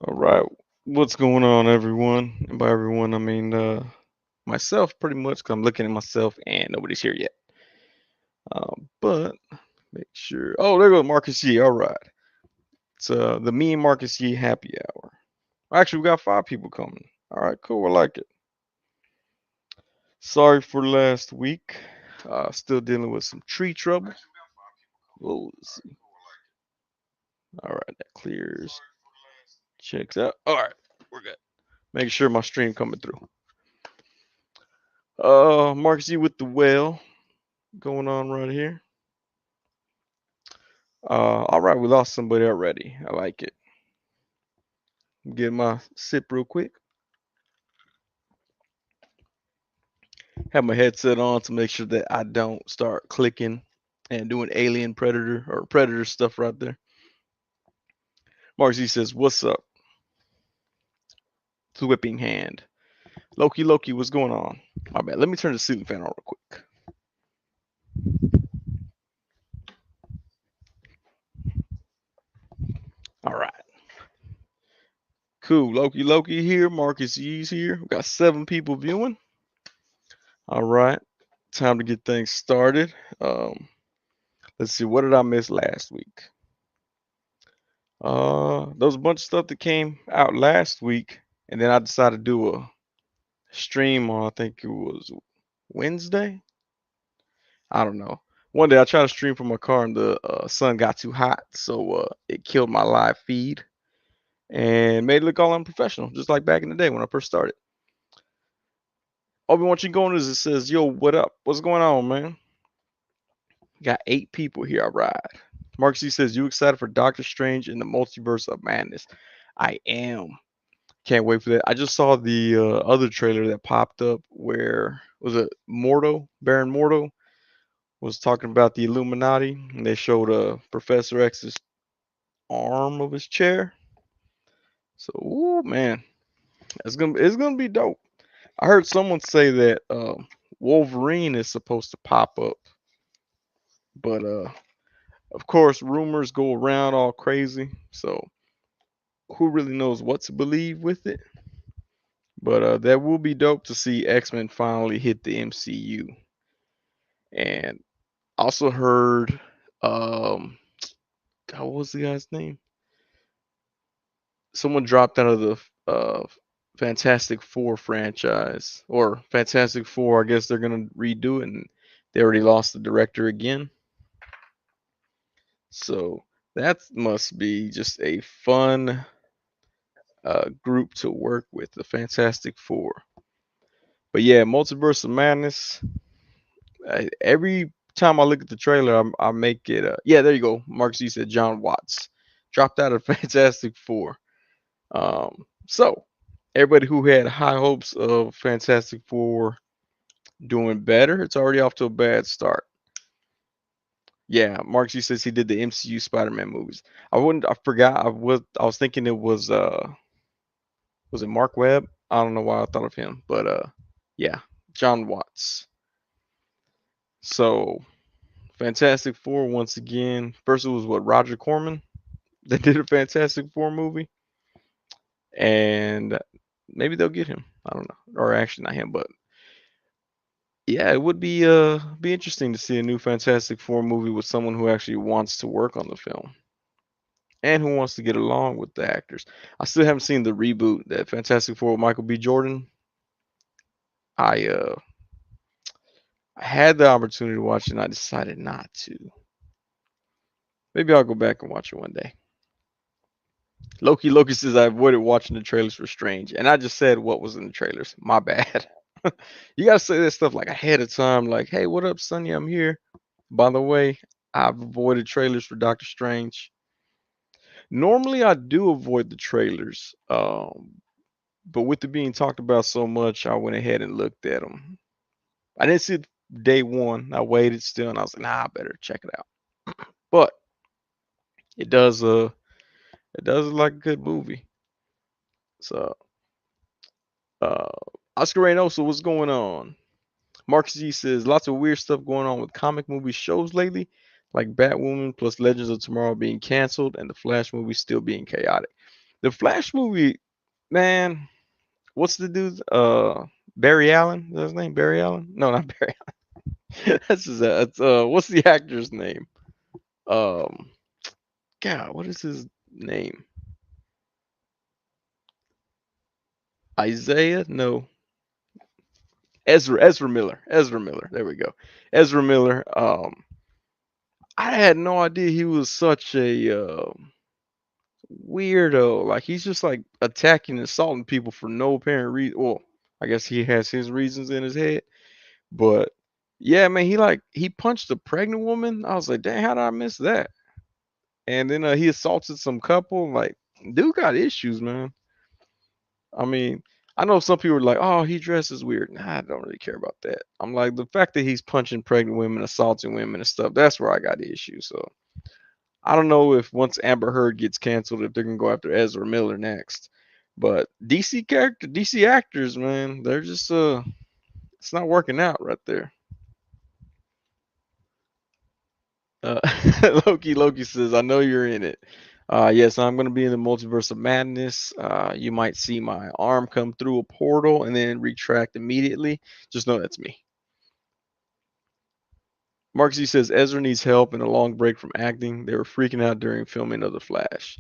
All right. What's going on, everyone? And by everyone, I mean myself, pretty much, 'cause I'm looking at myself and nobody's here yet. But make sure. Oh, there goes Marcus Yee. All right. It's the me and Marcus Yee happy hour. Actually, we got 5 people coming. All right, cool. I like it. Sorry for last week. Still dealing with some tree trouble. Whoa, let's see. All right, that clears. Checks out. All right, we're good. Making sure my stream coming through. Marcus Yee with the whale going on right here. All right, we lost somebody already. I like it. Get my sip real quick. Have my headset on to make sure that I don't start clicking and doing alien predator or predator stuff right there. Mark Z says, "What's up?" It's a whipping hand. Loki, what's going on? My bad. Let me turn the ceiling fan on real quick. All right. Cool. Loki here. Marcus Yee's here. We got 7 people viewing. All right. Time to get things started. Let's see. What did I miss last week? There was a bunch of stuff that came out last week, and then I decided to do a stream on, I think it was Wednesday. I don't know. One day I tried to stream from my car, and the sun got too hot, so it killed my live feed and made it look all unprofessional, just like back in the day when I first started. Obi-Wan Chingonas, it says, "Yo, what up? What's going on, man?" Got 8 people here. All right. Mark C says, "You excited for Doctor Strange in the Multiverse of Madness?" I am. Can't wait for that. I just saw the other trailer that popped up where was it Baron Mordo was talking about the Illuminati, and they showed Professor X's arm of his chair. So, ooh, man, it's gonna be dope. I heard someone say that Wolverine is supposed to pop up, but of course rumors go around all crazy. So who really knows what to believe with it? But that will be dope to see X-Men finally hit the MCU. And also heard, um, God, what was the guy's name? Someone dropped out of the Fantastic Four franchise, or Fantastic Four. I guess they're gonna redo it, and they already lost the director again. So that must be just a fun group to work with, the Fantastic Four. But yeah, Multiverse of Madness. Every time I look at the trailer, I make it. Yeah, there you go. Mark Z said John Watts dropped out of Fantastic Four. So everybody who had high hopes of Fantastic Four doing better, it's already off to a bad start. Yeah, Mark Z says he did the MCU Spider-Man movies. I wouldn't. I forgot. I was thinking it was it Mark Webb? I don't know why I thought of him, but yeah, John Watts. So Fantastic Four once again. First it was what, Roger Corman that did a Fantastic Four movie, and maybe they'll get him. I don't know, or actually not him, but yeah, it would be interesting to see a new Fantastic Four movie with someone who actually wants to work on the film and who wants to get along with the actors. I still haven't seen the reboot that Fantastic Four with Michael B. Jordan. I I had the opportunity to watch it and I decided not to. Maybe I'll go back and watch it one day. Loki says I avoided watching the trailers for Strange, and I just said what was in the trailers. My bad. You gotta say that stuff like ahead of time, like, "Hey, what up, Sonny? I'm here." By the way, I've avoided trailers for Doctor Strange. Normally, I do avoid the trailers, but with it being talked about so much, I went ahead and looked at them. I didn't see it day one. I waited still, and I was like, "Nah, I better check it out." But it does, it does look like a good movie. So, uh, Oscar Reynoso, what's going on? Mark Z says lots of weird stuff going on with comic movie shows lately, like Batwoman plus Legends of Tomorrow being canceled and the Flash movie still being chaotic. The Flash movie, man. What's the dude? Barry Allen. Is that his name? Barry Allen? No, not Barry Allen. That's his. What's the actor's name? Um, God, what is his name? Isaiah? No, Ezra Miller. Ezra Miller. There we go. Ezra Miller. I had no idea he was such a weirdo. Like he's just like attacking and assaulting people for no apparent reason. Well, I guess he has his reasons in his head, but yeah, man, he punched a pregnant woman. I was like, dang, how did I miss that? And then he assaulted some couple. Like, dude got issues, man. I mean, I know some people are like, oh, he dresses weird. Nah, I don't really care about that. I'm like, the fact that he's punching pregnant women, assaulting women and stuff, that's where I got the issue. So I don't know if once Amber Heard gets canceled, if they're gonna go after Ezra Miller next. But DC actors, man, they're just it's not working out right there. Uh, Loki says, I know you're in it. Yes, I'm going to be in the multiverse of madness. You might see my arm come through a portal and then retract immediately. Just know that's me. Mark Z says Ezra needs help and a long break from acting. They were freaking out during filming of The Flash.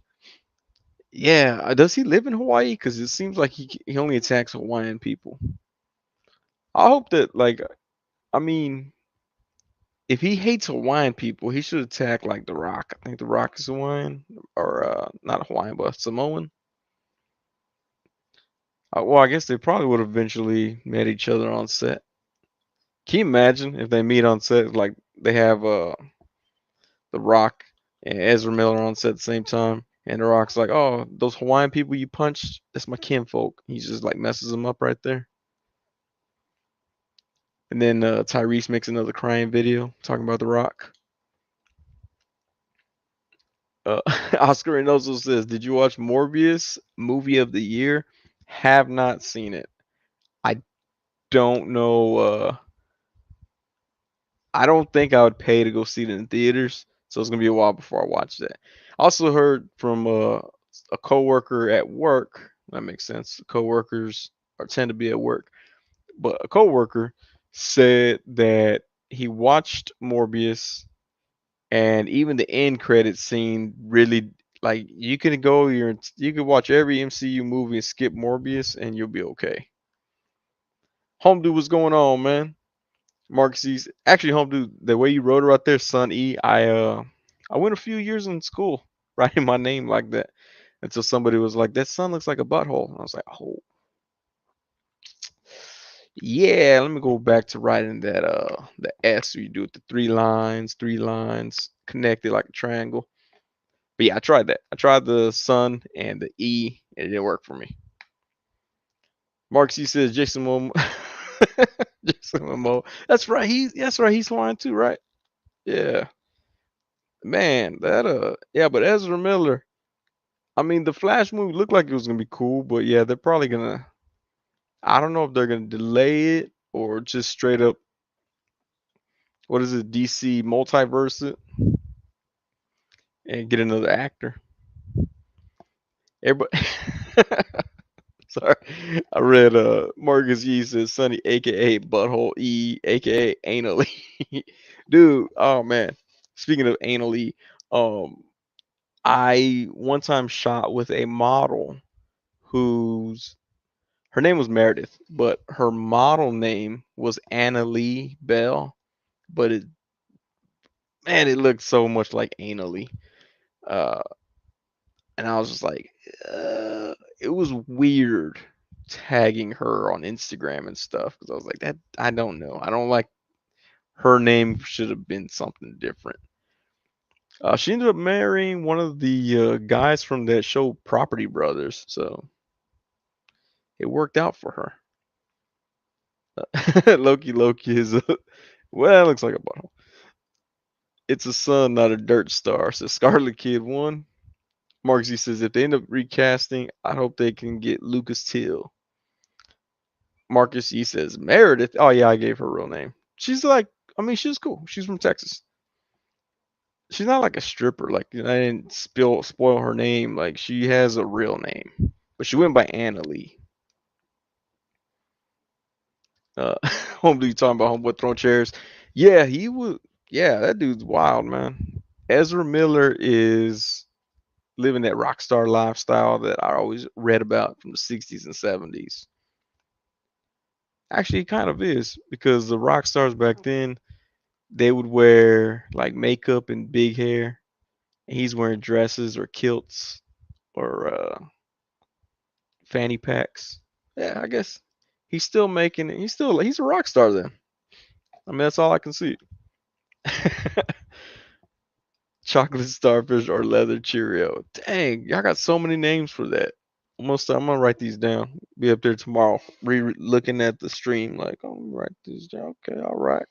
Yeah, does he live in Hawaii? Because it seems like he only attacks Hawaiian people. I hope that I mean, if he hates Hawaiian people, he should attack like The Rock. I think The Rock is Hawaiian, or not Hawaiian, but Samoan. Well, I guess they probably would have eventually met each other on set. Can you imagine if they meet on set, like they have The Rock and Ezra Miller on set at the same time, and The Rock's like, "Oh, those Hawaiian people you punched, that's my kinfolk." He just like messes them up right there. And then Tyrese makes another crying video talking about The Rock. Uh, Oscar Reynoso says, "Did you watch Morbius, movie of the year? Have not seen it. I don't know. I don't think I would pay to go see it in theaters, so it's gonna be a while before I watch that." I also heard from a coworker at work. That makes sense. Coworkers are tend to be at work, but a coworker said that he watched Morbius, and even the end credits scene really like you can watch every MCU movie and skip Morbius, and you'll be okay. Home dude, what's going on, man? Mark C's actually, home dude, the way you wrote it right there, Son E. I went a few years in school writing my name like that until somebody was like, "That son looks like a butthole." And I was like, "Oh, yeah." Let me go back to writing that the S. So you do it the three lines connected like a triangle. But yeah, I tried that. I tried the Sun and the E, and it didn't work for me. Mark C says Jason Momoa. Jason Momoa. That's right. He's flying too, right? Yeah. Man, that yeah, but Ezra Miller, I mean the Flash movie looked like it was gonna be cool, but yeah, they're probably gonna I don't know if they're gonna delay it or just straight up what is it, DC multiverse it and get another actor. Everybody sorry. I read Marcus Yee says Sonny aka Butthole E aka Anal E. Dude, oh man. Speaking of Anal E, um I one time shot with a model whose her name was Meredith, but her model name was Anna Lee Bell. But it, man, it looked so much like Anna Lee. Uh, and I was just like, it was weird tagging her on Instagram and stuff because I was like, that I don't know. I don't like her name should have been something different. She ended up marrying one of the guys from that show Property Brothers, so it worked out for her. Loki is a well, it looks like a butthole. It's a sun, not a dirt star. Says Scarlet Kid 1. Marksy says if they end up recasting, I hope they can get Lucas Till. Marcus E says Meredith. Oh yeah, I gave her real name. She's like, I mean, she's cool. She's from Texas. She's not like a stripper. Like, you know, I didn't spoil her name. Like, she has a real name, but she went by Anna Lee. Homeboy, you talking about homeboy throwing chairs? Yeah, he was. Yeah, that dude's wild, man. Ezra Miller is living that rock star lifestyle that I always read about from the 60s and 70s. Actually, he kind of is because the rock stars back then they would wear like makeup and big hair. And he's wearing dresses or kilts or fanny packs. Yeah, I guess he's still making it. He's a rock star then. I mean, that's all I can see. Chocolate starfish or leather Cheerio. Dang, y'all got so many names for that. I'm gonna write these down. Be up there tomorrow, looking at the stream. Like, I'm gonna write these down. Okay, all right.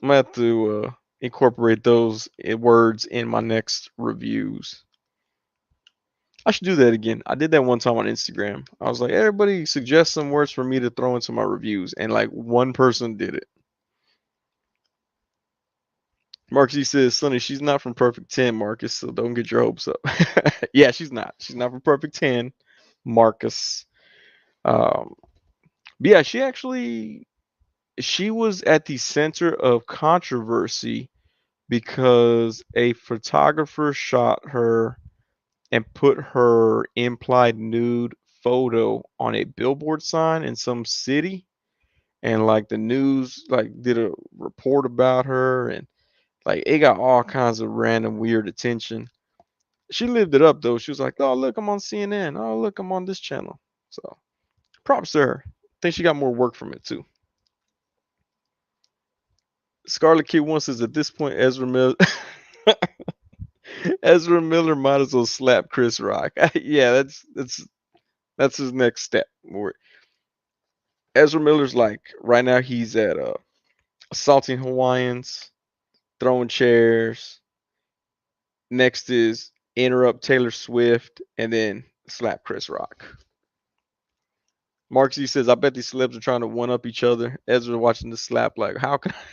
I'm gonna have to incorporate those words in my next reviews. I should do that again. I did that one time on Instagram. I was like, everybody suggest some words for me to throw into my reviews, and like one person did it. Marcus, he says, Sonny, she's not from Perfect 10, Marcus, so don't get your hopes up. Yeah, she's not. She's not from Perfect 10, Marcus. Um, but yeah, she was at the center of controversy because a photographer shot her and put her implied nude photo on a billboard sign in some city, and like the news like did a report about her, and like it got all kinds of random weird attention. She lived it up though. She was like, "Oh look, I'm on CNN. Oh look, I'm on this channel." So props to her. I think she got more work from it too. Scarlet Kid One says at this point, Ezra Miller might as well slap Chris Rock. Yeah, that's his next step. Ezra Miller's like right now he's at assaulting Hawaiians, throwing chairs. Next is interrupt Taylor Swift and then slap Chris Rock. Mark Z says, I bet these celebs are trying to one up each other. Ezra watching the slap like, how can I?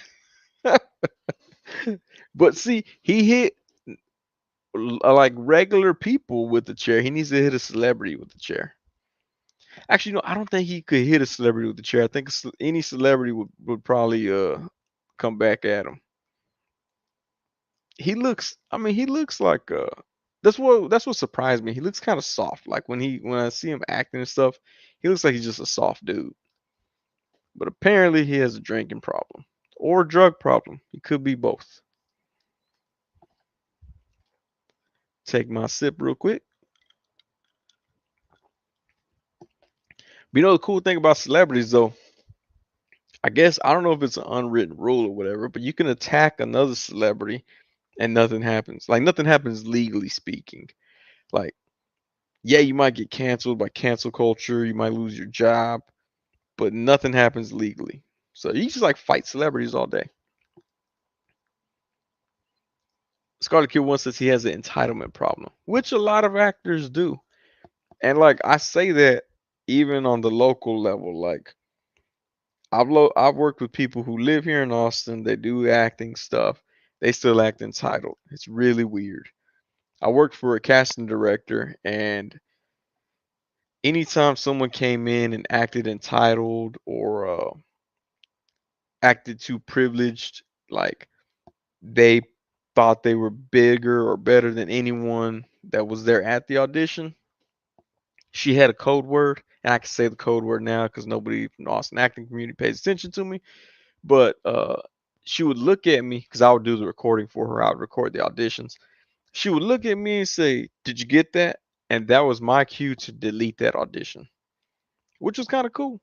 But see, he hit like regular people with the chair. He needs to hit a celebrity with the chair. Actually, no, I don't think he could hit a celebrity with the chair. I think any celebrity would probably come back at him. I mean, he looks like that's what surprised me. He looks kind of soft. Like when I see him acting and stuff, he looks like he's just a soft dude. But apparently he has a drinking problem or a drug problem. He could be both. Take my sip real quick. But you know the cool thing about celebrities though, I guess I don't know if it's an unwritten rule or whatever, but you can attack another celebrity and nothing happens. Like nothing happens legally speaking. Like yeah, you might get canceled by cancel culture, you might lose your job, but nothing happens legally. So you just like fight celebrities all day. Scarlet Kid One says he has an entitlement problem, which a lot of actors do. And like I say that even on the local level, like I've worked with people who live here in Austin. They do acting stuff. They still act entitled. It's really weird. I worked for a casting director, and anytime someone came in and acted entitled or acted too privileged, like they thought they were bigger or better than anyone that was there at the audition. She had a code word, and I can say the code word now because nobody from the Austin acting community pays attention to me. But she would look at me because I would do the recording for her. I would record the auditions. She would look at me and say, "Did you get that?" And that was my cue to delete that audition, which was kind of cool.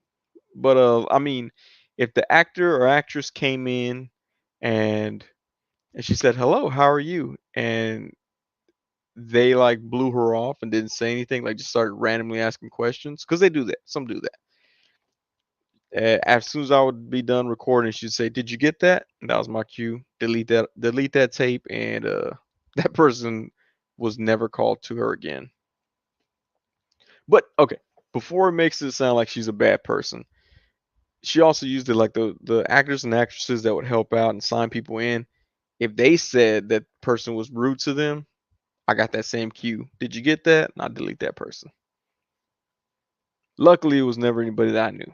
But I mean, if the actor or actress came in and she said, "Hello, how are you?" and they like blew her off and didn't say anything, like just started randomly asking questions because they do that. Some do that. As soon as I would be done recording, she'd say, "Did you get that?" And that was my cue. Delete that tape, and that person was never called to her again. But okay, before it makes it sound like she's a bad person, she also used it like the actors and actresses that would help out and sign people in. if they said that person was rude to them, I got that same cue. Did you get that? And I delete that person. Luckily, it was never anybody that I knew.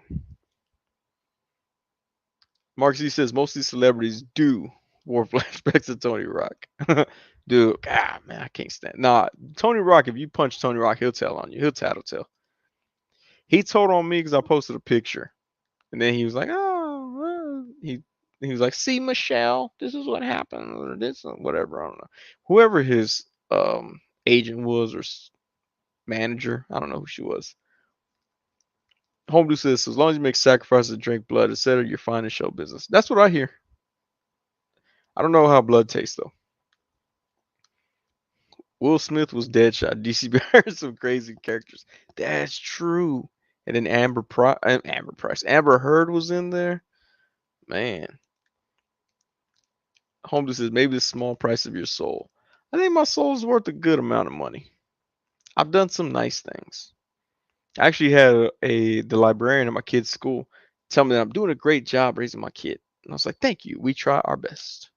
Mark Z says most of these celebrities do war flashbacks of Tony Rock. Dude, God, man, I can't stand. Nah, Tony Rock. If you punch Tony Rock, he'll tell on you. He'll tattletale. He told on me because I posted a picture, and then he was like, "Oh, well," he was like, "See, Michelle, this is what happened, or this, or whatever. I don't know. Whoever his agent was or manager, I don't know who she was." Home says, "So as long as you make sacrifices and drink blood, etc., you're fine in show business." That's what I hear. I don't know how blood tastes though. Will Smith was Deadshot. DC hired some crazy characters. That's true. And then Amber Heard was in there. Man, Home says maybe the small price of your soul. I think my soul is worth a good amount of money. I've done some nice things. I actually had the librarian at my kid's school tell me that I'm doing a great job raising my kid, and I was like, "Thank you. We try our best."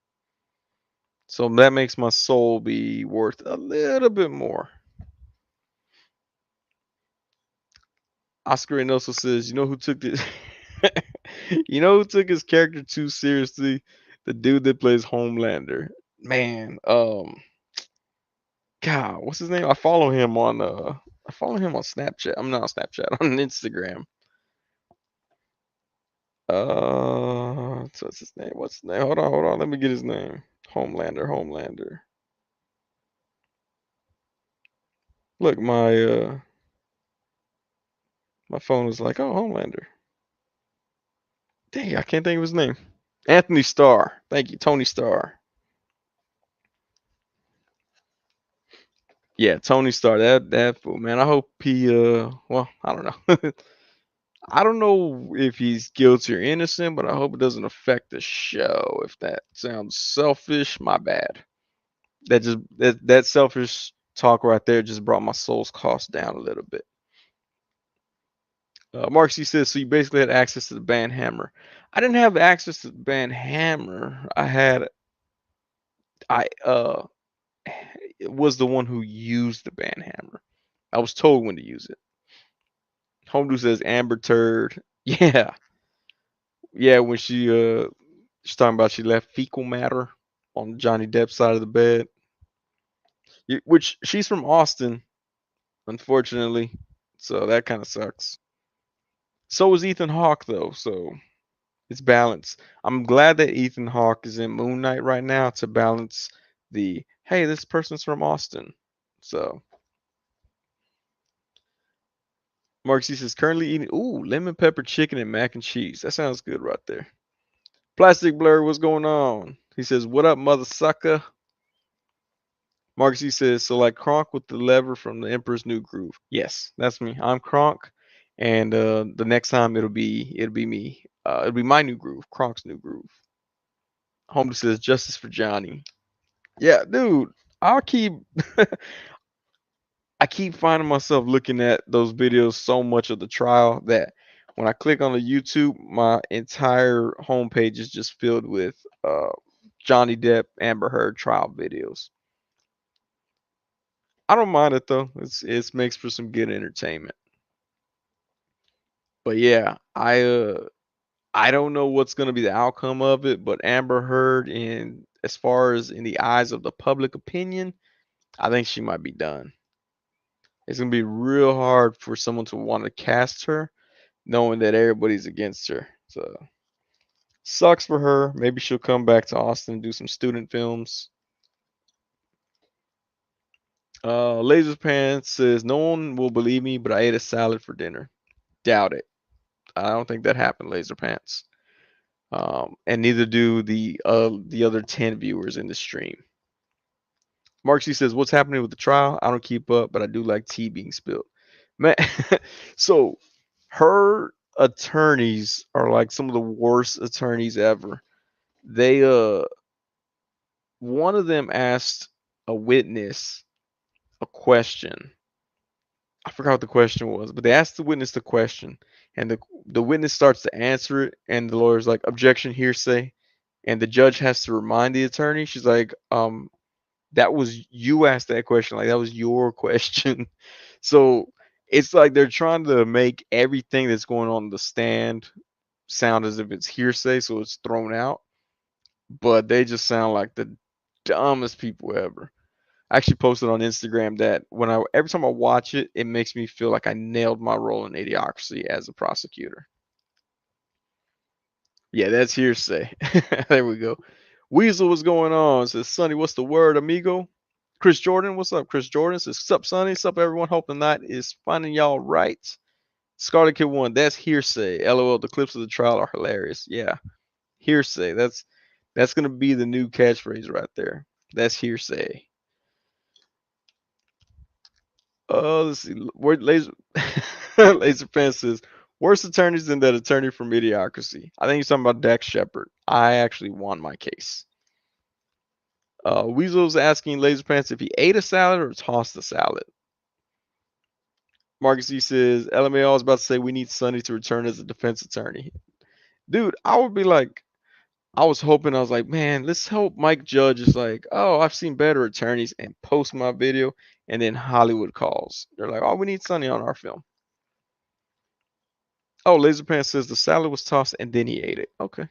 So that makes my soul be worth a little bit more. Oscar Reynoso says, "You know who took this? You know who took his character too seriously? The dude that plays Homelander. Man, God, what's his name? I follow him on Snapchat. I'm not on Snapchat, on Instagram. So what's his name? What's his name? Hold on. Let me get his name. Homelander. Look, my phone is like, oh, Homelander. Dang, I can't think of his name. Anthony Starr. Thank you, Tony Starr. Yeah, Tony Starr. That fool, man. I hope he well, I don't know. I don't know if he's guilty or innocent, but I hope it doesn't affect the show. If that sounds selfish, my bad. That selfish talk right there just brought my soul's cost down a little bit. Mark C says, so you basically had access to the band hammer. I didn't have access to the band hammer. I was the one who used the band hammer. I was told when to use it. Homedo says Amber Turd. Yeah. Yeah, when she's talking about she left fecal matter on Johnny Depp's side of the bed. Which she's from Austin, unfortunately. So that kind of sucks. So is Ethan Hawke though, so it's balanced. I'm glad that Ethan Hawke is in Moon Knight right now to balance the hey, this person's from Austin. So Mark C says currently eating lemon pepper chicken and mac and cheese. That sounds good right there. Plastic Blur, what's going on? He says, what up, mother sucker? Mark C says, so like Kronk with the lever from the Emperor's New Groove. Yes, that's me. I'm Kronk. And the next time it'll be me. It'll be my new groove, Kronk's new groove. Home says justice for Johnny. Yeah, dude. I'll keep I keep finding myself looking at those videos so much of the trial that when I click on the YouTube, my entire homepage is just filled with Johnny Depp, Amber Heard trial videos. I don't mind it though. It makes for some good entertainment. But yeah, I don't know what's gonna be the outcome of it, but Amber Heard, in as far as in the eyes of the public opinion, I think she might be done. It's gonna be real hard for someone to want to cast her, knowing that everybody's against her. So sucks for her. Maybe she'll come back to Austin and do some student films. Laser Pants says no one will believe me, but I ate a salad for dinner. Doubt it. I don't think that happened, Laser Pants. And neither do the other 10 viewers in the stream. Mark C says, "What's happening with the trial? I don't keep up, but I do like tea being spilled." Man, so her attorneys are like some of the worst attorneys ever. They one of them asked a witness a question. I forgot what the question was, but they asked the witness the question, and the witness starts to answer it, and the lawyer's like, "Objection, hearsay." and the judge has to remind the attorney. She's like, that was you asked that question, like that was your question. So it's like they're trying to make everything that's going on in the stand sound as if it's hearsay, so it's thrown out. But they just sound like the dumbest people ever. I actually posted on Instagram that every time I watch it, it makes me feel like I nailed my role in Idiocracy as a prosecutor. Yeah, that's hearsay. There we go. Weasel, what's going on? Says Sonny, what's the word, amigo? Chris Jordan, what's up? Chris Jordan says, sup, Sonny? Sup, everyone? Hope the night is finding y'all right. Scarlet Kid 1, that's hearsay. LOL, the clips of the trial are hilarious. Yeah, hearsay. That's gonna be the new catchphrase right there. That's hearsay. Let's see. Where laser laser fan says worst attorneys than that attorney from Idiocracy. I think he's talking about Dax Shepard. I actually won my case. Weasel's asking Laser Pants if he ate a salad or tossed a salad. Marcus E says, LMAO was about to say we need Sonny to return as a defense attorney. Dude, I would be like, I was hoping, I was like, man, let's hope Mike Judge is like, oh, I've seen better attorneys and post my video. And then Hollywood calls. They're like, oh, we need Sonny on our film. Oh, Laserpan says the salad was tossed and then he ate it. Okay.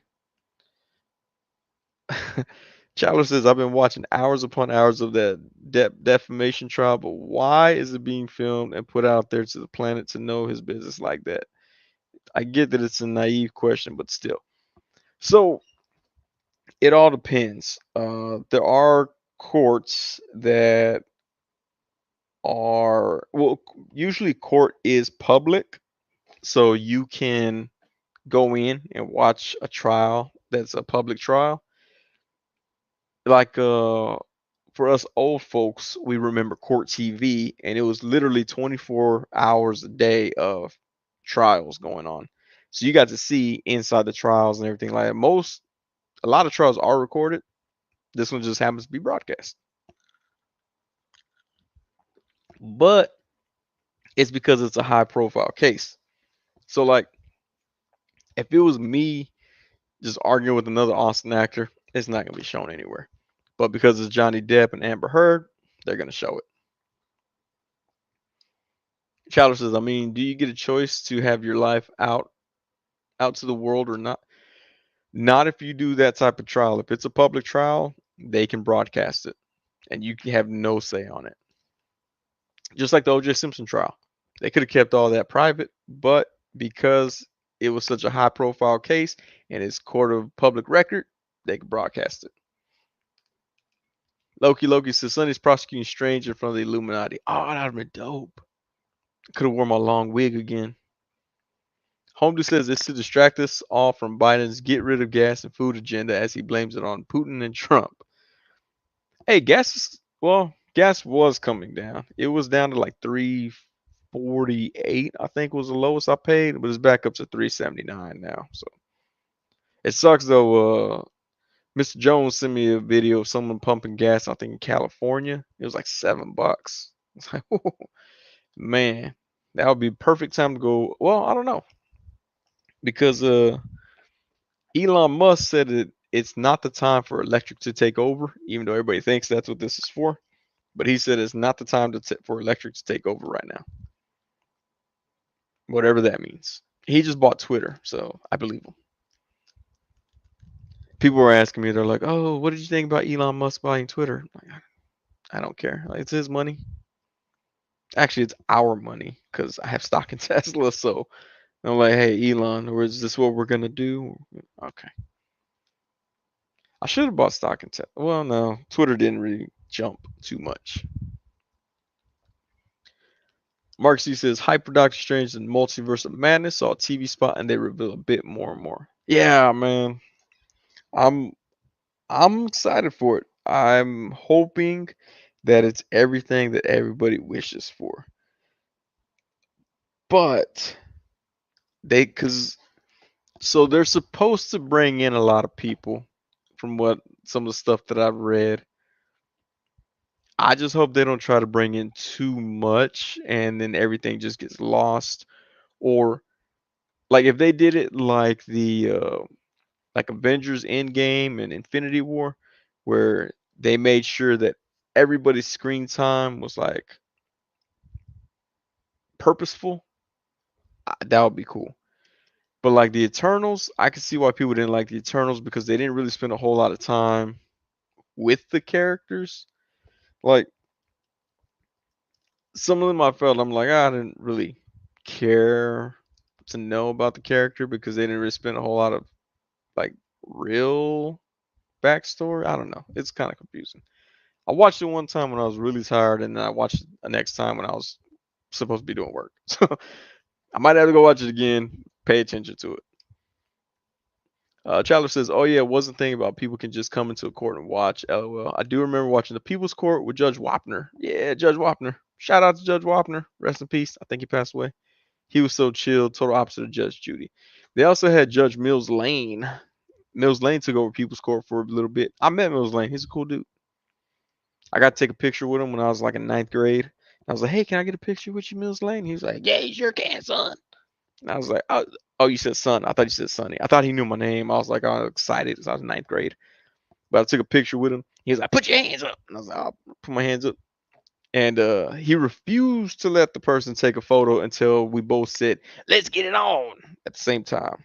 Chowder says, I've been watching hours upon hours of that defamation trial, but why is it being filmed and put out there to the planet to know his business like that? I get that it's a naive question, but still. So it all depends. There are courts that are, well, usually court is public, so you can go in and watch a trial that's a public trial. Like for us old folks, we remember court TV, and it was literally 24 hours a day of trials going on. So you got to see inside the trials and everything like that. A lot of trials are recorded. This one just happens to be broadcast. But it's because it's a high profile case. So like if it was me just arguing with another Austin actor, it's not gonna be shown anywhere. But because it's Johnny Depp and Amber Heard, they're gonna show it. Chowder says, I mean, do you get a choice to have your life out to the world or not? Not if you do that type of trial. If it's a public trial, they can broadcast it and you can have no say on it. Just like the OJ Simpson trial. They could have kept all that private, but because it was such a high profile case and it's court of public record, they could broadcast it. Loki says Sonny's prosecuting Strange in front of the Illuminati. Oh, that would have been dope. Could have worn my long wig again. Holmes says it's to distract us all from Biden's get rid of gas and food agenda as he blames it on Putin and Trump. Hey, gas was coming down. It was down to like 3.48, I think was the lowest I paid, but it's back up to 3.79 now. So it sucks though. Mr. Jones sent me a video of someone pumping gas, I think in California. It was like $7. It's like, oh, man, that would be perfect time to go. Well, I don't know. Because Elon Musk said it's not the time for electric to take over, even though everybody thinks that's what this is for. But he said it's not the time for electric to take over right now, whatever that means. He just bought Twitter, so I believe him. People were asking me, they're like, "Oh, what did you think about Elon Musk buying Twitter?" Like, I don't care. Like, it's his money. Actually, it's our money because I have stock in Tesla. So I'm like, "Hey, Elon, or is this what we're gonna do?" Okay. I should have bought stock in Tesla. Well, no, Twitter didn't really jump too much. Mark C says, Hyper Doctor Strange and Multiverse of Madness saw a TV spot and they reveal a bit more and more. Yeah, man. I'm I'm excited for it. I'm hoping that it's everything that everybody wishes for. But cause so they're supposed to bring in a lot of people from what some of the stuff that I've read. I just hope they don't try to bring in too much and then everything just gets lost. Or like if they did it like like Avengers Endgame and Infinity War, where they made sure that everybody's screen time was like purposeful. That would be cool. But like the Eternals, I can see why people didn't like the Eternals because they didn't really spend a whole lot of time with the characters. Like some of them I felt I'm like, I didn't really care to know about the character because they didn't really spend a whole lot of like real backstory. I don't know. It's kind of confusing. I watched it one time when I was really tired, and then I watched it the next time when I was supposed to be doing work. So I might have to go watch it again. Pay attention to it. Chandler says, "Oh yeah, wasn't thinking about people can just come into a court and watch." LOL. I do remember watching the People's Court with Judge Wapner. Yeah, Judge Wapner. Shout out to Judge Wapner. Rest in peace. I think he passed away. He was so chill, total opposite of Judge Judy. They also had Judge Mills Lane. Mills Lane took over People's Court for a little bit. I met Mills Lane. He's a cool dude. I got to take a picture with him when I was like in ninth grade. I was like, "Hey, can I get a picture with you, Mills Lane?" He was like, "Yeah, you sure can, son." And I was like, "Oh, you said son. I thought you said Sonny. I thought he knew my name." I was like, I was excited as I was in ninth grade. But I took a picture with him. He was like, "Put your hands up." And I was like, "I'll put my hands up." And he refused to let the person take a photo until we both said, "Let's get it on" at the same time.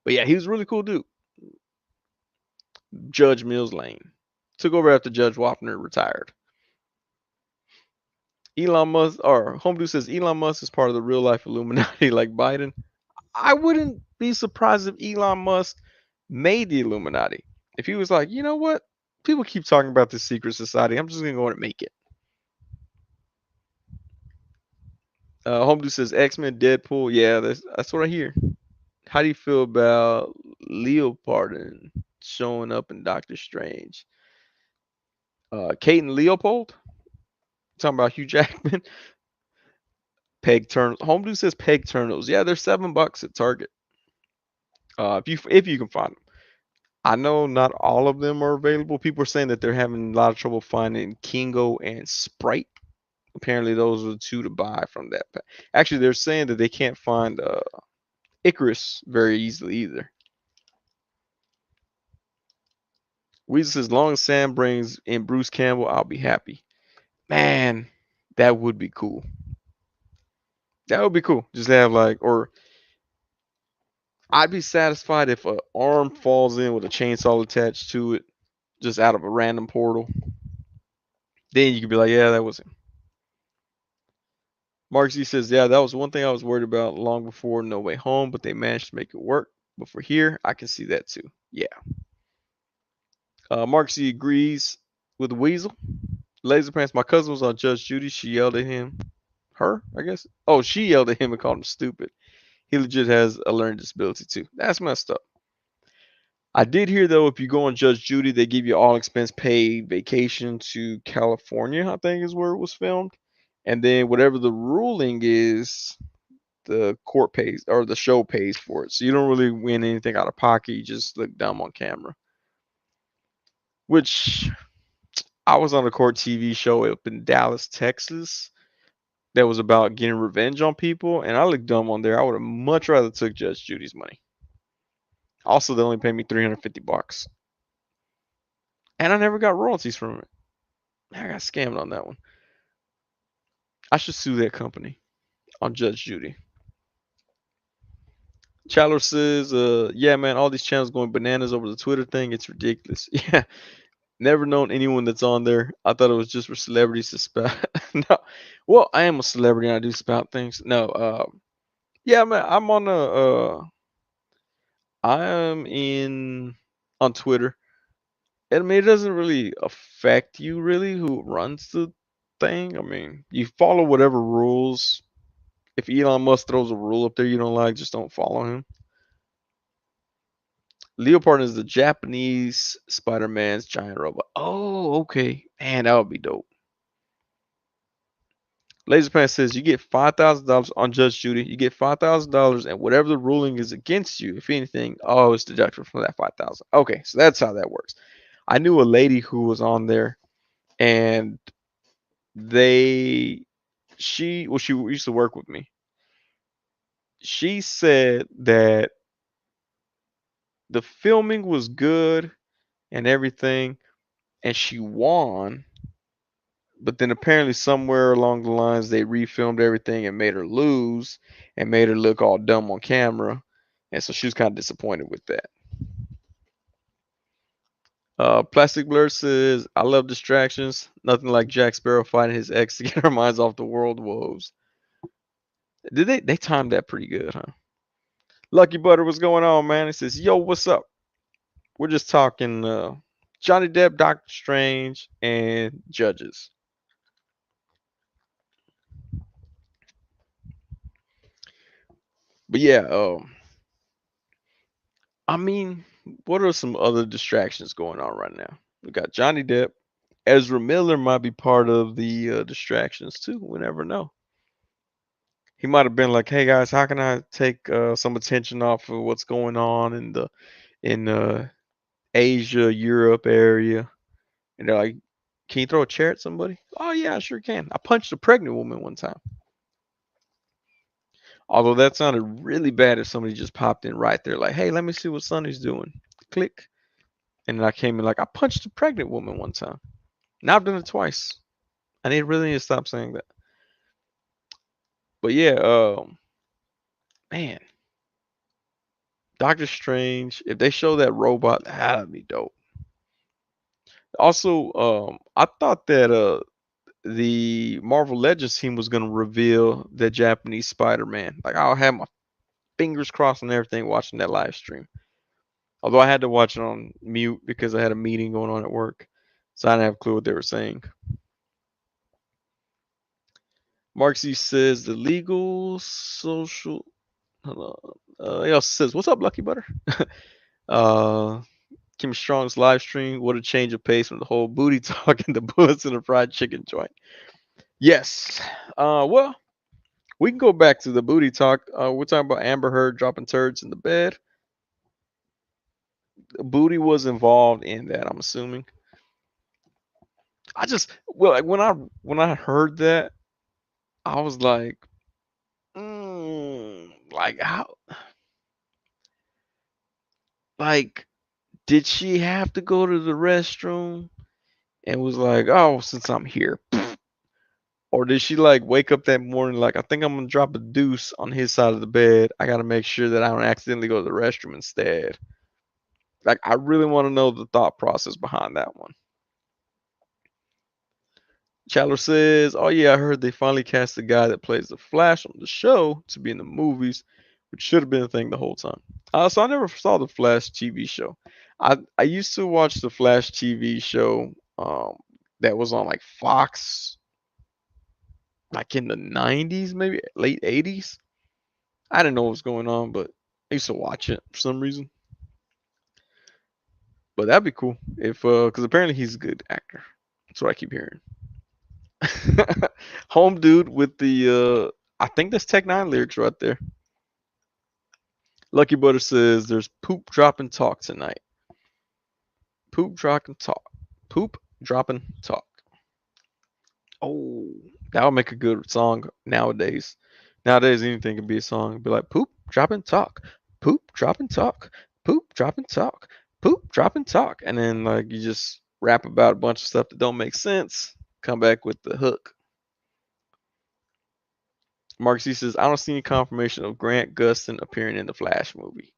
But yeah, he was a really cool dude. Judge Mills Lane took over after Judge Wapner retired. Elon Musk, or Homedu says Elon Musk is part of the real life Illuminati like Biden. I wouldn't be surprised if Elon Musk made the Illuminati. If he was like, you know what? People keep talking about this secret society. I'm just going to go and make it. Homedu says X-Men, Deadpool. Yeah, that's what I hear. How do you feel about Leopard showing up in Doctor Strange? Kate and Leopold? Talking about Hugh Jackman? Peg turtles. Homedu says peg turtles. Yeah, they're $7 at Target. If you can find them. I know not all of them are available. People are saying that they're having a lot of trouble finding Kingo and Sprite. Apparently, those are the two to buy from that pack. Actually, they're saying that they can't find Icarus very easily either. Weezer says, as long as Sam brings in Bruce Campbell, I'll be happy. Man, that would be cool. That would be cool. Just have like, or I'd be satisfied if an arm falls in with a chainsaw attached to it, just out of a random portal. Then you could be like, yeah, that was him. Mark Z says, yeah, that was one thing I was worried about long before No Way Home, but they managed to make it work. But for here, I can see that too. Yeah. Mark Z agrees with Weasel. Laser Pants, my cousin was on Judge Judy. She yelled at him. Her, I guess. Oh, she yelled at him and called him stupid. He legit has a learning disability too. That's messed up. I did hear though, if you go on Judge Judy, they give you all expense paid vacation to California, I think is where it was filmed. And then whatever the ruling is, the court pays or the show pays for it. So you don't really win anything out of pocket. You just look dumb on camera. Which I was on a court TV show up in Dallas, Texas that was about getting revenge on people, and I looked dumb on there. I would have much rather took Judge Judy's money. Also, they only paid me $350, and I never got royalties from it. I got scammed on that one. I should sue that company on Judge Judy. Chandler says, yeah, man, all these channels going bananas over the Twitter thing. It's ridiculous. Yeah, never known anyone that's on there. I thought it was just for celebrities to spout. No, well, I am a celebrity and I do spout things. No, yeah, man, I'm on I am in on Twitter. And I mean, it doesn't really affect you really who runs the thing. I mean, you follow whatever rules. If Elon Musk throws a rule up there you don't like, just don't follow him. Leopard is the Japanese Spider-Man's giant robot. Oh, okay. Man, that would be dope. Laserpan says you get $5,000 on Judge Judy. You get $5,000, and whatever the ruling is against you, if anything, oh, it's deducted from that 5,000. Okay, so that's how that works. I knew a lady who was on there, and she used to work with me. She said that the filming was good and everything, and she won. But then apparently somewhere along the lines they refilmed everything and made her lose and made her look all dumb on camera, and so she was kind of disappointed with that. Plastic Blur says, "I love distractions. Nothing like Jack Sparrow fighting his ex to get our minds off the world woes." Did they timed that pretty good, huh? Lucky Butter, what's going on, man? He says, "Yo, what's up? We're just talking Johnny Depp, Doctor Strange, and judges." But yeah, I mean, what are some other distractions going on right now? We got Johnny Depp. Ezra Miller might be part of the distractions too. We never know. He might have been like, "Hey guys, how can I take some attention off of what's going on in the in Asia, Europe area?" And they're like, "Can you throw a chair at somebody?" "Oh yeah, I sure can. I punched a pregnant woman one time." Although that sounded really bad if somebody just popped in right there, like, "Hey, let me see what Sonny's doing." Click, and then I came in like, "I punched a pregnant woman one time." Now I've done it twice. Really need to stop saying that. But yeah, man, Doctor Strange. If they show that robot, that'd be dope. Also, I thought that the Marvel Legends team was gonna reveal the Japanese Spider-Man. Like I'll have my fingers crossed and everything watching that live stream. Although I had to watch it on mute because I had a meeting going on at work, so I didn't have a clue what they were saying. Marksy says the legal social. Hold on. He also says, "What's up, Lucky Butter?" uh, Kim Strong's live stream. What a change of pace from the whole booty talk and the bullets in the fried chicken joint. Yes. Well, we can go back to the booty talk. We're talking about Amber Heard dropping turds in the bed. Booty was involved in that, I'm assuming. Like when I heard that, I was like, like how, like did she have to go to the restroom and was like, oh, since I'm here, or did she like wake up that morning like, I think I'm gonna drop a deuce on his side of the bed. I gotta make sure that I don't accidentally go to the restroom instead. Like I really want to know the thought process behind that one. Chandler says, "Oh yeah, I heard they finally cast the guy that plays the Flash on the show to be in the movies, which should have been a thing the whole time." So I never saw the Flash TV show. I used to watch the Flash TV show that was on like Fox, like in the '90s, maybe late '80s. I didn't know what was going on, but I used to watch it for some reason. But that'd be cool if, because apparently he's a good actor. That's what I keep hearing. Home dude with the I think that's Tech Nine lyrics right there. Lucky Butter says there's poop dropping talk tonight. Poop dropping talk. Poop dropping talk. Oh, that would make a good song nowadays. Nowadays anything can be a song. It'd be like poop dropping talk. Poop dropping talk. Poop dropping talk. Poop dropping talk. And then like you just rap about a bunch of stuff that don't make sense. Come back with the hook. Mark C says, I don't see any confirmation of Grant Gustin appearing in the Flash movie.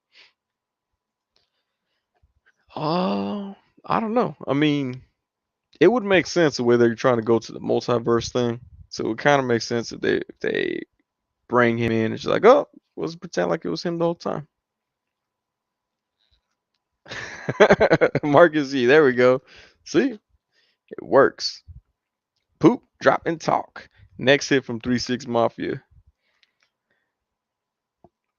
Oh, I don't know. I mean, it would make sense the way they're trying to go to the multiverse thing. So it kind of makes sense if they bring him in and she's like, oh, let's pretend like it was him the whole time. Marcus E, there we go. See, it works. Poop, drop, and talk. Next hit from 3-6 Mafia.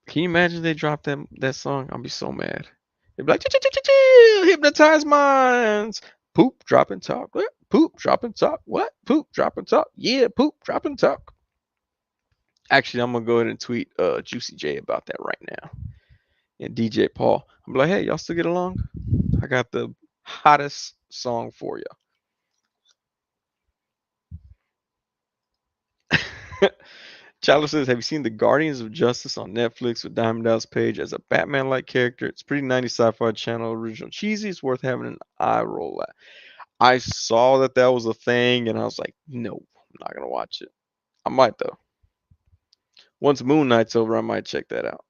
Can you imagine they dropped that song? I'll be so mad. They'd be like, hypnotize minds. Poop, drop, and talk. What? Poop, drop, and talk. What? Poop, drop, and talk. Yeah, poop, drop, and talk. Actually, I'm gonna go ahead and tweet Juicy J about that right now. And DJ Paul. I'm like, hey, y'all still get along? I got the hottest song for you. Chandler says, "Have you seen the Guardians of Justice on Netflix with Diamond Dallas Page as a Batman-like character? It's pretty 90s sci-fi channel original, cheesy. It's worth having an eye roll at." I saw that that was a thing, and I was like, "No, I'm not gonna watch it." I might though. Once Moon Knight's over, I might check that out.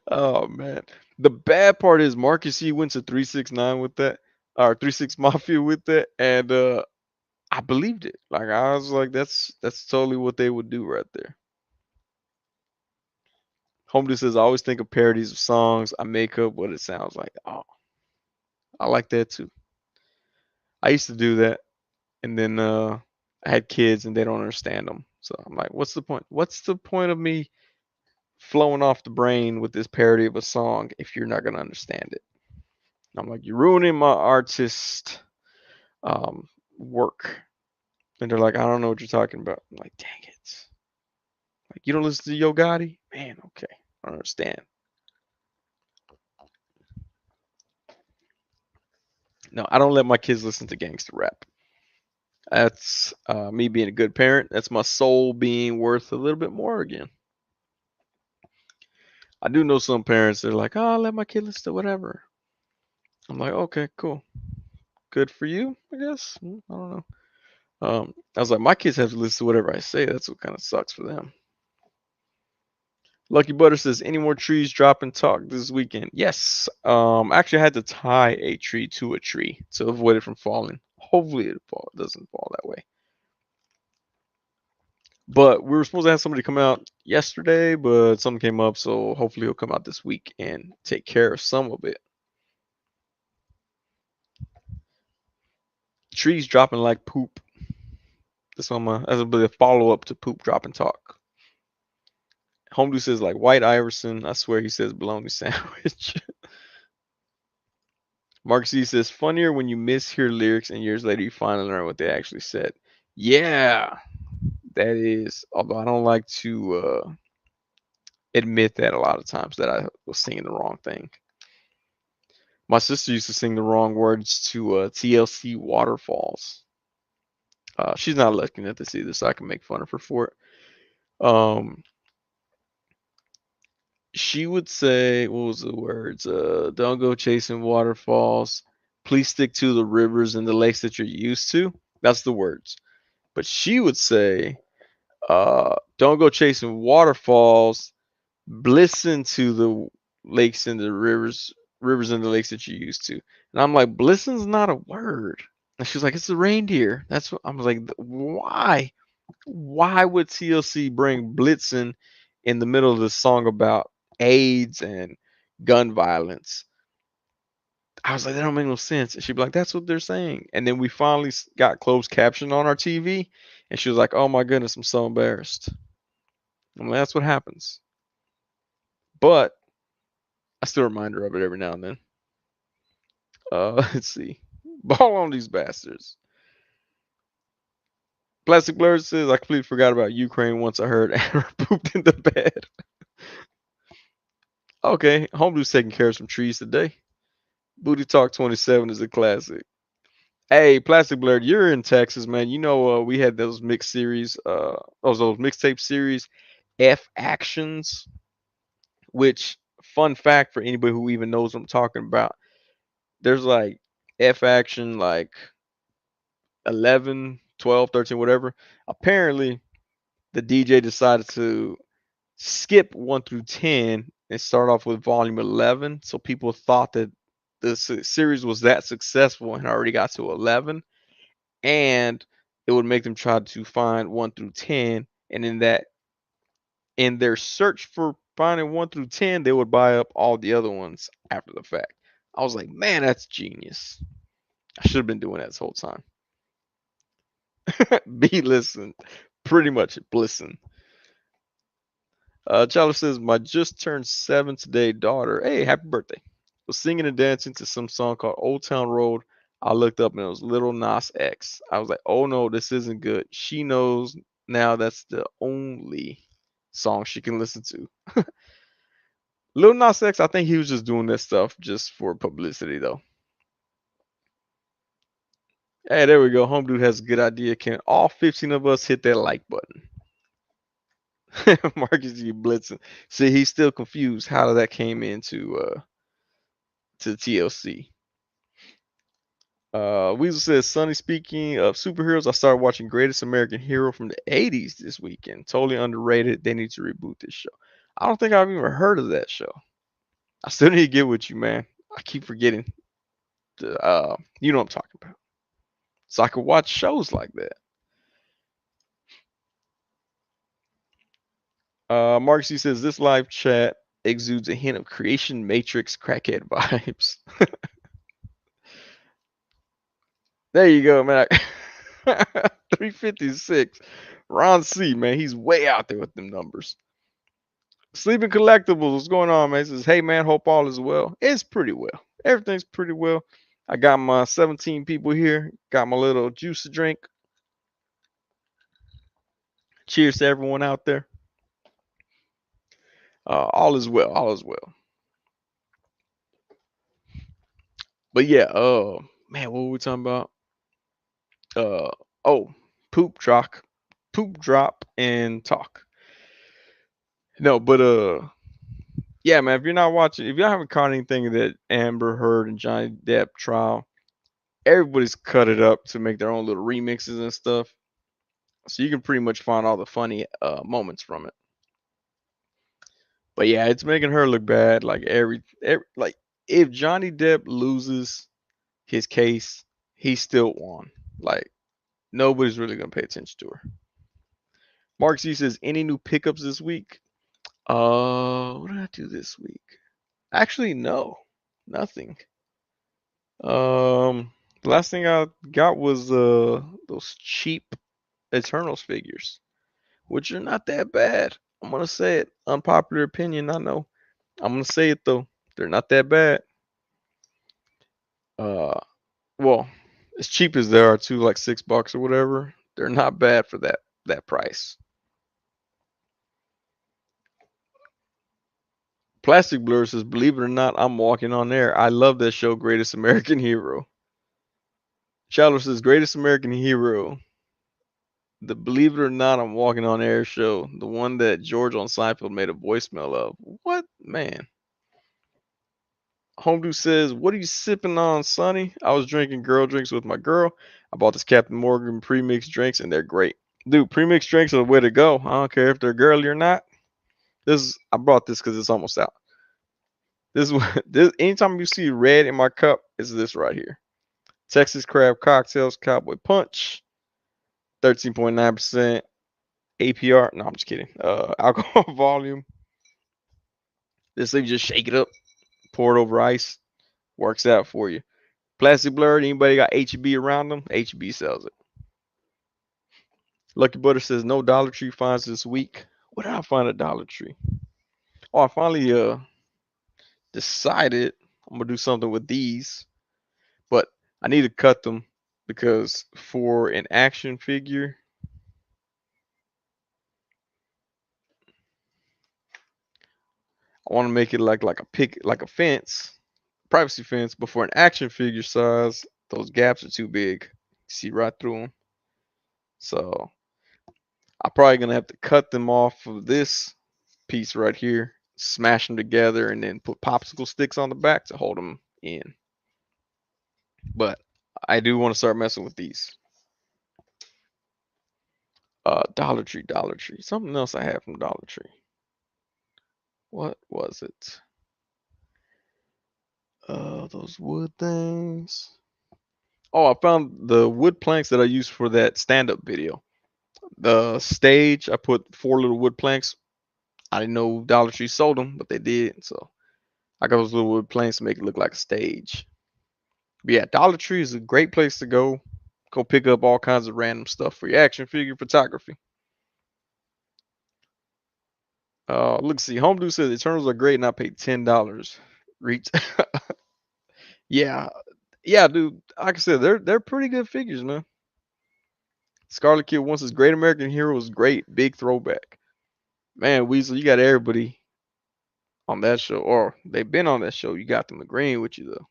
Oh man, the bad part is Marcus C went to 369 with that, or 36 Mafia with that, and I believed it. Like I was like, that's totally what they would do right there. Homely says, I always think of parodies of songs. I make up what it sounds like. Oh, I like that too. I used to do that, and then I had kids, and they don't understand them. So I'm like, what's the point? What's the point of me flowing off the brain with this parody of a song if you're not gonna understand it? I'm like, you're ruining my artist um, work. And they're like, I don't know what you're talking about. I'm like, dang it. Like, you don't listen to Yo Gotti? Man, okay. I don't understand. No, I don't let my kids listen to gangster rap. That's me being a good parent. That's my soul being worth a little bit more again. I do know some parents that are like, oh, I'll let my kid listen to whatever. I'm like, okay, cool. Good for you, I guess. I don't know. I was like, my kids have to listen to whatever I say. That's what kind of sucks for them. Lucky Butter says, any more trees dropping talk this weekend? Yes. Actually, I had to tie a tree to a tree to avoid it from falling. Hopefully, it doesn't fall that way. But we were supposed to have somebody come out yesterday, but something came up, so hopefully he'll come out this week and take care of some of it. Trees dropping like poop. That's a bit of follow up to poop dropping talk. Home Dude says like White Iverson. I swear he says bologna sandwich. Mark C says funnier when you mishear lyrics and years later you finally learn what they actually said. Yeah, that is. Although I don't like to admit that a lot of times that I was singing the wrong thing. My sister used to sing the wrong words to TLC Waterfalls. She's not looking at this either, so I can make fun of her for it. She would say, what was the words? Don't go chasing waterfalls. Please stick to the rivers and the lakes that you're used to. That's the words. But she would say, don't go chasing waterfalls. Listen to the lakes and the rivers and the lakes that you're used to. And I'm like, Blissen's not a word. And she's like, it's a reindeer. That's what I was like, why? Why would TLC bring Blitzen in the middle of the song about AIDS and gun violence? I was like, that don't make no sense. And she'd be like, that's what they're saying. And then we finally got closed caption on our TV. And she was like, oh my goodness, I'm so embarrassed. I'm like, that's what happens. But I still remind her of it every now and then. Let's see. Ball on these bastards. Plastic Blur says, I completely forgot about Ukraine once I heard Anna pooped in the bed. Okay, Homebrew's taking care of some trees today. Booty Talk 27 is a classic. Hey, Plastic Blur, you're in Texas, man. You know, we had those mixed series, those mixtape series, F Actions, which, fun fact for anybody who even knows what I'm talking about, there's like F Action, like 11, 12, 13, whatever. Apparently, the DJ decided to skip 1 through 10 and start off with volume 11. So people thought that the series was that successful and already got to 11. And it would make them try to find 1 through 10. And in their search for finding 1 through 10, they would buy up all the other ones after the fact. I was like, man, that's genius. I should have been doing that this whole time. Be listen, pretty much listen. Charlie says, my just turned 7 today daughter. Hey, happy birthday. Was singing and dancing to some song called Old Town Road. I looked up and it was Little Nas X. I was like, oh no, this isn't good. She knows now that's the only song she can listen to. Little Nas X, I think he was just doing this stuff just for publicity though. Hey, there we go. Home dude has a good idea. Can all 15 of us hit that like button? Marcus, you blitzing. See, he's still confused how that came into to TLC. Weasel says, Sonny, speaking of superheroes, I started watching Greatest American Hero from the 80s this weekend. Totally underrated. They need to reboot this show. I don't think I've even heard of that show. I still need to get with you, man. I keep forgetting. You know what I'm talking about. So I could watch shows like that. Mark C says, this live chat exudes a hint of Creation Matrix crackhead vibes. There you go, man. 356. Ron C, man, he's way out there with them numbers. Sleeping Collectibles, what's going on, man? He says, hey, man, hope all is well. It's pretty well. Everything's pretty well. I got my 17 people here. Got my little juice to drink. Cheers to everyone out there. All is well. All is well. But yeah, man, what were we talking about? Oh, poop drop, and talk. No, but yeah, man. If you're not watching, if you haven't caught anything of that Amber Heard and Johnny Depp trial, everybody's cut it up to make their own little remixes and stuff. So you can pretty much find all the funny moments from it. But yeah, it's making her look bad. Like every like if Johnny Depp loses his case, he still won. Like nobody's really gonna pay attention to her. Mark C says, any new pickups this week? What did I do this week? Actually, no, nothing. The last thing I got was those cheap Eternals figures, which are not that bad. I'm gonna say it. Unpopular opinion, I know. I'm gonna say it though. They're not that bad. Uh, well, as cheap as they are too, like $6 or whatever, they're not bad for that price. Plastic Blur says, believe it or not, I'm walking on air. I love that show, Greatest American Hero. Shadow says, Greatest American Hero. The Believe It or Not, I'm Walking on Air show. The one that George on Seinfeld made a voicemail of. What? Man. Home Dude says, what are you sipping on, Sonny? I was drinking girl drinks with my girl. I bought this Captain Morgan pre-mixed drinks, and they're great. Dude, pre-mixed drinks are the way to go. I don't care if they're girly or not. I brought this because it's almost out. This anytime you see red in my cup, it's this right here. Texas Crab Cocktails Cowboy Punch, 13.9% APR. No, I'm just kidding. Alcohol volume. This thing just shake it up, pour it over ice, works out for you. Plastic Blur. Anybody got HEB around them? HEB sells it. Lucky Butter says no Dollar Tree finds this week. What did I find at Dollar Tree? Oh, I finally decided I'm gonna do something with these, but I need to cut them because for an action figure, I want to make it like a fence, privacy fence. But for an action figure size, those gaps are too big. See right through them. So I'm probably gonna have to cut them off of this piece right here, smash them together, and then put popsicle sticks on the back to hold them in. But I do want to start messing with these. Dollar Tree, Dollar Tree. Something else I had from Dollar Tree. What was it? Those wood things. Oh, I found the wood planks that I used for that stand-up video. The stage, I put 4 little wood planks. I didn't know Dollar Tree sold them, but they did. So I got those little wood planks to make it look like a stage. But yeah, Dollar Tree is a great place to go. Go pick up all kinds of random stuff for your action figure photography. Let's see. Home Dude says Eternals are great and I paid $10. Reach. Yeah, yeah, dude. Like I said, they're pretty good figures, man. Scarlet Kid once his Great American Hero was great. Big throwback. Man, Weasel, you got everybody on that show, or they've been on that show. You got them agreeing with you though.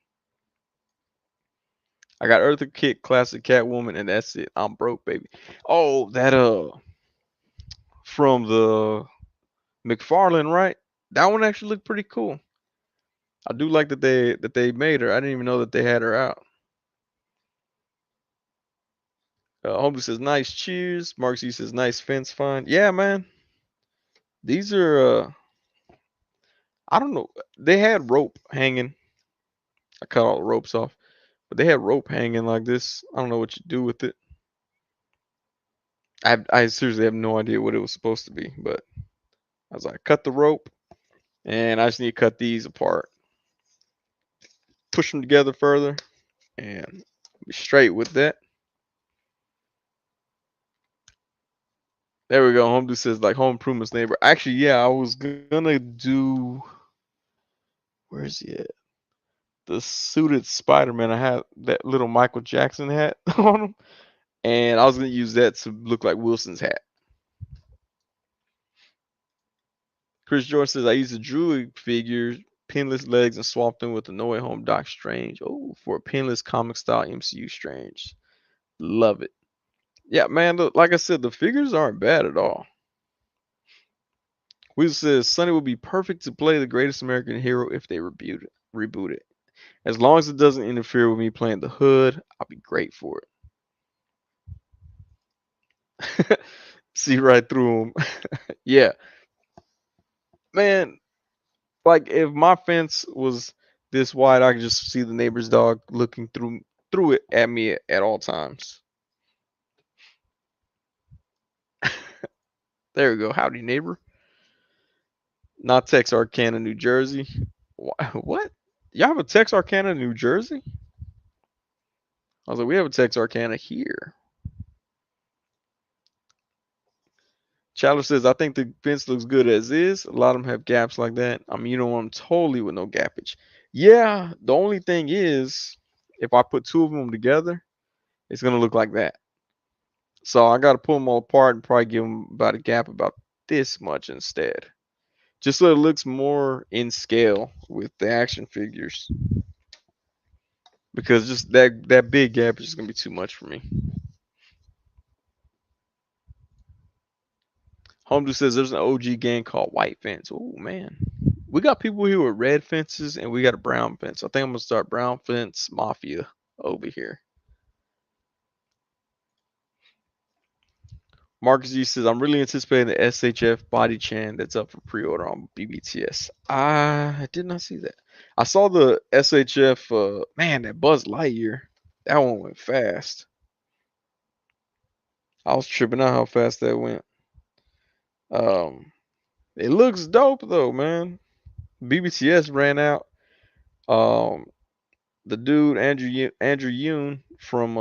I got Eartha Kitt, classic Catwoman, and that's it. I'm broke, baby. Oh, that from the McFarlane, right? That one actually looked pretty cool. I do like that they made her. I didn't even know that they had her out. Homie says nice cheers. Mark C says nice fence find. Yeah, man. These are I don't know. They had rope hanging. I cut all the ropes off, but they had rope hanging like this. I don't know what you do with it. I seriously have no idea what it was supposed to be, but I was like, cut the rope, and I just need to cut these apart, push them together further, and be straight with that. There we go. Home Dude says like home improvements neighbor. Actually, yeah, I was gonna do. Where is he at? The suited Spider-Man. I had that little Michael Jackson hat on him, and I was gonna use that to look like Wilson's hat. Chris George says I used a Druid figure, pinless legs, and swapped them with the No Way Home Doc Strange. Oh, for a pinless comic style MCU Strange. Love it. Yeah, man. Look, like I said, the figures aren't bad at all. Weasel says Sonny would be perfect to play the greatest American hero if they reboot it. As long as it doesn't interfere with me playing the Hood, I'll be great for it. See right through him. Yeah, man. Like if my fence was this wide, I could just see the neighbor's dog looking through it at me at all times. There we go. Howdy, neighbor. Not Texarkana, New Jersey. What? Y'all have a Texarkana, New Jersey? I was like, we have a Texarkana here. Chandler says, I think the fence looks good as is. A lot of them have gaps like that. I mean, you don't want them totally with no gappage. Yeah, the only thing is, if I put two of them together, it's going to look like that. So I got to pull them all apart and probably give them about a gap about this much instead. Just so it looks more in scale with the action figures. Because just that big gap is just going to be too much for me. Homedo says there's an OG gang called White Fence. Oh, man. We got people here with red fences and we got a brown fence. I think I'm gonna start brown fence mafia over here. Marcus G says I'm really anticipating the SHF body chan that's up for pre-order on BBTS. I did not see that. I saw the SHF. Man, that Buzz Lightyear. That one went fast. I was tripping out how fast that went. Um, it looks dope though, man. BBTS ran out. Um, the dude Andrew Yoon from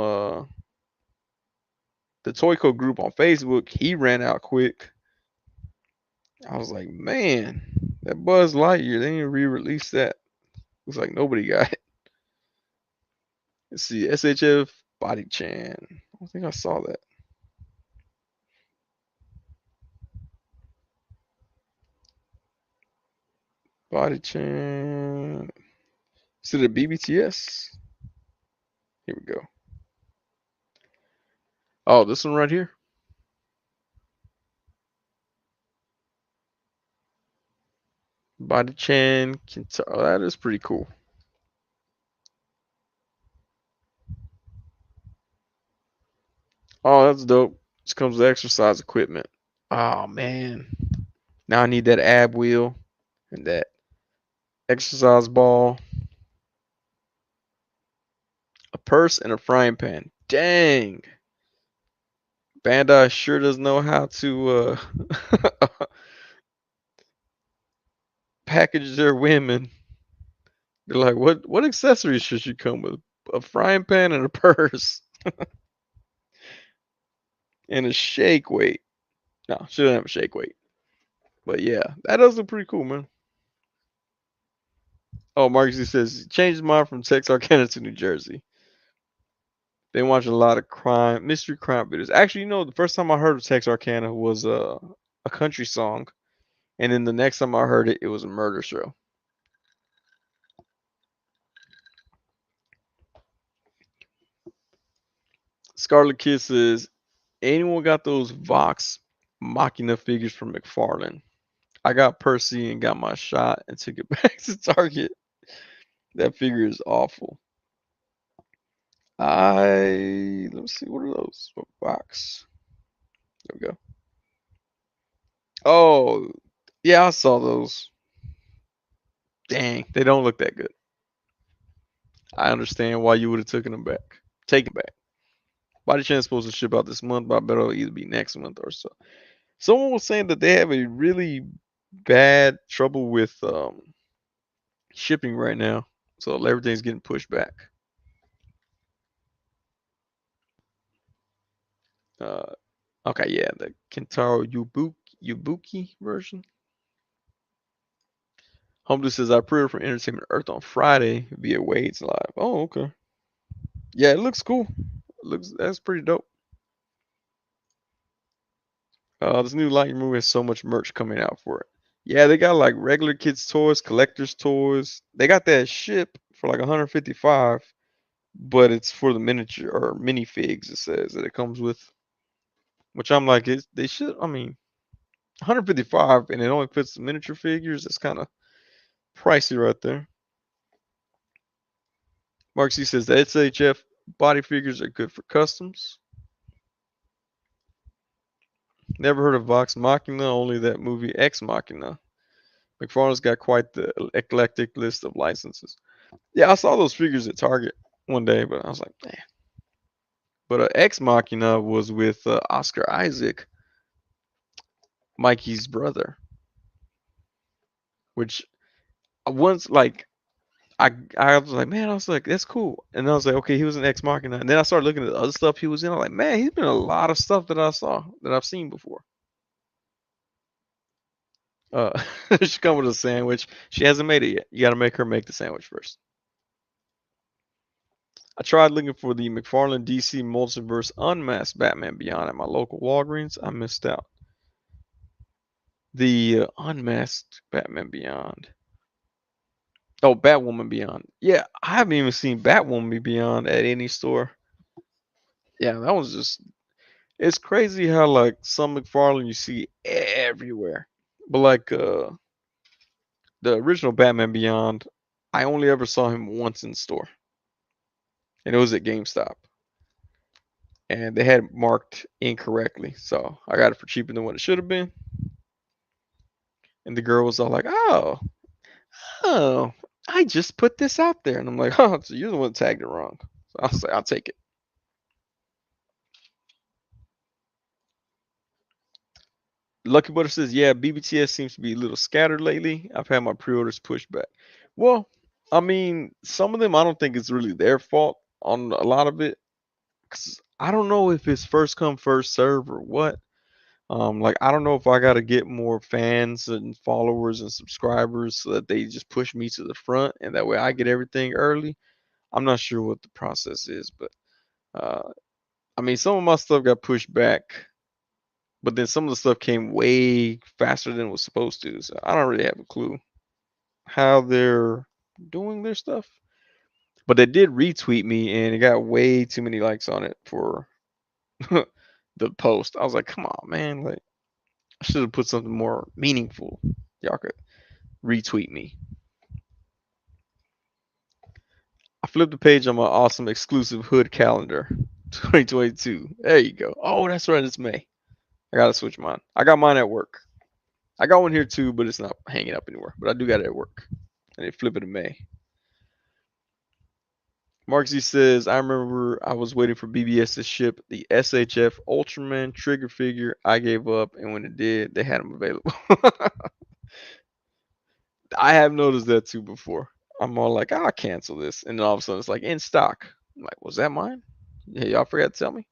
the Toyco group on Facebook, he ran out quick. I was like, man, that Buzz Lightyear, they didn't re-release that. Looks like nobody got it. Let's see, SHF Body Chan. I don't think I saw that. Body Chan. Is it a BBTS? Here we go. Oh, this one right here. Body Chan. Oh, that is pretty cool. Oh, that's dope. This comes with exercise equipment. Oh man. Now I need that ab wheel and that exercise ball, a purse, and a frying pan. Dang. Bandai sure does know how to package their women. They're like, what accessories should she come with? A frying pan and a purse and a shake weight. No, she doesn't have a shake weight. But yeah, that does look pretty cool, man. Oh, Marcus says changed his mind from Texarkana to New Jersey. Been watching a lot of mystery crime videos. Actually, the first time I heard of Texarkana was a country song, and then the next time I heard it, it was a murder show. Scarlet Kid says, anyone got those Vox Machina figures from McFarlane? I got Percy and got my shot and took it back to Target. That figure is awful. Let me see, what are those? What box? There we go. Oh, yeah, I saw those. Dang, they don't look that good. I understand why you would have taken them back. Taken back. Body Chain's supposed to ship out this month, but I bet it'll either be next month or so. Someone was saying that they have a really bad trouble with shipping right now, so everything's getting pushed back. Okay, yeah, the Kentaro Yubuki version. Humbly says I pre-ordered from Entertainment Earth on Friday via Wade's Live. Oh, okay. Yeah, it looks cool. That's pretty dope. This new Lightning movie has so much merch coming out for it. Yeah, they got like regular kids toys, collectors toys. They got that ship for like 155, but it's for the miniature or minifigs. It says that it comes with, which I'm like, they should. I mean, 155 and it only fits the miniature figures. That's kind of pricey right there. Mark C says the SHF body figures are good for customs. Never heard of Vox Machina, only that movie Ex Machina. McFarlane's got quite the eclectic list of licenses. Yeah, I saw those figures at Target one day, but I was like, man. But Ex Machina was with Oscar Isaac, Mikey's brother, which once like I was like, man, I was like, that's cool. And I was like, okay, he was an Ex Machina. And then I started looking at the other stuff he was in. I was like, man, he's been in a lot of stuff that I saw that I've seen before. Uh, she come with a sandwich. She hasn't made it yet. You got to make her make the sandwich first. I tried looking for the McFarlane DC Multiverse Unmasked Batman Beyond at my local Walgreens. I missed out. The Unmasked Batman Beyond. Oh, Batwoman Beyond. Yeah, I haven't even seen Batwoman Beyond at any store. Yeah, that was just. It's crazy how like some McFarlane you see everywhere, but like the original Batman Beyond, I only ever saw him once in store, and it was at GameStop. And they had it marked incorrectly. So I got it for cheaper than what it should have been. And the girl was all like, oh, I just put this out there. And I'm like, oh, so you're the one that tagged it wrong. So I was like, I'll take it. Lucky Butter says, yeah, BBTS seems to be a little scattered lately. I've had my pre-orders pushed back. Well, I mean, some of them I don't think it's really their fault on a lot of it. 'Cause I don't know if it's first come, first serve or what. Like I don't know if I gotta get more fans and followers and subscribers so that they just push me to the front and that way I get everything early. I'm not sure what the process is, but uh, I mean some of my stuff got pushed back, but then some of the stuff came way faster than it was supposed to. So I don't really have a clue how they're doing their stuff. But they did retweet me and it got way too many likes on it for the post. I was like, come on, man, like I should have put something more meaningful. Y'all could retweet me. I flipped the page on my awesome exclusive hood calendar 2022. There you go. Oh, that's right. It's May. I got to switch mine. I got mine at work. I got one here too, but it's not hanging up anywhere. But I do got it at work. And they flip it in May. Mark Z says, I remember I was waiting for BBS to ship the SHF Ultraman trigger figure. I gave up, and when it did, they had them available. I have noticed that too before. I'm all like, I'll cancel this. And then all of a sudden it's like in stock. I'm like, was that mine? Yeah, y'all forgot to tell me.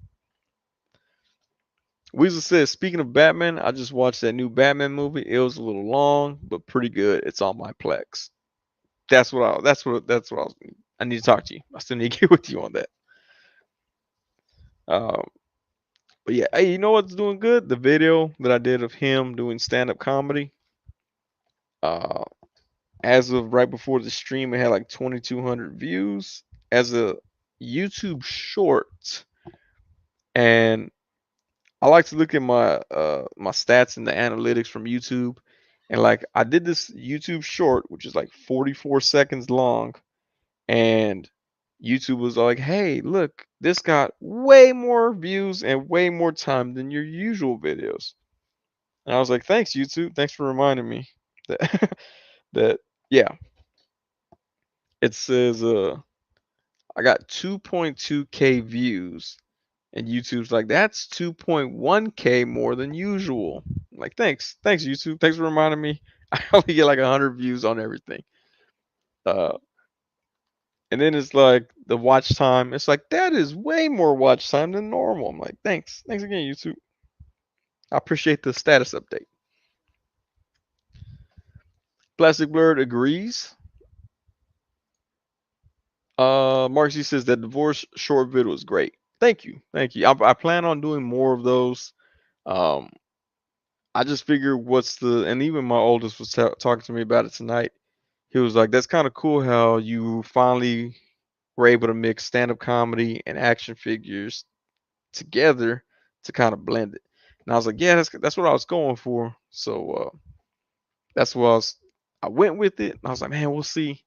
Weasel says, speaking of Batman, I just watched that new Batman movie. It was a little long, but pretty good. It's on my Plex. That's what I was. I need to talk to you. I still need to get with you on that. Um, but yeah, hey, you know what's doing good? The video that I did of him doing stand-up comedy. Uh, as of right before the stream, it had like 2,200 views. As a YouTube short, And I like to look at my stats and the analytics from YouTube. And like I did this YouTube short, which is like 44 seconds long, and YouTube was like, "Hey, look, this got way more views and way more time than your usual videos." And I was like, "Thanks, YouTube. Thanks for reminding me that that yeah." It says I got 2.2K views, and YouTube's like, "That's 2.1K more than usual." I'm like, thanks YouTube. Thanks for reminding me. I only get like 100 views on everything. Uh, and then it's like the watch time. It's like that is way more watch time than normal. I'm like, thanks again, YouTube. I appreciate the status update. Plastic Blurred agrees. Marcy says that divorce short video was great. Thank you. I plan on doing more of those. Um, I just figure what's the and even my oldest was talking to me about it tonight. He was like, "That's kind of cool how you finally were able to mix stand-up comedy and action figures together to kind of blend it." And I was like, "Yeah, that's what I was going for." So that's what I went with it. And I was like, "Man, we'll see."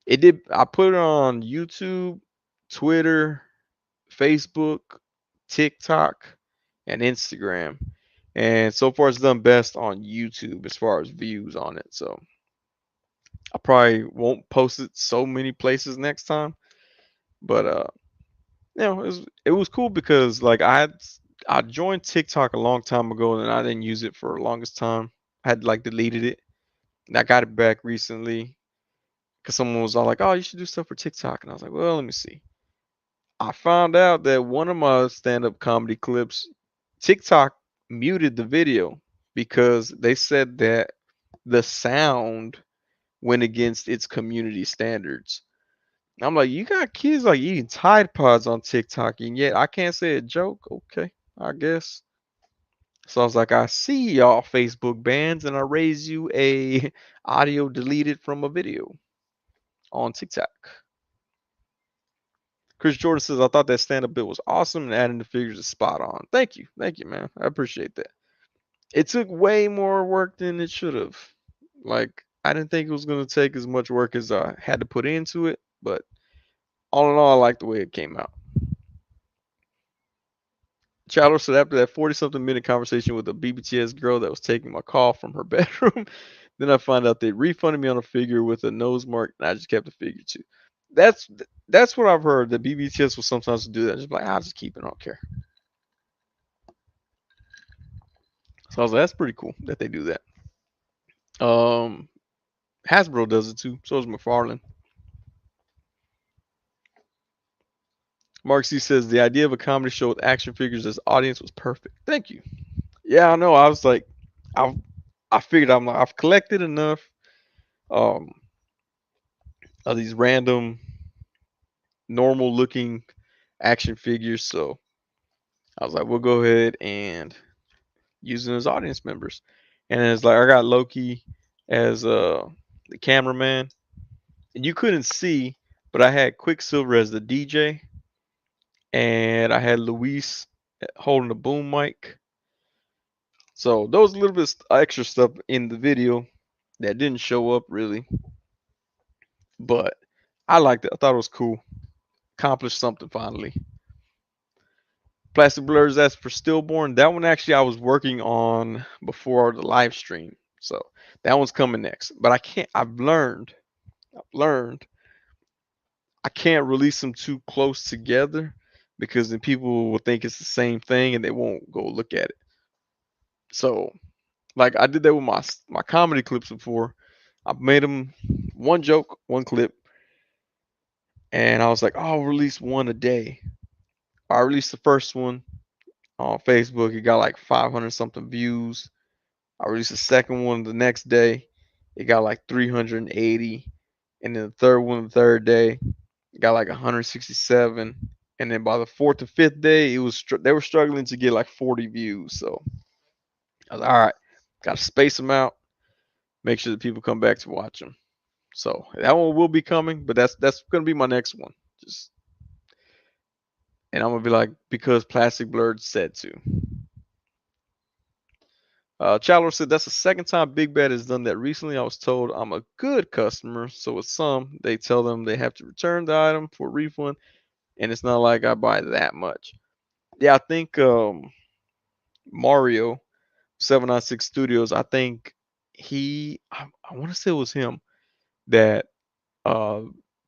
It did. I put it on YouTube, Twitter, Facebook, TikTok, and Instagram. And so far, it's done best on YouTube as far as views on it. So I probably won't post it so many places next time. But it was cool because like I joined TikTok a long time ago and I didn't use it for the longest time. I had like deleted it. And I got it back recently because someone was all like, "Oh, you should do stuff for TikTok," and I was like, "Well, let me see." I found out that one of my stand-up comedy clips, TikTok muted the video because they said that the sound went against its community standards. I'm like, you got kids like eating Tide Pods on TikTok, and yet I can't say a joke. Okay, I guess. So I was like, I see y'all Facebook bans, and I raise you a audio deleted from a video on TikTok. Chris Jordan says, I thought that stand-up bit was awesome, and adding the figures is spot on. Thank you, man. I appreciate that. It took way more work than it should have. Like, I didn't think it was gonna take as much work as I had to put into it, but all in all, I like the way it came out. Chowder said after that 40 something minute conversation with a BBTS girl that was taking my call from her bedroom, then I found out they refunded me on a figure with a nose mark and I just kept the figure too. That's that's what I've heard that BBTS will sometimes do that. Just like, I'll just keep it, I don't care. So I was like, that's pretty cool that they do that. Um Hasbro does it too. So does McFarlane. Mark C says the idea of a comedy show with action figures as audience was perfect. Thank you. Yeah, I know. I was like, I I figured I'm like I've collected enough um of these random normal looking action figures. So I was like, we'll go ahead and use them as audience members. And it's like I got Loki as the cameraman, and you couldn't see, but I had Quicksilver as the DJ, and I had Luis holding the boom mic. So there was a little bit of extra stuff in the video that didn't show up really, but I liked it. I thought it was cool. Accomplished something finally. Plastic Blurs, that's for Stillborn. That one actually I was working on before the live stream. So that one's coming next. But I can't I've learned I can't release them too close together because then people will think it's the same thing and they won't go look at it. So like I did that with my comedy clips before. I made them one joke, one clip, and I was like, oh, I'll release one a day. I released the first one on Facebook. It got like 500 something views. I released the second one the next day. It got like 380. And then the third one the third day it got like 167. And then by the fourth or fifth day, they were struggling to get like 40 views. So I was like, all right, got to space them out. Make sure that people come back to watch them. So that one will be coming, but that's gonna be my next one. Just And I'm gonna be like, because Plastic Blurred said to. Chandler said that's the second time Big Bad has done that recently. I was told I'm a good customer, so with some they tell them they have to return the item for a refund, and it's not like I buy that much. Yeah, I think Mario 796 Studios. I think I want to say it was him that uh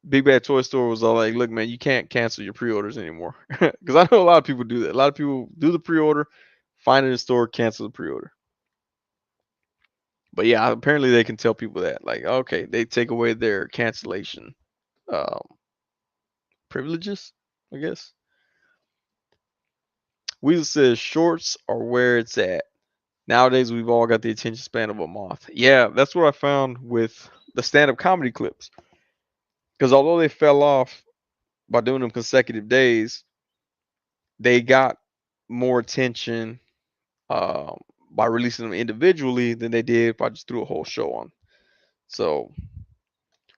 Big Bad Toy Store was all like, look, man, you can't cancel your pre-orders anymore. Because I know a lot of people do that. A lot of people do the pre-order, find it in the store, cancel the pre-order. But yeah, apparently they can tell people that. Like, okay, they take away their cancellation um, privileges, I guess. Weasel says shorts are where it's at. Nowadays, we've all got the attention span of a moth. Yeah, that's what I found with the stand-up comedy clips. Because although they fell off by doing them consecutive days, they got more attention um, by releasing them individually than they did if I just threw a whole show on. So,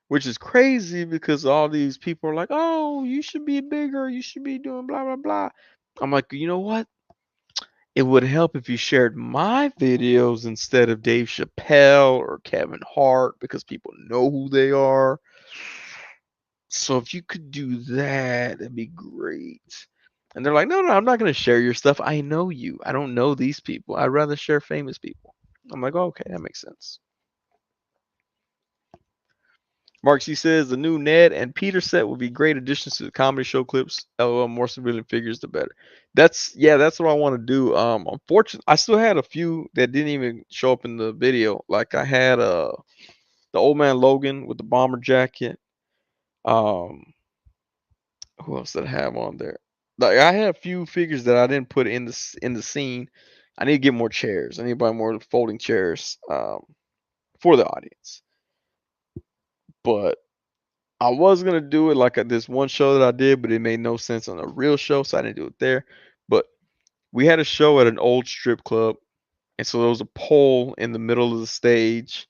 which is crazy because all these people are like, "Oh, you should be bigger. You should be doing blah blah blah." I'm like, you know what? It would help if you shared my videos instead of Dave Chappelle or Kevin Hart because people know who they are. So if you could do that, that'd be great. And they're like, no, no, I'm not going to share your stuff. I know you. I don't know these people. I'd rather share famous people. I'm like, oh, okay, that makes sense. Mark C says the new Ned and Peter set would be great additions to the comedy show clips. LOL, more civilian figures, the better. That's what I want to do. Unfortunately, I still had a few that didn't even show up in the video. Like I had the old man Logan with the bomber jacket. Um, who else did I have on there? Like I had a few figures that I didn't put in the scene. I need to get more chairs. I need to buy more folding chairs for the audience. But I was gonna do it like this one show that I did, but it made no sense on a real show, so I didn't do it there. But we had a show at an old strip club, and so there was a pole in the middle of the stage.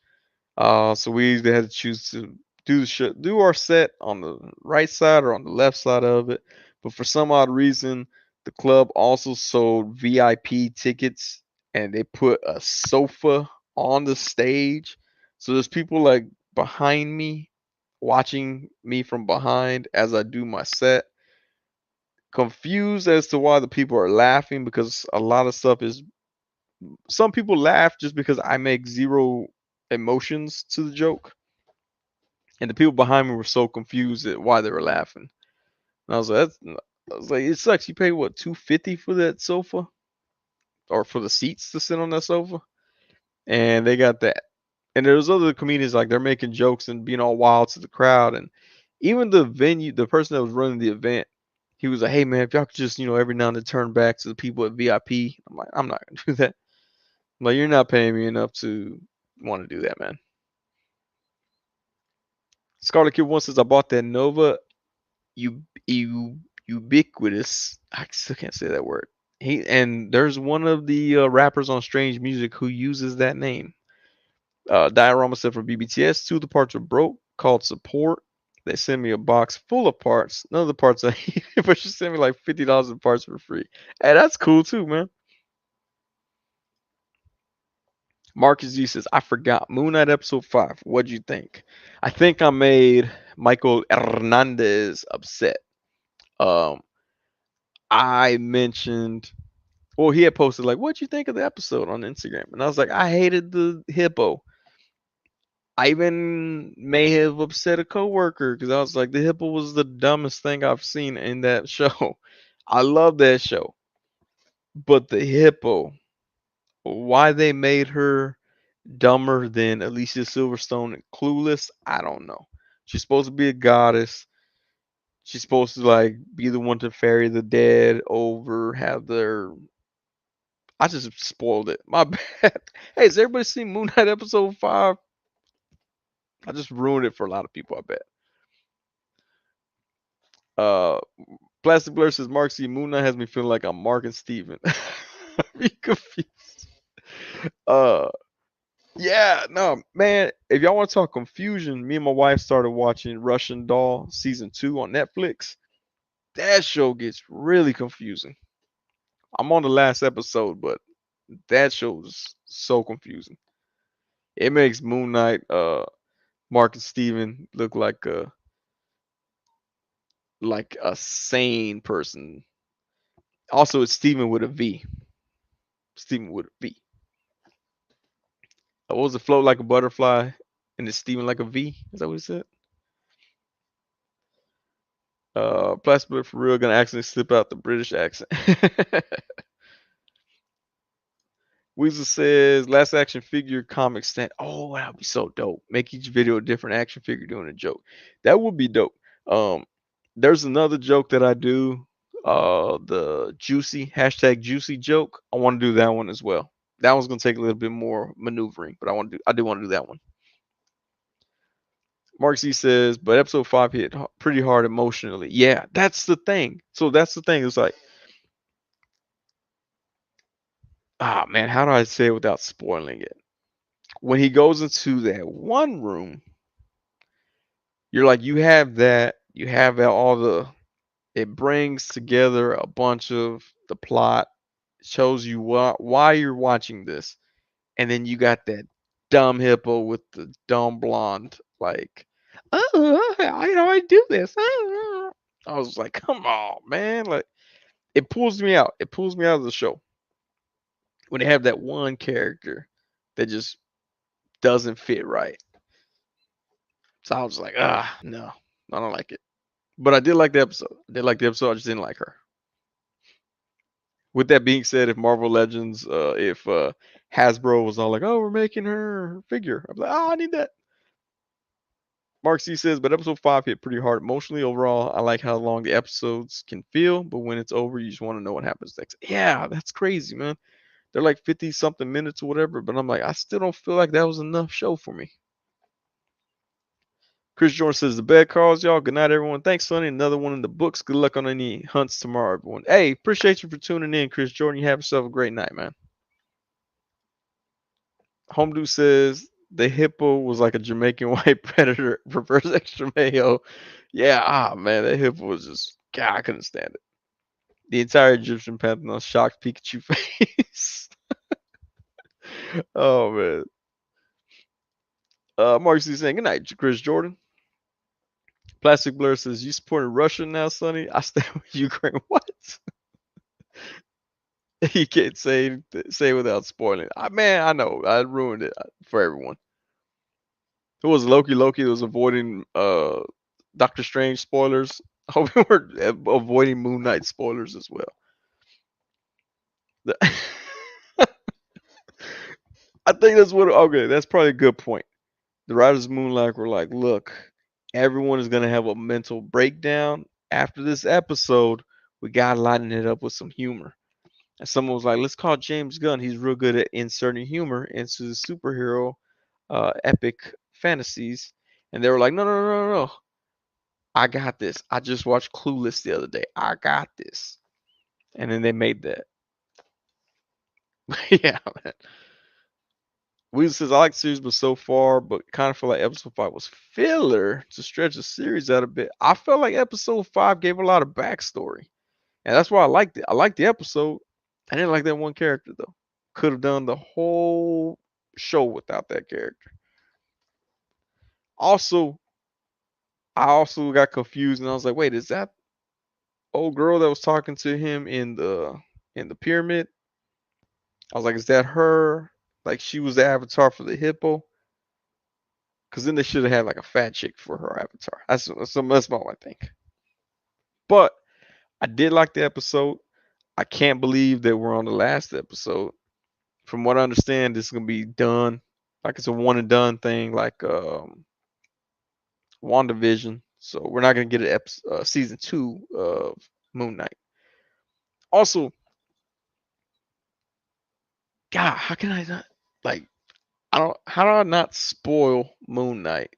So we either had to choose to do our set on the right side or on the left side of it. But for some odd reason, the club also sold VIP tickets, and they put a sofa on the stage. So there's people like behind me watching me from behind as I do my set, confused as to why the people are laughing because a lot of stuff is some people laugh just because I make zero emotions to the joke, and the people behind me were so confused at why they were laughing. And I was like, it sucks. You pay what, 250 for that sofa or for the seats to sit on that sofa, and they got that. And there's other comedians like they're making jokes and being all wild to the crowd, and even the venue, the person that was running the event, he was like, "Hey man, if y'all could just every now and then turn back to the people at VIP." I'm like, I'm not gonna do that. I'm like, you're not paying me enough to want to do that, man. Scarlet Kid One says I bought that Nova ubiquitous. I still can't say that word. There's one of the rappers on Strange Music who uses that name. Diorama said for BBTS, two of the parts are broke, called support. They sent me a box full of parts. None of the parts I need, but she sent me like $50 of parts for free. Hey, that's cool too, man. Marcus G says, I forgot. Moon Knight episode 5. What'd you think? I think I made Michael Hernandez upset. Um, I mentioned, well, he had posted like, "What'd you think of the episode?" on Instagram, and I was like, "I hated the hippo." I even may have upset a coworker because I was like, "The hippo was the dumbest thing I've seen in that show." I love that show, but the hippo, why they made her dumber than Alicia Silverstone and Clueless, I don't know. She's supposed to be a goddess. She's supposed to like be the one to ferry the dead over, have their I just spoiled it. My bad. Hey, has everybody seen Moon Knight episode 5? I just ruined it for a lot of people, I bet. Uh Plastic Blur says Mark C. Moon Knight has me feeling like I'm Mark and Steven. Be confused. Uh yeah, no, man. If y'all want to talk confusion, me and my wife started watching Russian Doll season 2 on Netflix. That show gets really confusing. I'm on the last episode, but that show is so confusing. It makes Moon Knight, Mark and Steven look like a sane person. Also, it's Steven with a V. Steven with a V. What was it? Float like a butterfly, and it's Steven like a V. Is that what he said? Plastic Bullet for real gonna accidentally slip out the British accent. Weezer says last action figure comic stand. Oh, that would be so dope. Make each video a different action figure doing a joke. That would be dope. Um, there's another joke that I do. The juicy hashtag juicy joke. I want to do that one as well. That one's gonna take a little bit more maneuvering, but I do want to do that one. Mark C says, but episode 5 hit pretty hard emotionally. Yeah, that's the thing. So that's the thing. It's like, ah, man, how do I say it without spoiling it? When he goes into that one room, you're like, you have all it brings together a bunch of the plot, shows you why you're watching this, and then you got that dumb hippo with the dumb blonde, like, oh, I do this. I was like, come on, man, like it pulls me out. It pulls me out of the show when they have that one character that just doesn't fit right. So I was like, no, I don't like it. But I did like the episode. I did like the episode. I just didn't like her. With that being said, if Marvel Legends, if Hasbro was all like, "Oh, we're making her figure," I'm like, "Oh, I need that." Mark C says, but episode 5 hit pretty hard emotionally. Overall, I like how long the episodes can feel, but when it's over, you just want to know what happens next. Yeah, that's crazy, man. They're like 50 something minutes or whatever, but I'm like, I still don't feel like that was enough show for me. Chris Jordan says the bad calls, y'all. Good night, everyone. Thanks, Sonny. Another one in the books. Good luck on any hunts tomorrow, everyone. Hey, appreciate you for tuning in, Chris Jordan. You have yourself a great night, man. Home Dude says the hippo was like a Jamaican white predator, reverse extra mayo. Yeah, man, that hippo was just God, I couldn't stand it. The entire Egyptian pantheon shocked Pikachu face. Oh man. Mark C saying good night, Chris Jordan. Plastic Blur says you supporting Russia now, Sonny? I stand with Ukraine. What? You can't say without spoiling. Man, I know I ruined it for everyone. Who was Loki? Loki was avoiding Doctor Strange spoilers. I hope we were avoiding Moon Knight spoilers as well. I think that's what. Okay, that's probably a good point. The writers of Moonlight were like, "Look, everyone is gonna have a mental breakdown after this episode. We gotta lighten it up with some humor." And someone was like, "Let's call James Gunn. He's real good at inserting humor into the superhero epic fantasies." And they were like, "No, no, no, no, no. I got this. I just watched Clueless the other day. I got this." And then they made that. Yeah, man. Weasel says, I like the series, but so far, but kind of feel like episode 5 was filler to stretch the series out a bit. I felt like episode 5 gave a lot of backstory. And that's why I liked it. I liked the episode. I didn't like that one character, though. Could have done the whole show without that character. Also, I also got confused and I was like, wait, is that old girl that was talking to him in the pyramid? I was like, is that her? Like she was the avatar for the hippo? Because then they should have had like a fat chick for her avatar. That's all I think. But I did like the episode. I can't believe that we're on the last episode. From what I understand, this is gonna be done. Like it's a one and done thing, like WandaVision. So we're not gonna get an season 2 of Moon Knight. Also, God, how can I not like? I don't. How do I not spoil Moon Knight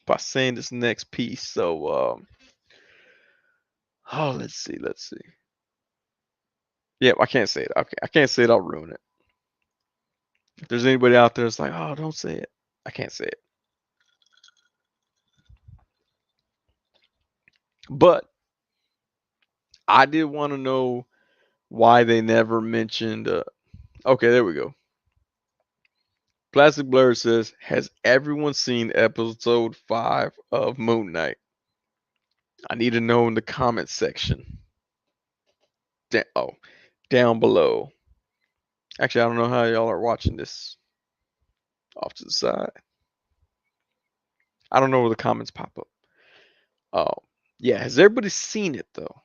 by saying this next piece? So, oh, let's see, let's see. Yeah, I can't say it. Okay, I can't say it. I'll ruin it. If there's anybody out there that's like, oh, don't say it, I can't say it. But I did want to know why they never mentioned. Okay, there we go. Plastic Blur says, "Has everyone seen episode 5 of Moon Knight? I need to know in the comments section. Down below. Actually, I don't know how y'all are watching this. Off to the side. I don't know where the comments pop up. Oh, yeah. Has everybody seen it though?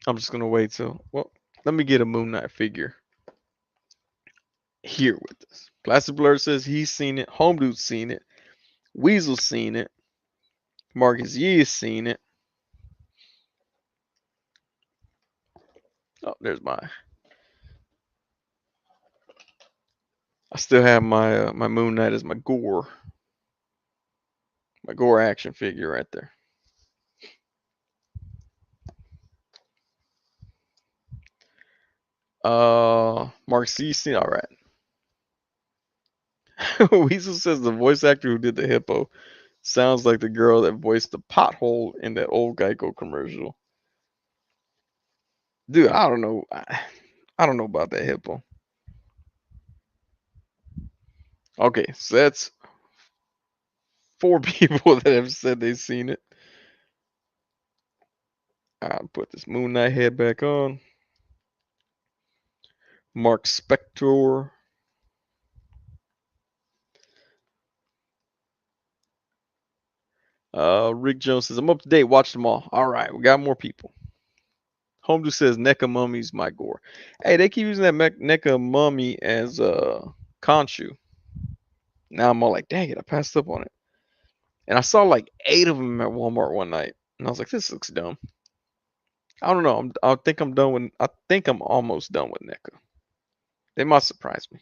I'm just gonna wait till. Well, let me get a Moon Knight figure here with us. Plastic Blur says he's seen it. Home Dude's seen it. Weasel's seen it. Marcus Yee has seen it. Oh, there's my. I still have my Moon Knight as my Gore action figure right there. Marcus Yee seen. All right. Weasel says the voice actor who did the hippo sounds like the girl that voiced the pothole in that old Geico commercial. Dude, I don't know. I don't know about that hippo. Okay, so that's 4 people that have said they've seen it. I'll put this Moon Knight head back on. Mark Spector. Rick Jones says, I'm up to date. Watch them all. All right, we got more people. Home Dude says, NECA Mummy's my Gore. Hey, they keep using that NECA Mummy as Khonshu. Now I'm all like, dang it, I passed up on it. And I saw like 8 of them at Walmart one night. And I was like, this looks dumb. I don't know. I think I'm done with. I think I'm almost done with NECA. They might surprise me.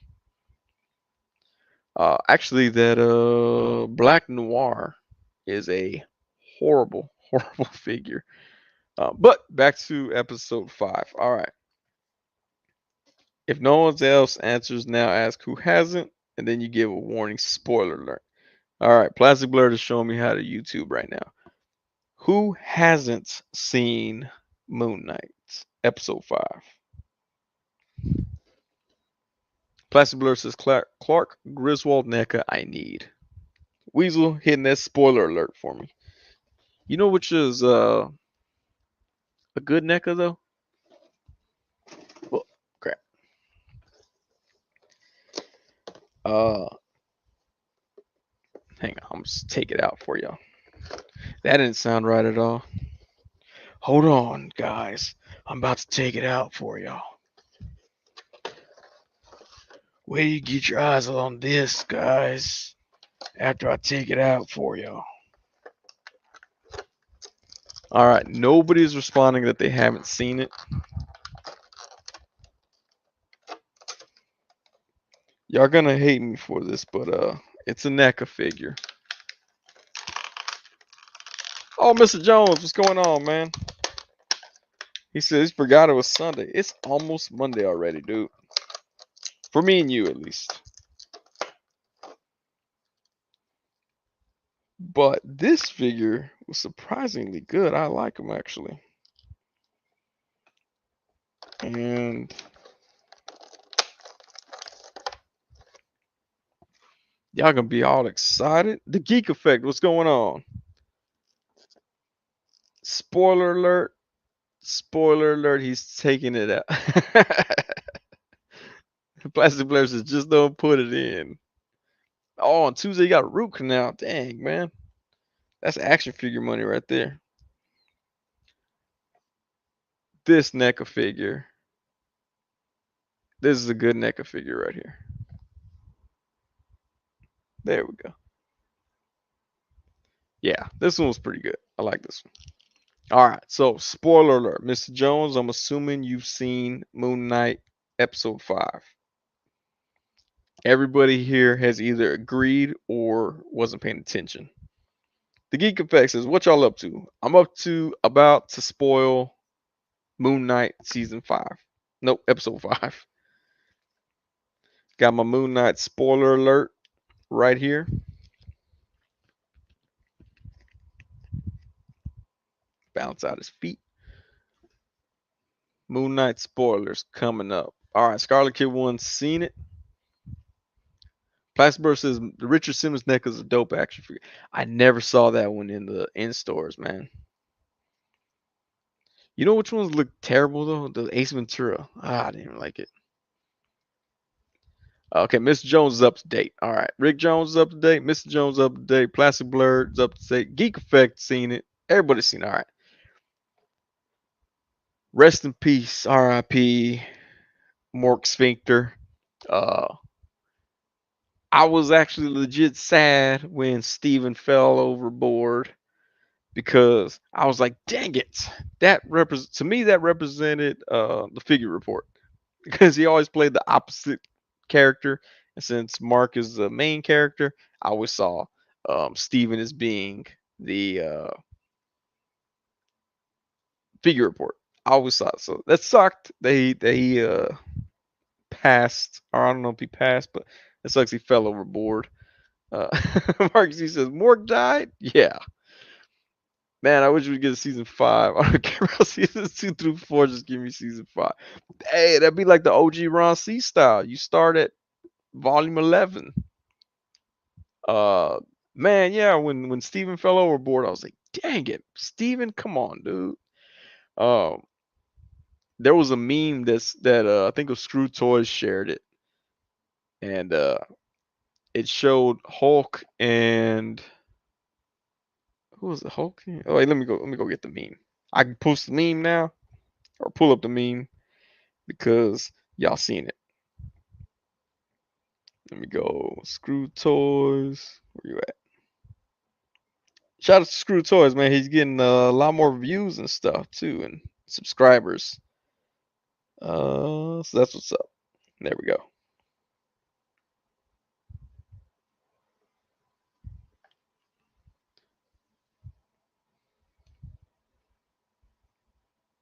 Actually, that Black Noir is a horrible, horrible figure. But back to episode 5. All right. If no one else answers now, ask who hasn't, and then you give a warning. Spoiler alert. All right. Plastic Blur is showing me how to YouTube right now. Who hasn't seen Moon Knight episode 5? Plastic Blur says Clark Griswold NECA I need. Weasel hitting that spoiler alert for me. You know which is a good NECA though? Well, crap. Uh Hang on, I'm just take it out for y'all. That didn't sound right at all. Hold on, guys. I'm about to take it out for y'all. Wait till you get your eyes on this, guys. After I take it out for y'all. Alright, nobody's responding that they haven't seen it. Y'all gonna hate me for this, but it's a NECA figure. Oh, Mr. Jones, what's going on, man? He says he forgot it was Sunday. It's almost Monday already, dude. For me and you, at least. But this figure was surprisingly good. I like him, actually. And y'all gonna be all excited. The Geek Effect, what's going on? Spoiler alert. Spoiler alert, he's taking it out. Plastic Blair says, just don't put it in. Oh, on Tuesday, you got a root canal. Dang, man. That's action figure money right there. This NECA figure. This is a good NECA figure right here. There we go. Yeah, this one was pretty good. I like this one. All right, so spoiler alert. Mr. Jones, I'm assuming you've seen Moon Knight episode 5. Everybody here has either agreed or wasn't paying attention. The Geek Effect says, what y'all up to? I'm up to about to spoil Moon Knight season 5. Nope, episode 5. Got my Moon Knight spoiler alert right here. Bounce out his feet. Moon Knight spoilers coming up. All right, Scarlet Kid 1 seen it. Plastic says the Richard Simmons neck is a dope action figure. I never saw that one in the in stores, man. You know which ones look terrible though? The Ace Ventura. I didn't even like it. Okay, Mr. Jones is up to date. All right, Rick Jones is up to date. Mr. Jones is up to date. Plastic Blurred is up to date. Geek Effect seen it. Everybody's seen it. All right. Rest in peace, R.I.P. Mork Sphincter. Uh, I was actually legit sad when Steven fell overboard because I was like, dang it. To me that represented the figure report because he always played the opposite character. And since Mark is the main character, I always saw Steven as being the figure report. I always saw it. So that sucked. They passed, or I don't know if he passed, but it sucks he fell overboard. Uh, Mark Z says, Mork died? Yeah. Man, I wish we'd get a season 5. I don't care about seasons 2 through 4. Just give me season 5. Hey, that'd be like the OG Ron C style. You start at volume 11. Uh, man, yeah, when Steven fell overboard, I was like, dang it, Steven, come on, dude. Um, there was a meme that I think it was Screw Toys shared it, and it showed Hulk and who was the Hulk? Oh wait, let me go get the meme. I can post the meme now or pull up the meme because y'all seen it. Let me go Screw Toys. Where you at? Shout out to Screw Toys, man. He's getting a lot more views and stuff too, and subscribers. So that's what's up. There we go.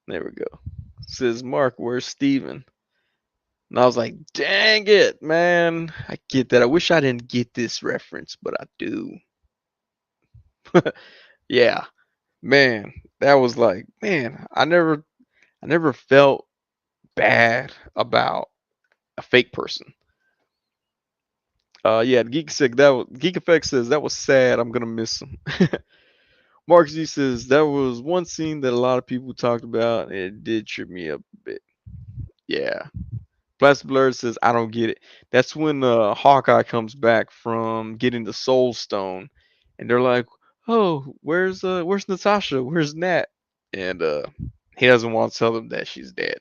There we go. Says Mark, where's Steven? And I was like, dang it, man. I get that. I wish I didn't get this reference, but I do. Yeah, man. That was like, man, I never felt bad about a fake person. Yeah, Geek Effect says that was sad. I'm gonna miss him. Mark Z says that was one scene that a lot of people talked about, and it did trip me up a bit. Yeah. Plastic Blur says I don't get it. That's when Hawkeye comes back from getting the Soul Stone, and they're like, "Oh, where's Natasha? Where's Nat?" And he doesn't want to tell them that she's dead.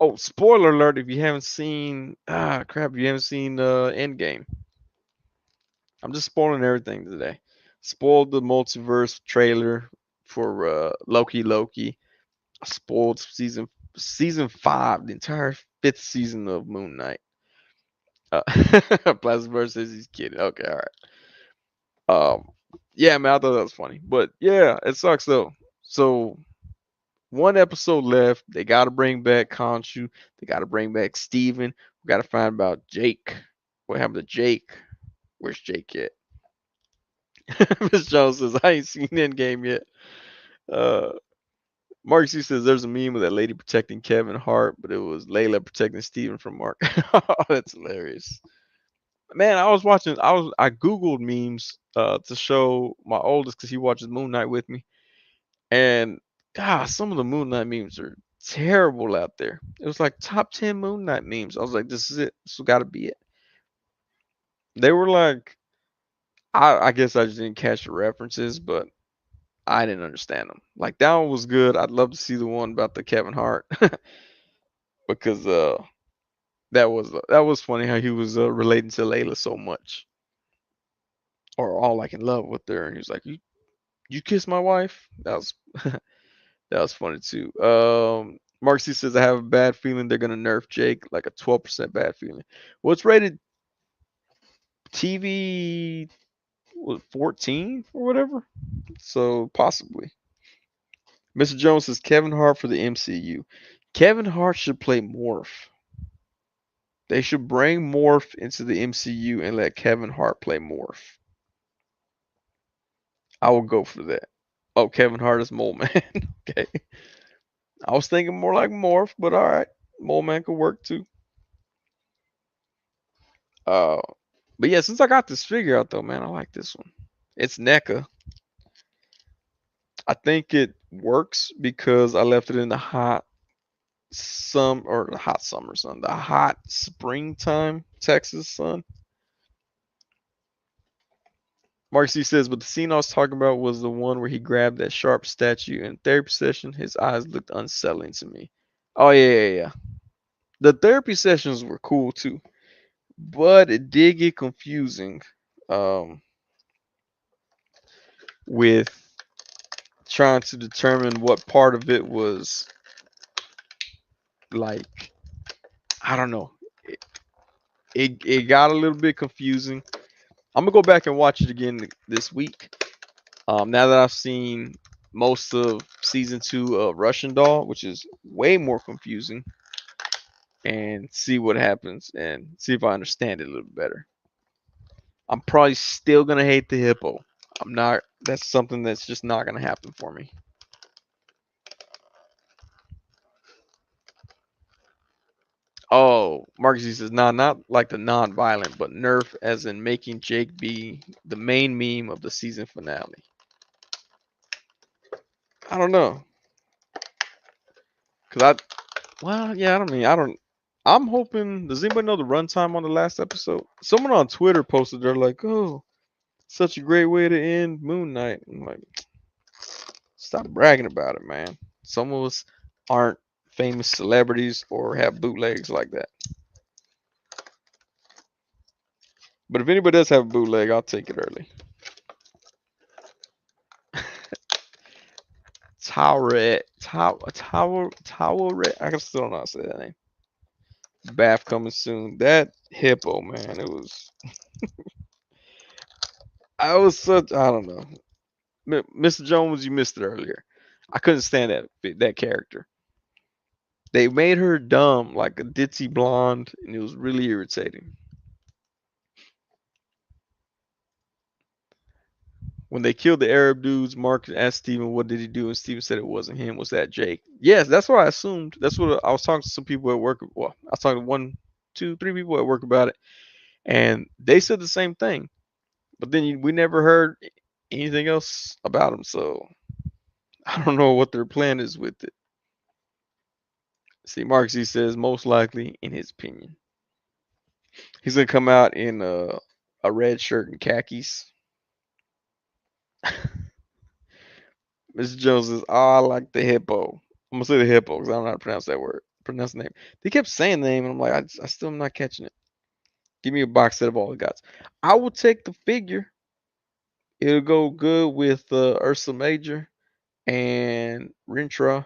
Oh, spoiler alert! If you haven't seen crap, if you haven't seen Endgame. I'm just spoiling everything today. Spoiled the multiverse trailer for Loki. I spoiled season 5, the entire 5th season of Moon Knight. Plasma says he's kidding. Okay, all right. Yeah, man, I thought that was funny, but yeah, it sucks though. So one episode left. They got to bring back Khonshu. They got to bring back Steven. We got to find about Jake. What happened to Jake? Where's Jake at? Miss Jones says I ain't seen Endgame yet. Uh, Mark C says there's a meme of that lady protecting Kevin Hart, but it was Layla protecting Steven from Mark. Oh, that's hilarious. Man, I googled memes to show my oldest because he watches Moon Knight with me, and God, some of the Moon Knight memes are terrible out there. It was like top 10 Moon Knight memes. I was like, this is it. This has got to be it. They were like, I guess I just didn't catch the references, but I didn't understand them. Like that one was good. I'd love to see the one about the Kevin Hart because that was funny how he was relating to Layla so much, or all like in love with her, and he was like, "You kiss my wife." That was that was funny too. Mark C says I have a bad feeling they're gonna nerf Jake, like a 12% bad feeling. Well, it's rated TV 14 or whatever, so possibly. Mr. Jones says Kevin Hart for the MCU. Kevin Hart should play Morph. They should bring Morph into the MCU and let Kevin Hart play Morph. I will go for that. Oh, Kevin Hart is Mole Man. Okay. I was thinking more like Morph, but all right. Mole Man could work too. Uh, but yeah, since I got this figure out though, man, I like this one. It's NECA. I think it works because I left it in the hot hot summer sun, the hot springtime Texas sun. Mark C says, but the scene I was talking about was the one where he grabbed that sharp statue in therapy session. His eyes looked unsettling to me. Oh yeah. The therapy sessions were cool too, but it did get confusing um, with trying to determine what part of it was like. I don't know. It got a little bit confusing. I'm gonna go back and watch it again this week. Now that I've seen most of season 2 of Russian Doll, which is way more confusing, and see what happens and see if I understand it a little better. I'm probably still gonna hate the hippo. I'm not. That's something that's just not gonna happen for me. Oh, Marcus he says, nah, not like the non-violent, but nerf as in making Jake be the main meme of the season finale. I don't know, cause well, yeah, I don't. I'm hoping. Does anybody know the runtime on the last episode? Someone on Twitter posted. They're like, "Oh, such a great way to end Moon Knight." I'm like, stop bragging about it, man. Some of us aren't famous celebrities or have bootlegs like that. But if anybody does have a bootleg, I'll take it early. Tower. I can still don't know how to say that name. Bath coming soon. That hippo, man. It was. I was such. I don't know. Mr. Jones, you missed it earlier. I couldn't stand that character. They made her dumb, like a ditzy blonde, and it was really irritating. When they killed the Arab dudes, Mark asked Steven, what did he do? And Steven said it wasn't him. Was that Jake? Yes, that's what I assumed. That's what I was talking to some people at work. Well, I was talking to one, two, three people at work about it, and they said the same thing. But then we never heard anything else about him, so I don't know what their plan is with it. See, Mark Z says most likely, in his opinion, he's gonna come out in a red shirt and khakis. Mr. Jones says, "Oh, I like the hippo." I'm gonna say the hippo because I don't know how to pronounce that word. Pronounce the name. They kept saying the name, and I'm like, I still am not catching it. Give me a box set of all the gods. I will take the figure. It'll go good with Ursa Major and Rintra.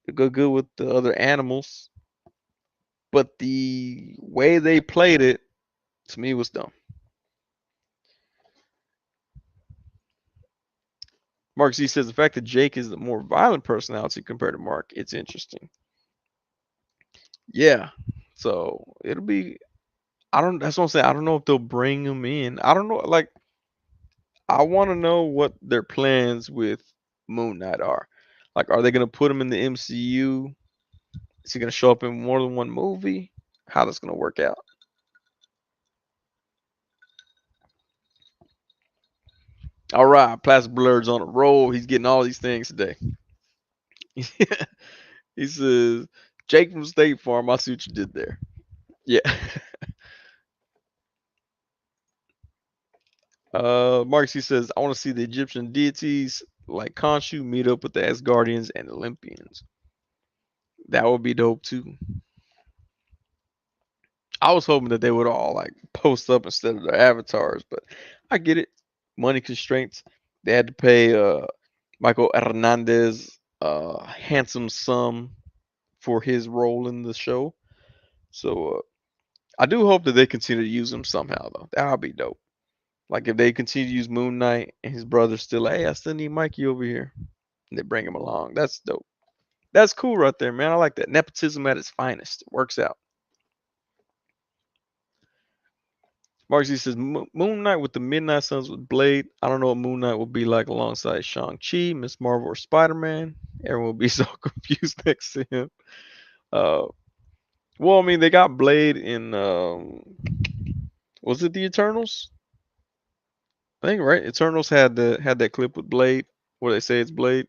It'll go good with the other animals. But the way they played it, to me, was dumb. Mark Z says the fact that Jake is the more violent personality compared to Mark, it's interesting. Yeah. So it'll be. I don't. That's what I'm saying. I don't know if they'll bring him in. I don't know. Like, I want to know what their plans with Moon Knight are. Like, are they gonna put him in the MCU? Is he gonna show up in more than one movie? How that's gonna work out? All right, Plastic Blurred's on a roll. He's getting all these things today. He says, "Jake from State Farm. I see what you did there." Yeah. Marx, he says, "I want to see the Egyptian deities like Khonshu meet up with the Asgardians and Olympians. That would be dope too." I was hoping that they would all like post up instead of their avatars, but I get it. Money constraints. They had to pay Michael Hernandez a handsome sum for his role in the show. So I do hope that they continue to use him somehow though. That would be dope. Like if they continue to use Moon Knight and his brother still, hey, I still need Mikey over here. And they bring him along. That's dope. That's cool right there, man. I like that. Nepotism at its finest. It works out. Marcy says Moon Knight with the Midnight Suns with Blade. I don't know what Moon Knight will be like alongside Shang-Chi, Miss Marvel, or Spider-Man. Everyone will be so confused next to him. Uh, well, I mean, they got Blade in was it the Eternals? I think right. Eternals had that clip with Blade where they say it's Blade.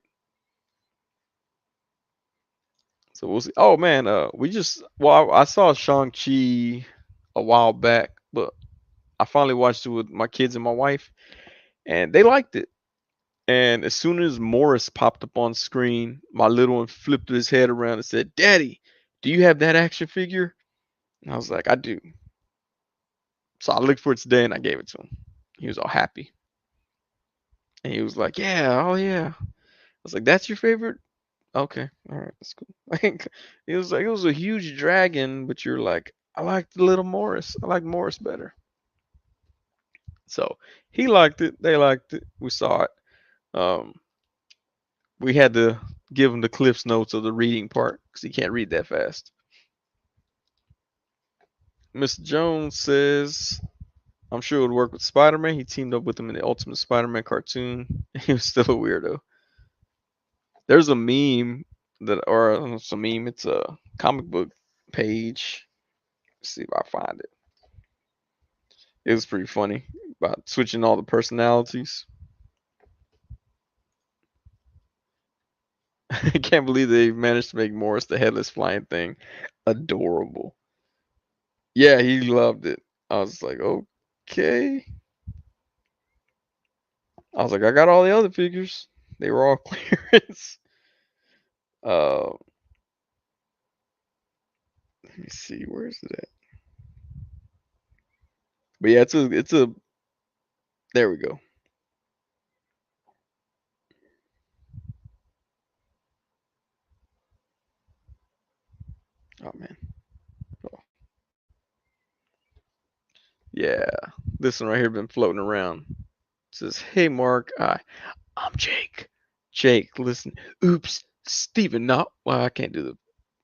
So we'll see. Oh man, I saw Shang-Chi a while back, but I finally watched it with my kids and my wife, and they liked it. And as soon as Morris popped up on screen, my little one flipped his head around and said, "Daddy, do you have that action figure?" And I was like, "I do." So I looked for it today and I gave it to him. He was all happy. And he was like, "Yeah, oh yeah." I was like, "That's your favorite?" Okay, all right, that's cool. Like, it was like it was a huge dragon, but you're like, I like the little Morris. I like Morris better. So he liked it. They liked it. We saw it. Um, we had to give him the Cliff's notes of the reading part because he can't read that fast. Mr. Jones says, "I'm sure it would work with Spider-Man. He teamed up with him in the Ultimate Spider-Man cartoon. He was still a weirdo." There's a meme it's a meme. It's a comic book page. Let's see if I find it. It was pretty funny about switching all the personalities. I can't believe they managed to make Morris the headless flying thing adorable. Yeah, he loved it. I was like, okay. I was like, I got all the other figures. They were all clearance. Uh, let me see, where is it at? But yeah, it's a. There we go. Oh man. Oh, yeah, this one right here been floating around. It says, "Hey Mark, I'm Jake. Jake, listen. Oops, Steven, not. Well, I can't do the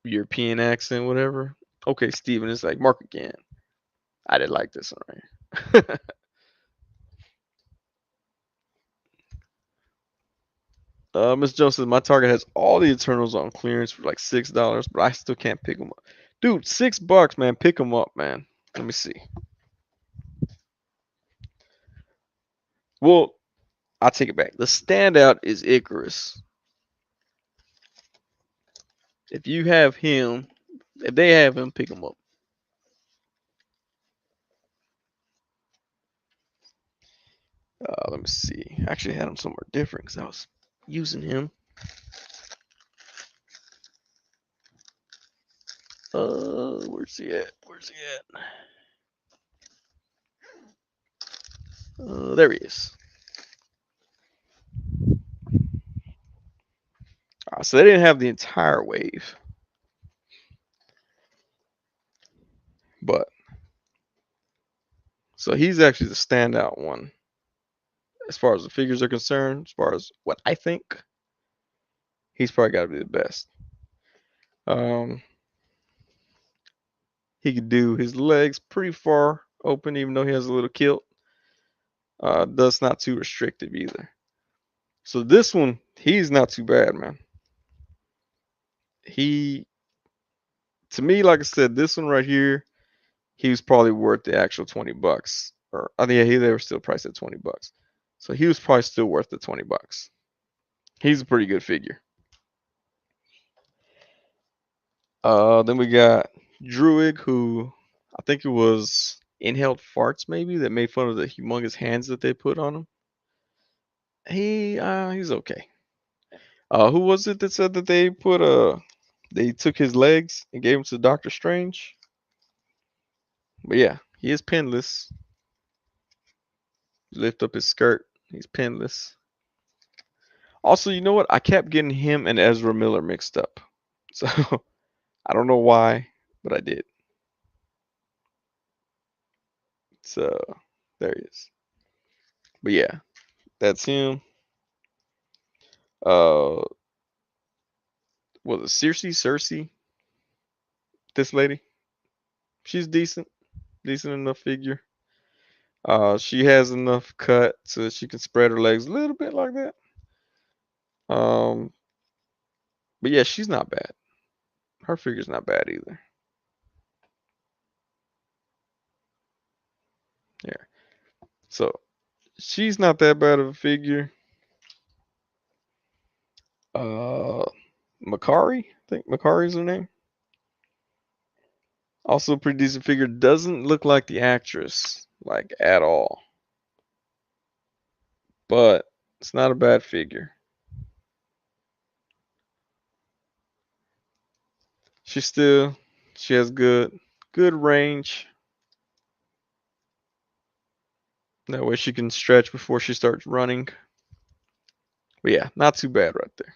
European accent, whatever. Okay, Steven, it's like Mark again. I didn't like this one right here." Miss Jones says, "My Target has all the Eternals on clearance for like $6, but I still can't pick them up." Dude, $6, man. Pick them up, man. Let me see. Well, I'll take it back. The standout is Icarus. If you have him, if they have him, pick him up. Let me see. I actually had him somewhere different because I was using him. Where's he at? Where's he at? There he is. So they didn't have the entire wave, but so he's actually the standout one as far as the figures are concerned. As far as what I think, he's probably got to be the best. Um, he could do his legs pretty far open, even though he has a little kilt. That's not too restrictive either. So this one, he's not too bad, man. He, to me, like I said, this one right here, he was probably worth the actual $20. Or I think they were still priced at $20. So he was probably still worth the $20. He's a pretty good figure. Then we got Druid, who I think it was Inhaled Farts maybe that made fun of the humongous hands that they put on him. He's okay. Who was it that said that they took his legs and gave him to Doctor Strange? But yeah, he is pinless. Lift up his skirt. He's pinless. Also, you know what? I kept getting him and Ezra Miller mixed up. So I don't know why, but I did. So there he is. But yeah, that's him. Uh, was it Cersei? This lady, she's decent enough figure. She has enough cut so she can spread her legs a little bit like that. Um, but yeah, she's not bad. Her figure's not bad either. Yeah. So she's not that bad of a figure. Uh, Makari, I think Makari's her name. Also, a pretty decent figure. Doesn't look like the actress, like at all. But it's not a bad figure. She has good range. That way she can stretch before she starts running. But yeah, not too bad right there.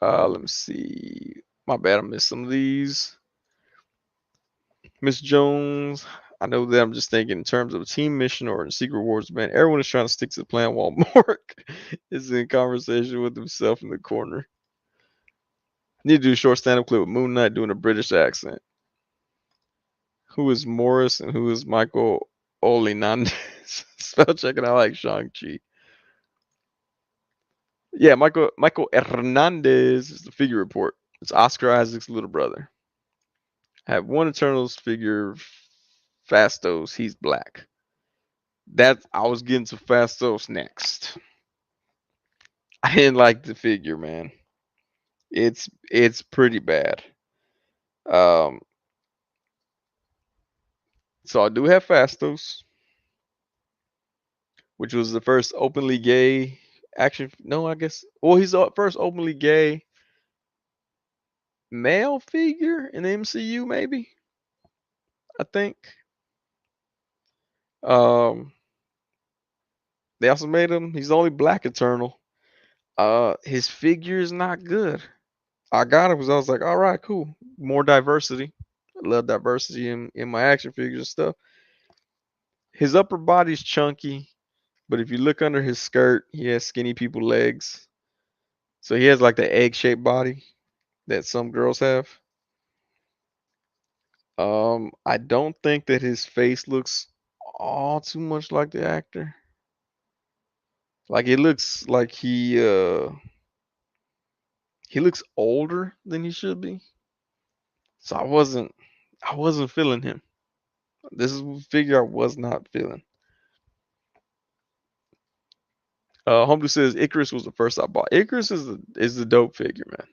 Let me see. My bad, I missed some of these. Miss Jones. I know that I'm just thinking in terms of a team mission or a secret rewards man. Everyone is trying to stick to the plan while Mark is in conversation with himself in the corner. Need to do a short stand-up clip with Moon Knight doing a British accent. Who is Morris and who is Michael Olinandez? Spell check it out like Shang-Chi. Yeah, Michael Hernandez is the figure report. It's Oscar Isaac's little brother. I have one Eternals figure, Fastos. He's black. I was getting to Fastos next. I didn't like the figure, man. It's pretty bad. Um, so I do have Fastos, which was the first openly gay action. No, I guess. Well, he's the first openly gay male figure in the MCU, maybe. I think. Um, they also made him. He's the only black Eternal. His figure is not good. I got it because I was like, all right, cool, more diversity. I love diversity in my action figures and stuff. His upper body's chunky, but if you look under his skirt, he has skinny people legs. So he has like the egg-shaped body that some girls have. I don't think that his face looks all too much like the actor. Like it looks like he looks older than he should be. So I wasn't feeling him. This is a figure I was not feeling. Homebrew says Icarus was the first I bought. Icarus is the dope figure, man.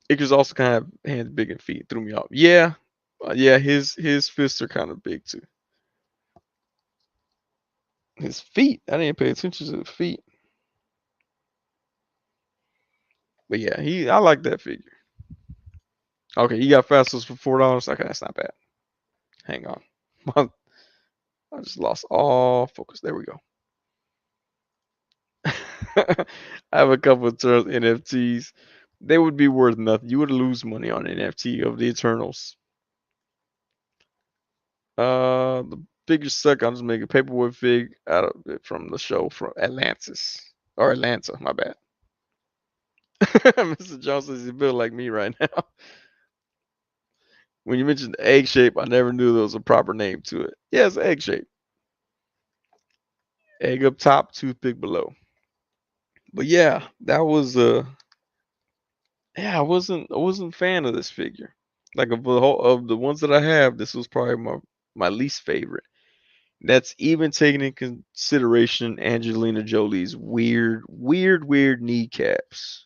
Icarus also kind of hands big and feet. Threw me off. Yeah, yeah. His fists are kind of big too. His feet. I didn't pay attention to the feet. But yeah, I like that figure. Okay, you got Fastos for $4. Okay, that's not bad. Hang on. I just lost all focus. There we go. I have a couple of NFTs. They would be worth nothing. You would lose money on NFT of the Eternals. The biggest suck. I'm just making a paperwork fig out of it from the show from Atlantis or Atlanta. My bad. Mr. Jones says he's built like me right now. When you mentioned egg shape, I never knew there was a proper name to it. Yeah, it's egg shape. Egg up top, toothpick below. But yeah, that was yeah, I wasn't a fan of this figure. Like of the ones that I have, this was probably my least favorite. That's even taking in consideration Angelina Jolie's weird kneecaps,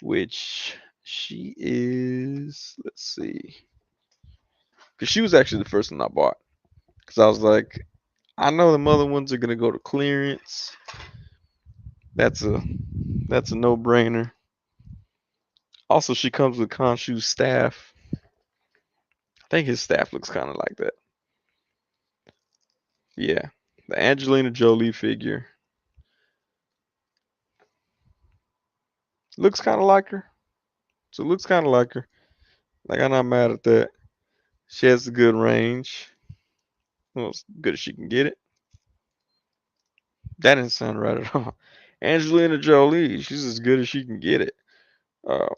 which she is. Let's see, because she was actually the first one I bought. Because I was like, I know the other ones are gonna go to clearance. That's a that's a no-brainer. Also, she comes with Khonshu's staff. I think his staff looks kind of like that. Yeah, the Angelina Jolie figure looks kind of like her. So it looks kind of like her. Like I'm not mad at that. She has a good range. Well, as good as she can get it. That didn't sound right at all. Angelina Jolie, she's as good as she can get it. Uh,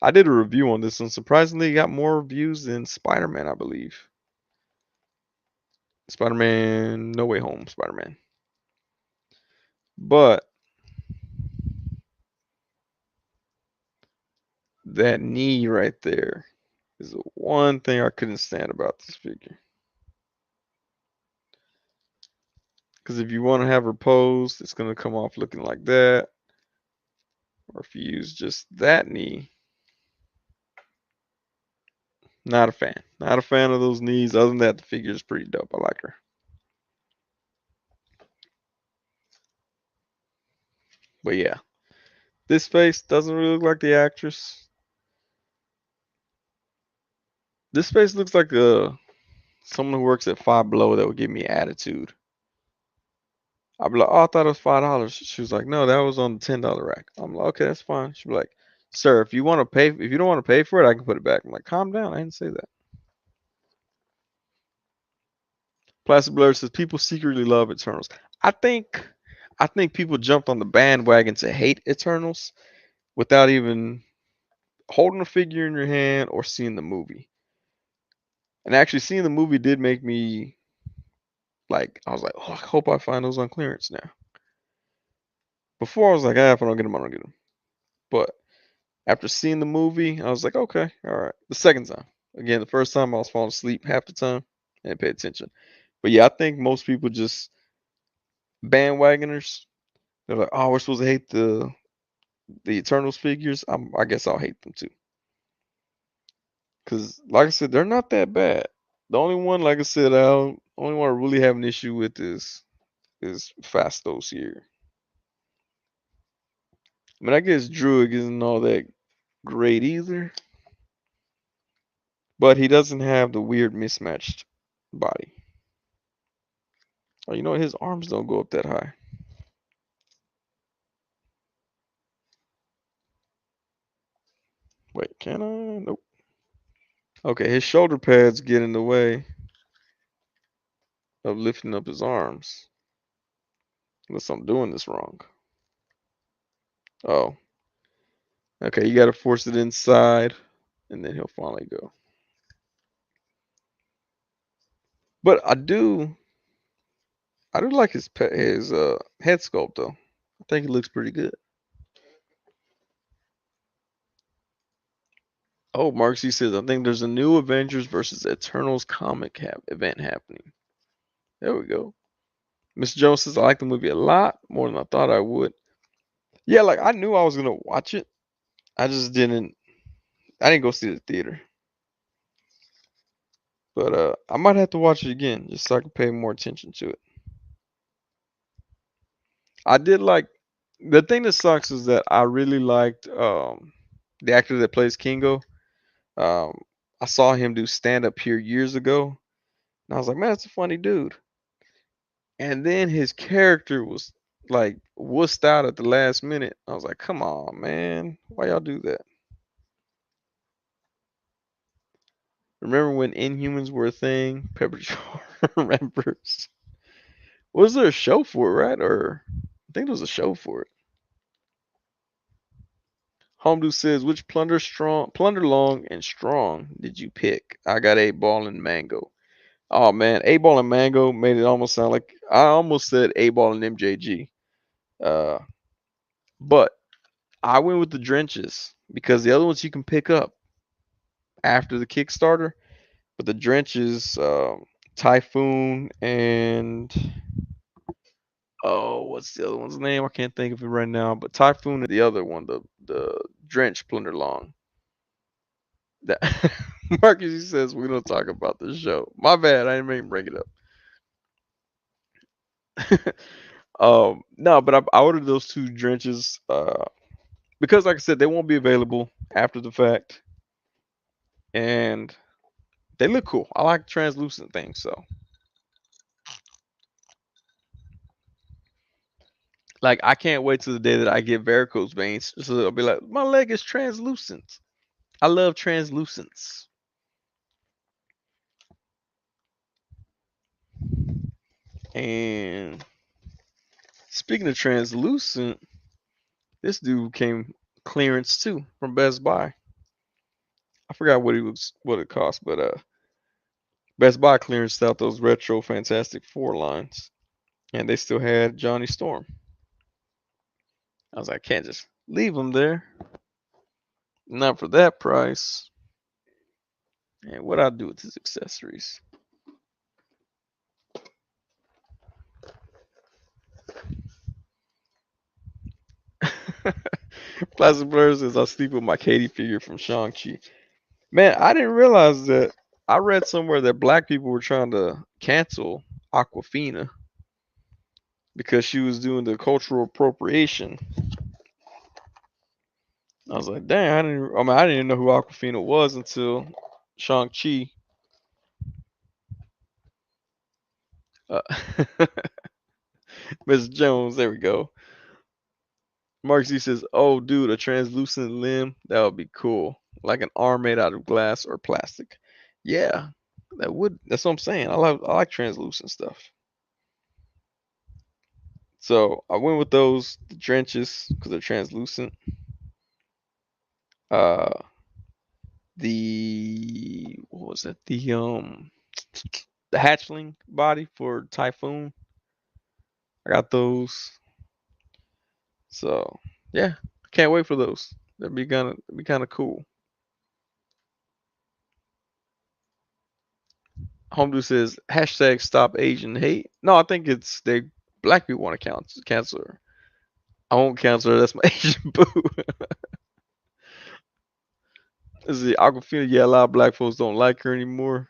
I did a review on this one. Surprisingly, it got more views than Spider-Man, I believe. Spider-Man, No Way Home, Spider-Man. But that knee right there is the one thing I couldn't stand about this figure. Because if you want to have her posed, it's going to come off looking like that. Or if you use just that knee, not a fan. Not a fan of those knees. Other than that, the figure is pretty dope. I like her. But yeah, this face doesn't really look like the actress. This face looks like someone who works at Five Below that would give me attitude. I'd be like, oh, I thought it was $5. She was like, no, that was on the $10 rack. I'm like, okay, that's fine. She'd be like, sir, if you don't want to pay for it, I can put it back. I'm like, calm down. I didn't say that. Plastic Blur says people secretly love Eternals. I think I think people jumped on the bandwagon to hate Eternals without even holding a figure in your hand or seeing the movie. And actually seeing the movie did make me like I was like, oh, I hope I find those on clearance now. Before I was like, ah, if I don't get them, I don't get them. But after seeing the movie, I was like, okay, all right. The second time, again, the first time I was falling asleep half the time and pay attention. But yeah, I think most people just bandwagoners. They're like, oh, we're supposed to hate the Eternals figures. I guess I'll hate them too. Cause like I said, they're not that bad. The only one, like I said, only one I really have an issue with is Fastos here. I mean, I guess Druid isn't all that great either, but he doesn't have the weird mismatched body. Oh, you know what? His arms don't go up that high. Wait, can I? Nope. Okay, his shoulder pads get in the way of lifting up his arms. Unless I'm doing this wrong. Oh, okay. You gotta force it inside, and then he'll finally go. But I do like his head sculpt though. I think it looks pretty good. Oh, Mark C says I think there's a new Avengers versus Eternals event happening. There we go. Mr. Jones says I like the movie a lot more than I thought I would. Yeah, like I knew I was gonna watch it. I just didn't. I didn't go see the theater. But I might have to watch it again just so I can pay more attention to it. I did like the thing that sucks is that I really liked the actor that plays Kingo. Um, I saw him do stand up here years ago, and I was like, man, that's a funny dude. And then his character was like wussed out at the last minute. I was like, come on, man, why y'all do that? Remember when Inhumans were a thing? Pepper Jar remembers. Was there a show for it, right? Or I think there was a show for it. Homedo says, which plunder long and strong did you pick? I got 8 ball and mango. Oh man, 8 ball and mango made it almost sound like I almost said 8 ball and MJG. Uh, but I went with the drenches because the other ones you can pick up after the Kickstarter, but the drenches, Typhoon and oh, what's the other one's name? I can't think of it right now. But Typhoon and the other one, the drench plunder long. That Marcus he says we don't talk about this show. My bad, I didn't even bring it up. No, but I ordered those 2 drenches because, like I said, they won't be available after the fact, and they look cool. I like translucent things, so like I can't wait till the day that I get varicose veins. So I'll be like, my leg is translucent. I love translucence. And speaking of translucent, this dude came clearance too from Best Buy. forgot what it cost, but Best Buy clearanced out those retro Fantastic Four lines, and they still had Johnny Storm. I was like, I can't just leave them there, not for that price. And what I do with his accessories? Plastic Blur says I sleep with my Katie figure from Shang-Chi. Man, I didn't realize that. I read somewhere that black people were trying to cancel Aquafina because she was doing the cultural appropriation. I was like, dang, I didn't even know who Aquafina was until Shang-Chi. Uh, Ms. Jones, there we go. Mark Z says, oh, dude, a translucent limb? That would be cool. Like an arm made out of glass or plastic. Yeah, that's what I'm saying. I like translucent stuff. So I went with the drenches, because they're translucent. Uh, what was it? The hatchling body for Typhoon. I got those. So yeah, can't wait for those. That'd be kind of cool. Homedo says hashtag stop Asian hate. No, I think it's they black people want to cancel her. I won't cancel her. That's my Asian boo. Is the Aquafina? Yeah, a lot of black folks don't like her anymore.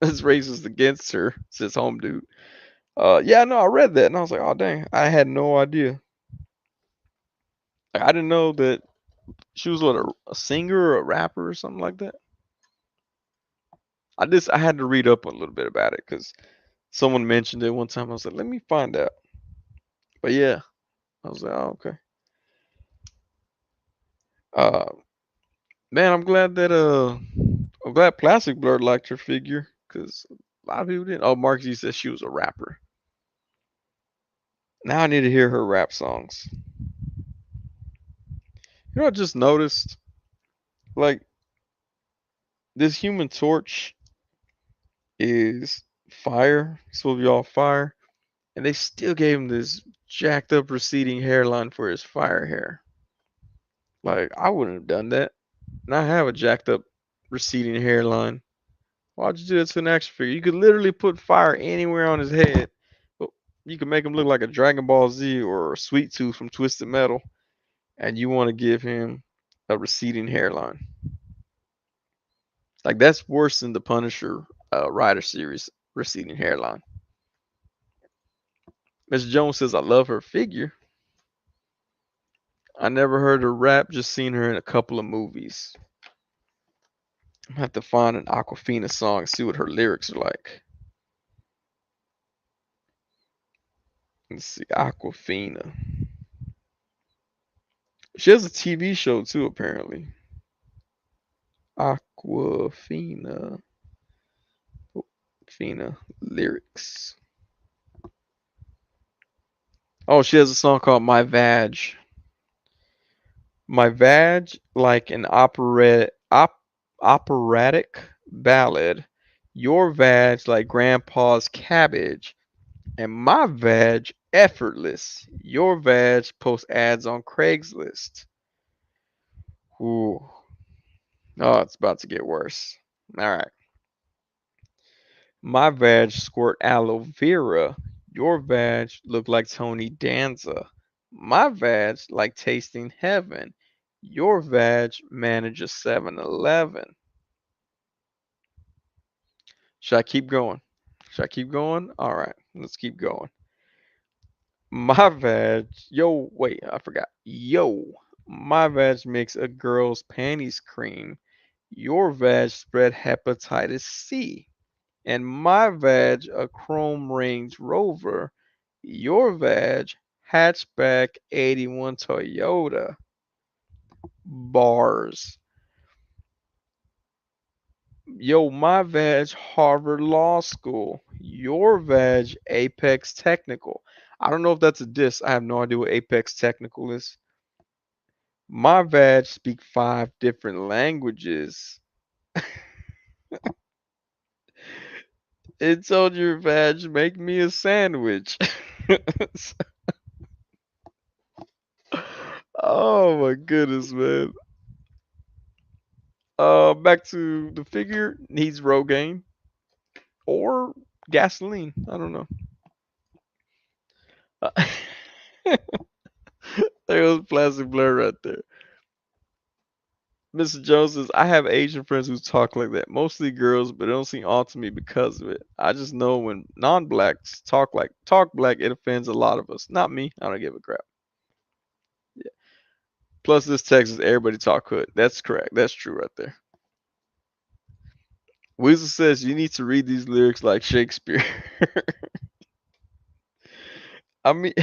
It's racist against her, says home dude. Yeah, no, I read that and I was like, oh dang, I had no idea. Like, I didn't know that she was a singer or a rapper or something like that. I had to read up a little bit about it because someone mentioned it one time. I was like, let me find out. But yeah, I was like, oh okay. Uh, man, I'm glad Plastic Blur liked her figure because a lot of people didn't. Oh, Mark G said she was a rapper. Now I need to hear her rap songs. You know, I just noticed like this Human Torch is fire, supposed to be all fire, and they still gave him this jacked up receding hairline for his fire hair. Like I wouldn't have done that. And I have a jacked up receding hairline. Why'd you do that to an action figure? You could literally put fire anywhere on his head. But you could make him look like a Dragon Ball Z or a Sweet Tooth from Twisted Metal, and you want to give him a receding hairline. Like that's worse than the Punisher Rider series receding hairline. Miss Jones says I love her figure. I never heard her rap, just seen her in a couple of movies. I'm gonna have to find an Aquafina song and see what her lyrics are like. Let's see, Aquafina. She has a TV show too, apparently. Aquafina. Fina lyrics. Oh, she has a song called My Vag. My Vag, like an operatic ballad. Your vag, like grandpa's cabbage. And my vag, effortless. Your vag, post ads on Craigslist. Ooh. Oh, it's about to get worse. All right. My vag squirt aloe vera. Your vag look like Tony Danza. My vag like tasting heaven. Your vag manage a 7-Eleven. Should I keep going? Should I keep going? All right, let's keep going. My vag, yo, wait, I forgot. Yo, my vag makes a girl's panties cream. Your vag spread hepatitis C. And my vag a Chrome Range Rover. Your vag hatchback 81 Toyota. Bars. Yo, my vag Harvard Law School. Your vag Apex Technical. I don't know if that's a diss. I have no idea what Apex Technical is. My vag speak 5 different languages. It told your vag, make me a sandwich. Oh my goodness, man. Back to the figure needs Rogaine or gasoline. I don't know. Uh, there was plastic blur right there. Mr. Jones says, I have Asian friends who talk like that. Mostly girls, but it don't seem odd to me because of it. I just know when non-blacks talk black, it offends a lot of us. Not me. I don't give a crap. Yeah. Plus, this text is everybody talk hood. That's correct. That's true right there. Weasel says you need to read these lyrics like Shakespeare. I mean,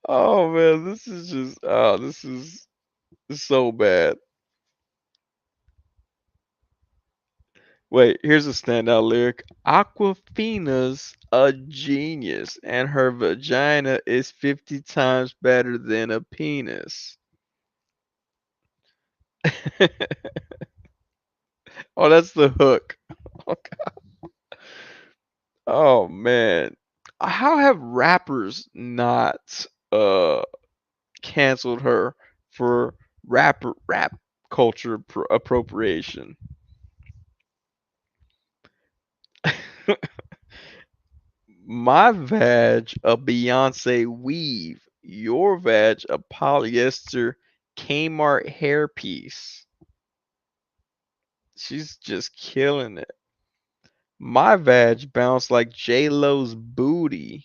oh man, this is just this is so bad. Wait, here's a standout lyric. Aquafina's a genius, and her vagina is 50 times better than a penis. Oh, that's the hook. Oh man. How have rappers not canceled her for rap culture appropriation? My vag a Beyonce weave. Your vag a polyester Kmart hairpiece. She's just killing it. My vag bounced like J Lo's booty.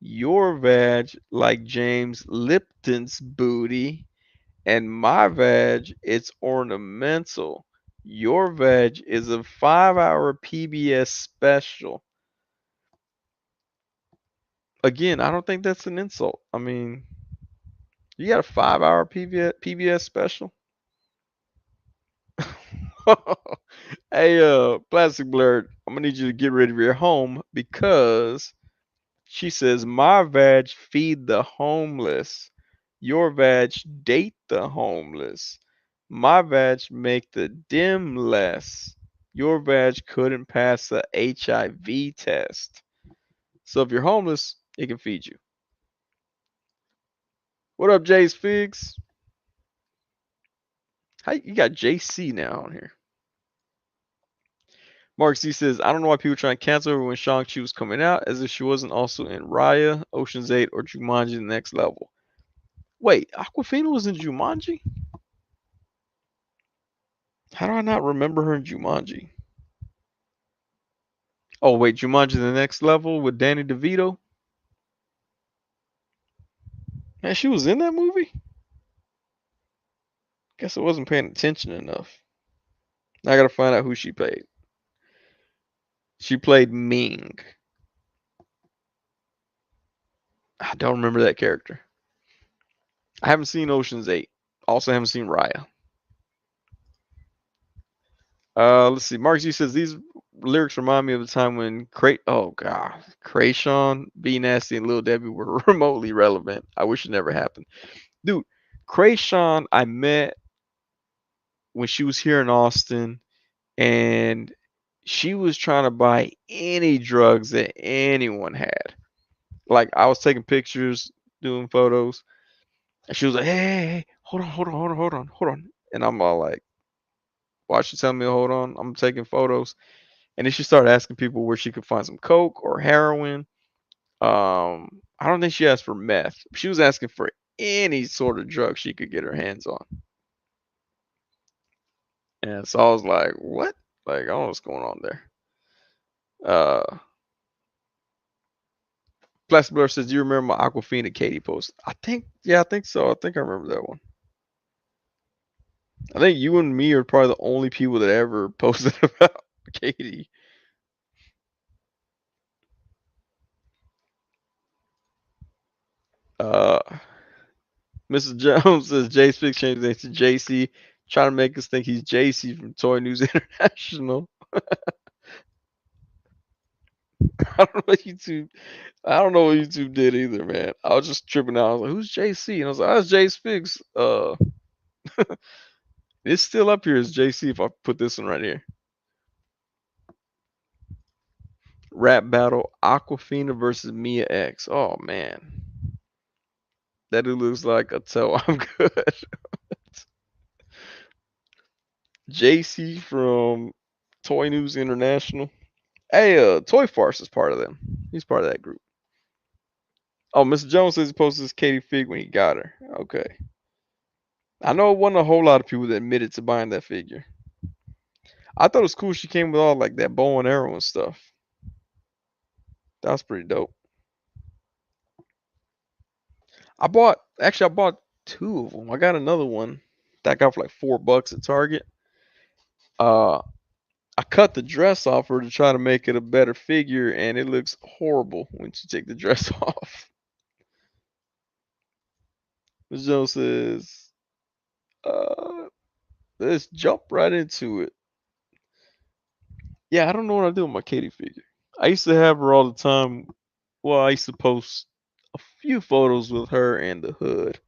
Your vag like James Lipton's booty. And my vag, it's ornamental. Your veg is a 5-hour PBS special. Again, I don't think that's an insult. I mean, you got a 5-hour PBS special? Hey, Plastic Blurred, I'm gonna need you to get rid of your home because she says my vag feed the homeless. Your vag date the homeless. My vag make the dim less. Your vag couldn't pass the HIV test. So if you're homeless, it can feed you. What up, Jay's Figs? How you got JC now on here? Mark C says, I don't know why people try and cancel her when Shang-Chi was coming out, as if she wasn't also in Raya, Ocean's 8, or Jumanji the Next Level. Wait, Aquafina was in Jumanji? How do I not remember her in Jumanji? Oh, wait, Jumanji the Next Level with Danny DeVito? Man, she was in that movie? Guess I wasn't paying attention enough. Now I gotta find out who she played. She played Ming. I don't remember that character. I haven't seen Ocean's 8. Also haven't seen Raya. Let's see. Mark G says these lyrics remind me of the time when Krayshawn, B Nasty, and Lil Debbie were remotely relevant. I wish it never happened. Dude, Krayshawn I met when she was here in Austin and she was trying to buy any drugs that anyone had. Like I was taking pictures, doing photos, and she was like, "Hey, hold on." And I'm all like, "Why she telling me to hold on? I'm taking photos." And then she started asking people where she could find some coke or heroin. I don't think she asked for meth. She was asking for any sort of drug she could get her hands on. And so I was like, "What?" Like, I don't know what's going on there. Plastic Blur says, "Do you remember my Aquafina Katie post?" I think so. I think I remember that one. I think you and me are probably the only people that ever posted about Katie. Uh, Mrs. Jones says, Jay Speaks changed his name to JC, trying to make us think he's JC from Toy News International. I don't know what YouTube. I don't know what YouTube did either, man. I was just tripping out. I was like, "Who's JC?" And I was like, "That's Jay Figs." It's still up here as JC if I put this one right here. Rap battle: Aquafina versus Mia X. Oh man, that dude looks like a toe. I'm good. JC from Toy News International. Hey, Toy Farce is part of them. He's part of that group. Oh, Mr. Jones says he posted his Katie Fig when he got her. Okay. I know it wasn't a whole lot of people that admitted to buying that figure. I thought it was cool she came with all like that bow and arrow and stuff. That was pretty dope. I bought two of them. I got another one that I got for like $4 at Target. Uh, I cut the dress off her to try to make it a better figure, and it looks horrible when you take the dress off. Ms. Jones says, uh, let's jump right into it. Yeah, I don't know what I do with my Katie figure. I used to have her all the time. Well, I used to post a few photos with her and the hood.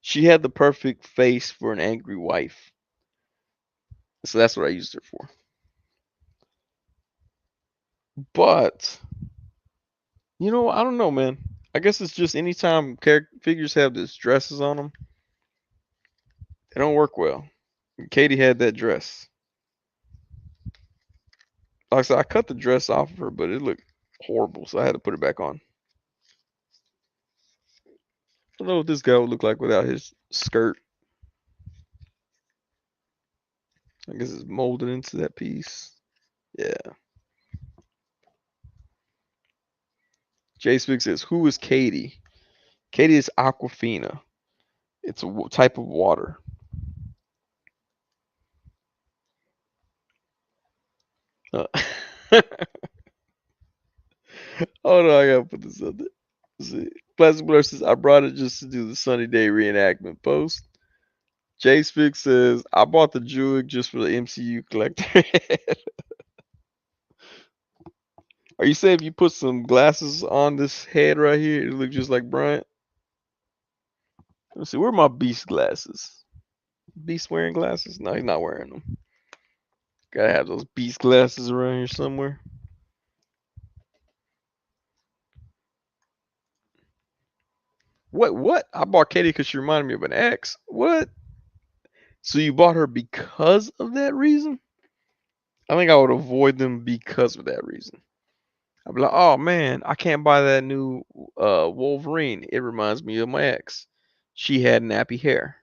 She had the perfect face for an angry wife. So that's what I used her for. But, I don't know, man. I guess it's just anytime character figures have these dresses on them, they don't work well. And Katie had that dress. Like I said, I cut the dress off of her, but it looked horrible, so I had to put it back on. I don't know what this guy would look like without his skirt. I guess it's molded into that piece. Yeah. Jay Spig says, "Who is Katie?" Katie is Aquafina. It's a type of water. Uh, oh no, I gotta put this up there. Let's see. Plastic Blur says, "I brought it just to do the Sunny Day reenactment post." Jay Spig says, "I bought the Druid just for the MCU collector." Are you saying if you put some glasses on this head right here, it look just like Bryant? Let's see, where are my Beast glasses? Beast wearing glasses? No, he's not wearing them. Gotta have those Beast glasses around here somewhere. What? I bought Katie because she reminded me of an ex. What? So you bought her because of that reason? I think I would avoid them because of that reason. I'd be like, oh man, I can't buy that new Wolverine. It reminds me of my ex. She had nappy hair.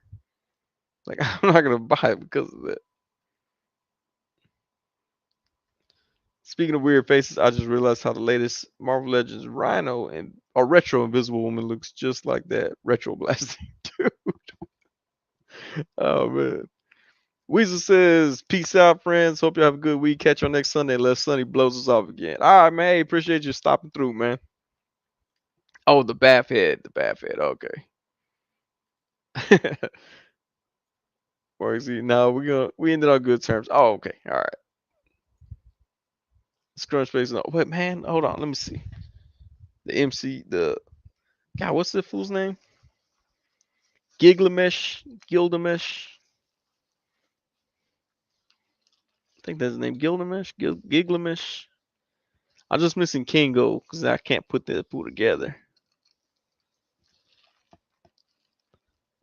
Like I'm not gonna buy it because of that. Speaking of weird faces, I just realized how the latest Marvel Legends Rhino and or Retro Invisible Woman looks just like that Retro Blasting dude. Oh man. Weezer says, "Peace out, friends. Hope you have a good week. Catch you on next Sunday unless Sunny blows us off again." All right, man. Hey, appreciate you stopping through, man. Oh, the bath head. The bath head. Okay. Or is he? No, we ended on good terms. Oh, okay. All right. Scrunch face. No, wait, man. Hold on. Let me see. The MC. The God. What's the fool's name? Gilgamesh. Gilgamesh. I think that's his name. Gilgamesh. Gilgamesh. I'm just missing Kingo because I can't put the two together.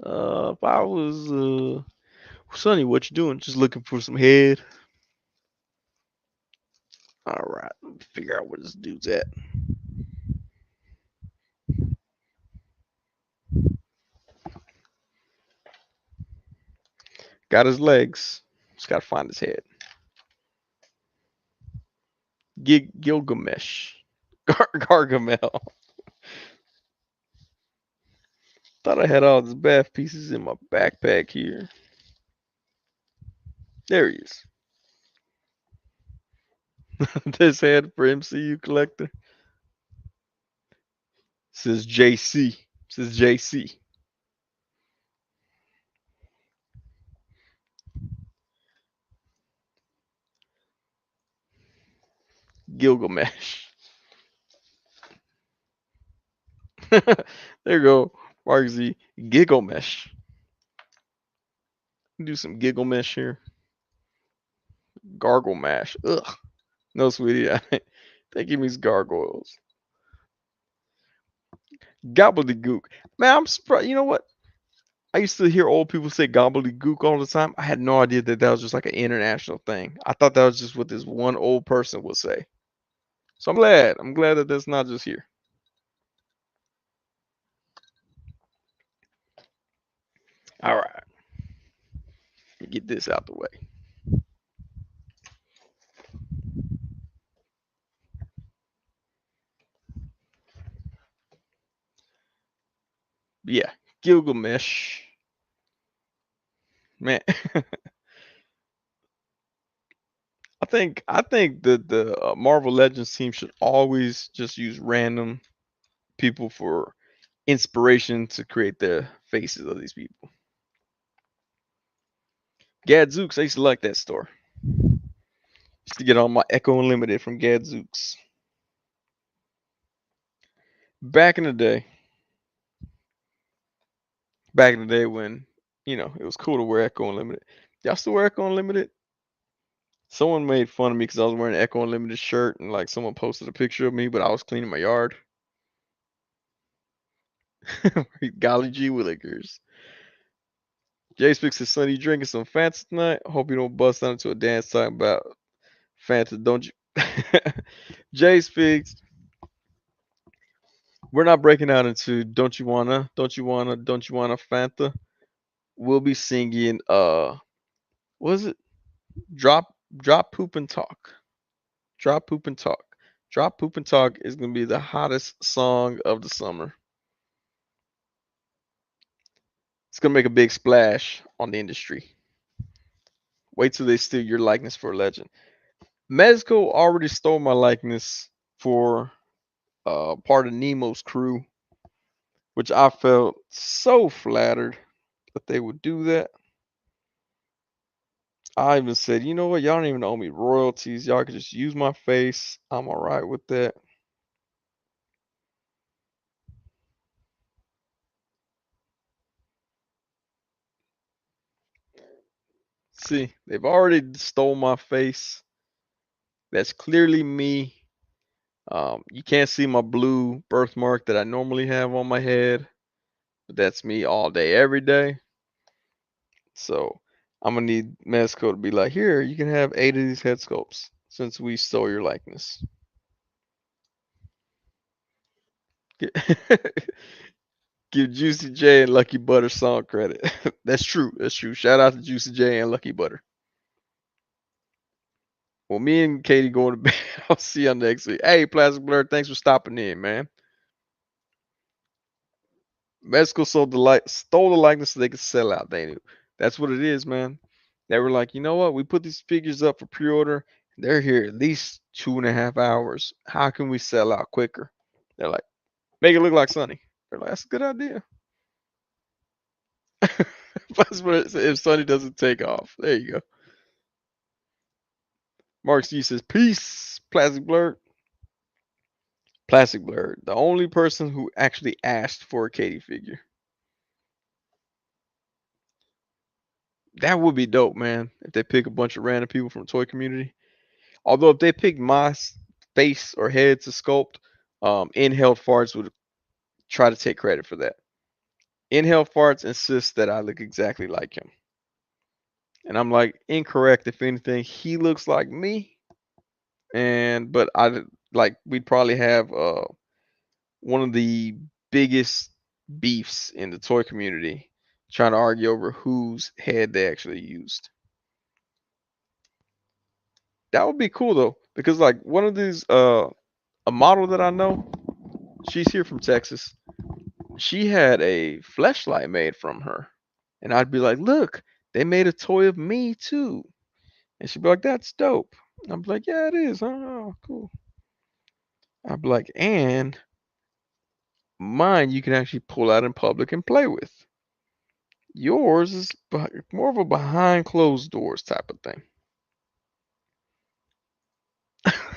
If I was Sonny, what you doing? Just looking for some head. All right, let me figure out where this dude's at. Got his legs. Just gotta find his head. Gilgamesh. Gargamel. Thought I had all his bath pieces in my backpack here. There he is. This head for MCU collector. Says JC. Says JC. Gilgamesh. There you go. Mark Z. Gilgamesh. Do some Gilgamesh here. Gargle mash. Ugh. No, sweetie. I think he means gargoyles. Gobbledygook. Man, I'm surprised. You know what? I used to hear old people say gobbledygook all the time. I had no idea that that was just like an international thing. I thought that was just what this one old person would say. So I'm glad. I'm glad that that's not just here. All right. Let me get this out the way. Yeah. Gilgamesh. Man, I think that the Marvel Legends team should always just use random people for inspiration to create the faces of these people. Gadzooks, I used to like that store. Used to get all my Echo Unlimited from Gadzooks. Back in the day, back in the day when, it was cool to wear Echo Unlimited. Y'all still wear Echo Unlimited? Someone made fun of me because I was wearing an Echo Unlimited shirt and like someone posted a picture of me, but I was cleaning my yard. Golly gee willikers. Jay Speaks says, Sonny, you drinking some Fanta tonight? Hope you don't bust out into a dance talking about Fanta, don't you? Jay Speaks, we're not breaking out into don't you wanna Fanta. We'll be singing what is it? Drop Drop Poop and Talk. Drop Poop and Talk. Drop Poop and Talk is gonna be the hottest song of the summer. It's gonna make a big splash on the industry. Wait till they steal your likeness for a legend. Mezco already stole my likeness for part of Nemo's crew, which I felt so flattered that they would do that. I even said, you know what, y'all don't even owe me royalties. Y'all could just use my face. I'm all right with that. See, they've already stole my face. That's clearly me. You can't see my blue birthmark that I normally have on my head, but that's me all day, every day. So I'm gonna need Mezco to be like, here, you can have 8 of these head sculpts since we stole your likeness. Give Juicy J and Lucky Butter song credit. That's true. That's true. Shout out to Juicy J and Lucky Butter. Well, me and Katie going to bed. I'll see you next week. Hey, Plastic Blur, thanks for stopping in, man. Mexico stole the likeness so they could sell out. They knew. That's what it is, man. They were like, you know what? We put these figures up for pre-order. They're here at least 2.5 hours. How can we sell out quicker? They're like, make it look like Sonny. They're like, that's a good idea. That's what it says, if Sonny doesn't take off. There you go. Mark C says, peace, Plastic Blur. Plastic Blur, the only person who actually asked for a Katie figure. That would be dope, man. If they pick a bunch of random people from the toy community. Although if they picked my face or head to sculpt, Inhale Farts would try to take credit for that. Inhale Farts insists that I look exactly like him. And I'm like, incorrect. If anything, he looks like me. But I like we'd probably have one of the biggest beefs in the toy community trying to argue over whose head they actually used. That would be cool though, because like one of these a model that I know, she's here from Texas. She had a fleshlight made from her. And I'd be like, look, they made a toy of me too. And she'd be like, that's dope. I'd be like, yeah, it is. Oh, cool. I'd be like, and mine you can actually pull out in public and play with. Yours is more of a behind closed doors type of thing.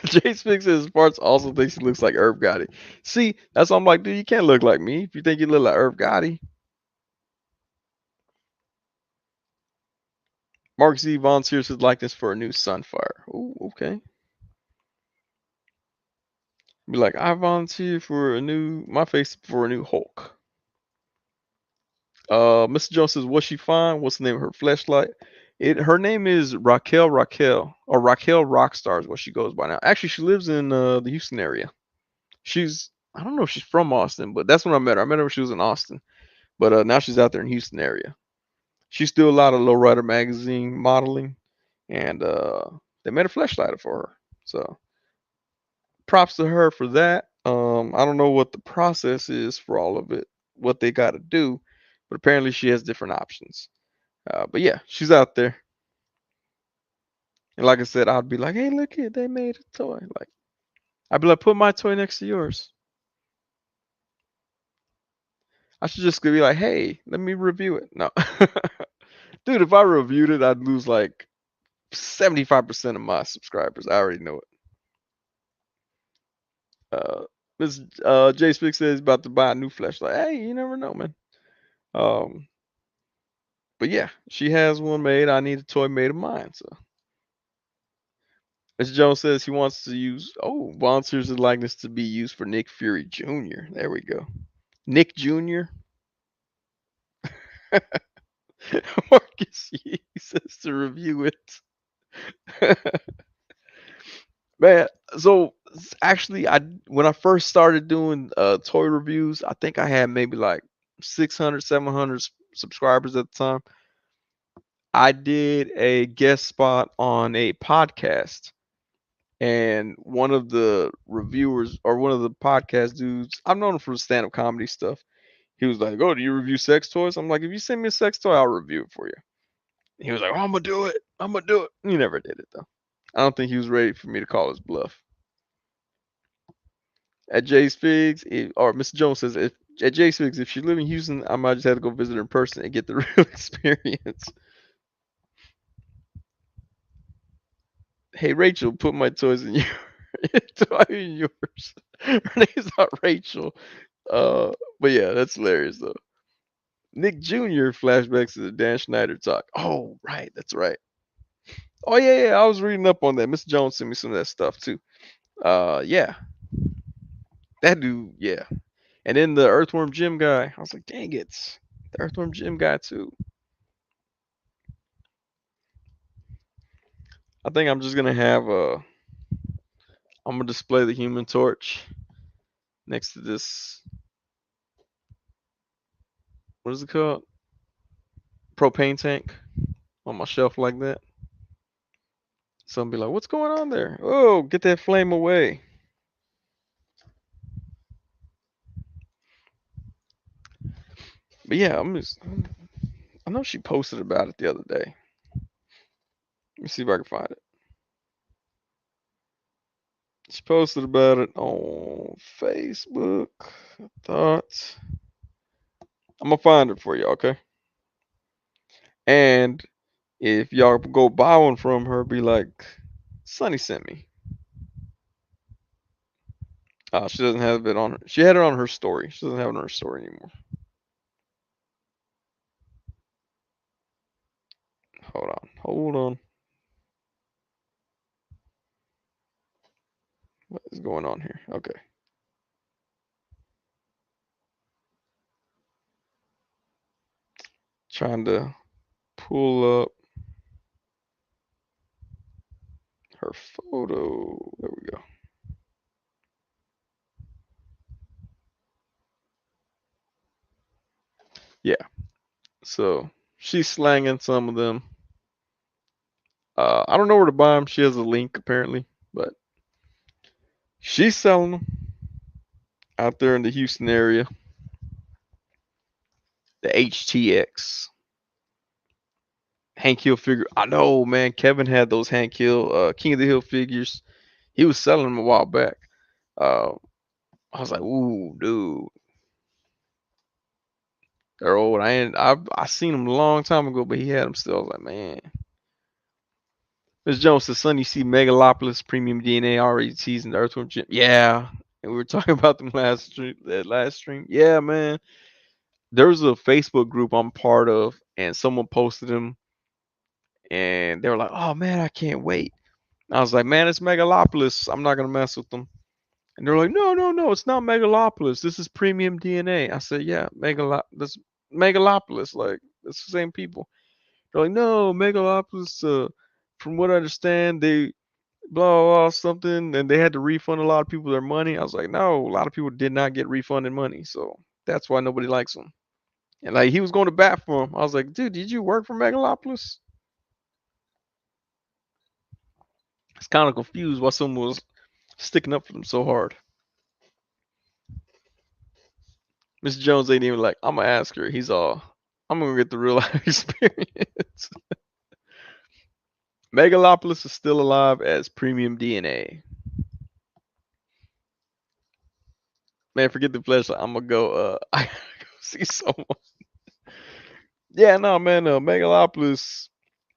Jay Spix says Sparks also thinks he looks like Herb Gotti. See, that's why I'm like, dude, you can't look like me if you think you look like Herb Gotti. Mark Z volunteers his likeness for a new Sunfire. Oh, okay. Be like, I volunteer for my face for a new Hulk. Mr. Jones says, was she fine? What's the name of her fleshlight? Her name is Raquel, or Raquel Rockstar is what she goes by now. Actually, she lives in the Houston area. I don't know if she's from Austin, but that's when I met her. I met her when she was in Austin, but now she's out there in Houston area. She's still a lot of Lowrider magazine modeling, and they made a fleshlighter for her. So props to her for that. I don't know what the process is for all of it, what they got to do, but apparently she has different options. But yeah, she's out there. And like I said, I'd be like, hey, look it, they made a toy. Like I'd be like, put my toy next to yours. I should just be like, hey, let me review it. No. Dude, if I reviewed it, I'd lose like 75% of my subscribers. I already know it. Miss Jay Spick says he's about to buy a new flashlight. Hey, you never know, man. Um, but yeah, she has one made. I need a toy made of mine. So Mr. Jones says he wants to volunteers his likeness to be used for Nick Fury Jr. There we go. Nick Jr. Marcus he says to review it. Man, so actually, I when I first started doing toy reviews, I think I had maybe like 600, 700 subscribers at the time. I did a guest spot on a podcast, and one of the reviewers or one of the podcast dudes, I've known him for stand-up comedy stuff. He was like, "Oh, do you review sex toys?" I'm like, "If you send me a sex toy, I'll review it for you." He was like, "Oh, I'm gonna do it. I'm gonna do it." He never did it though. I don't think he was ready for me to call his bluff. At Jay's Figs, or Mr. Jones says, at Jay's Figs, if she live in Houston, I might just have to go visit her in person and get the real experience. Hey, Rachel, put my toys in yours. Her name's not Rachel. But yeah, that's hilarious though. Nick Jr. flashbacks to the Dan Schneider talk. Oh, right, that's right. Oh yeah, I was reading up on that. Mr. Jones sent me some of that stuff too. Yeah, that dude, yeah. And then the Earthworm Jim guy, I was like, dang it, the Earthworm Jim guy too. I think I'm just gonna have I'm gonna display the Human Torch next to this. What is it called? Propane tank on my shelf like that. Some be like, "What's going on there?" Oh, get that flame away. But yeah, I know she posted about it the other day. Let me see if I can find it. She posted about it on Facebook. I thought I'm gonna find it for you, okay? And if y'all go buy one from her, be like, Sonny sent me. She doesn't have it on her. She had it on her story. She doesn't have it on her story anymore. Hold on. What is going on here? Okay. Trying to pull up her photo. There we go. Yeah. So she's slanging some of them. I don't know where to buy them. She has a link apparently, but she's selling them out there in the Houston area. The HTX Hank Hill figure. I know, man. Kevin had those Hank Hill, King of the Hill figures. He was selling them a while back. Uh, I was like, ooh, dude, they're old. I seen them a long time ago, but he had them still. I was like, man. Ms. Jones says, "Son, you see Megalopolis Premium DNA already teasing the Earthworm Jim." Yeah, and we were talking about them last stream. That last stream. Yeah, man. There's a Facebook group I'm part of, and someone posted them, and they were like, "Oh man, I can't wait." I was like, "Man, it's Megalopolis. I'm not gonna mess with them." And they're like, "No, no, no, it's not Megalopolis. This is Premium DNA." I said, "Yeah, This Megalopolis. Like, it's the same people." They're like, "No, Megalopolis. From what I understand, they blah blah blah something, and they had to refund a lot of people their money." I was like, "No, a lot of people did not get refunded money, so that's why nobody likes them." And like, he was going to bat for him. I was like, "Dude, did you work for Megalopolis?" It's kind of confused why someone was sticking up for them so hard. Mr. Jones ain't even like, "I'm gonna ask her." He's all, "I'm gonna get the real life experience." Megalopolis is still alive as Premium DNA. Man, forget the flashlight. I'm gonna go. I gotta go see someone. Yeah, no, man. Megalopolis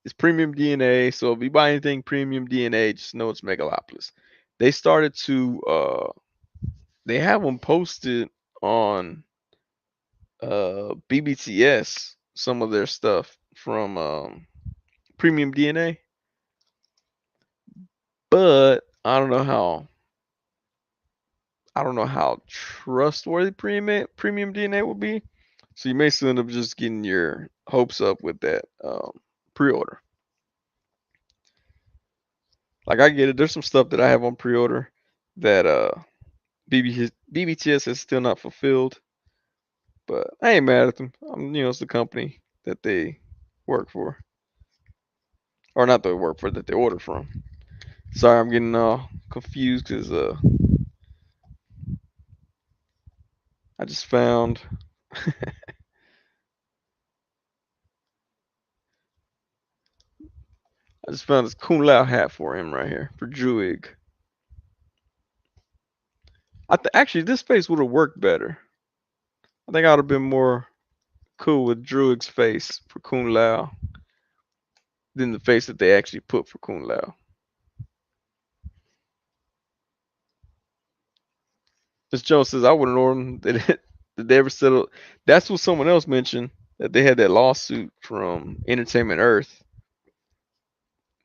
is Premium DNA. So if you buy anything Premium DNA, just know it's Megalopolis. They started to. They have them posted on BBTS. Some of their stuff from Premium DNA, but I don't know how trustworthy premium DNA will be. So you may still end up just getting your hopes up with that pre-order. Like, I get it. There's some stuff that I have on pre-order that BBTS has still not fulfilled, but I ain't mad at them. It's the company that they work for, or not that they work for, that they order from. Sorry, I'm getting confused because I just found this Kung Lao hat for him right here for Druid. Actually, this face would have worked better. I think I would have been more cool with Druid's face for Kung Lao than the face that they actually put for Kung Lao. Miss Jones says, "I wouldn't order them. Did they ever settle?" That's what someone else mentioned, that they had that lawsuit from Entertainment Earth.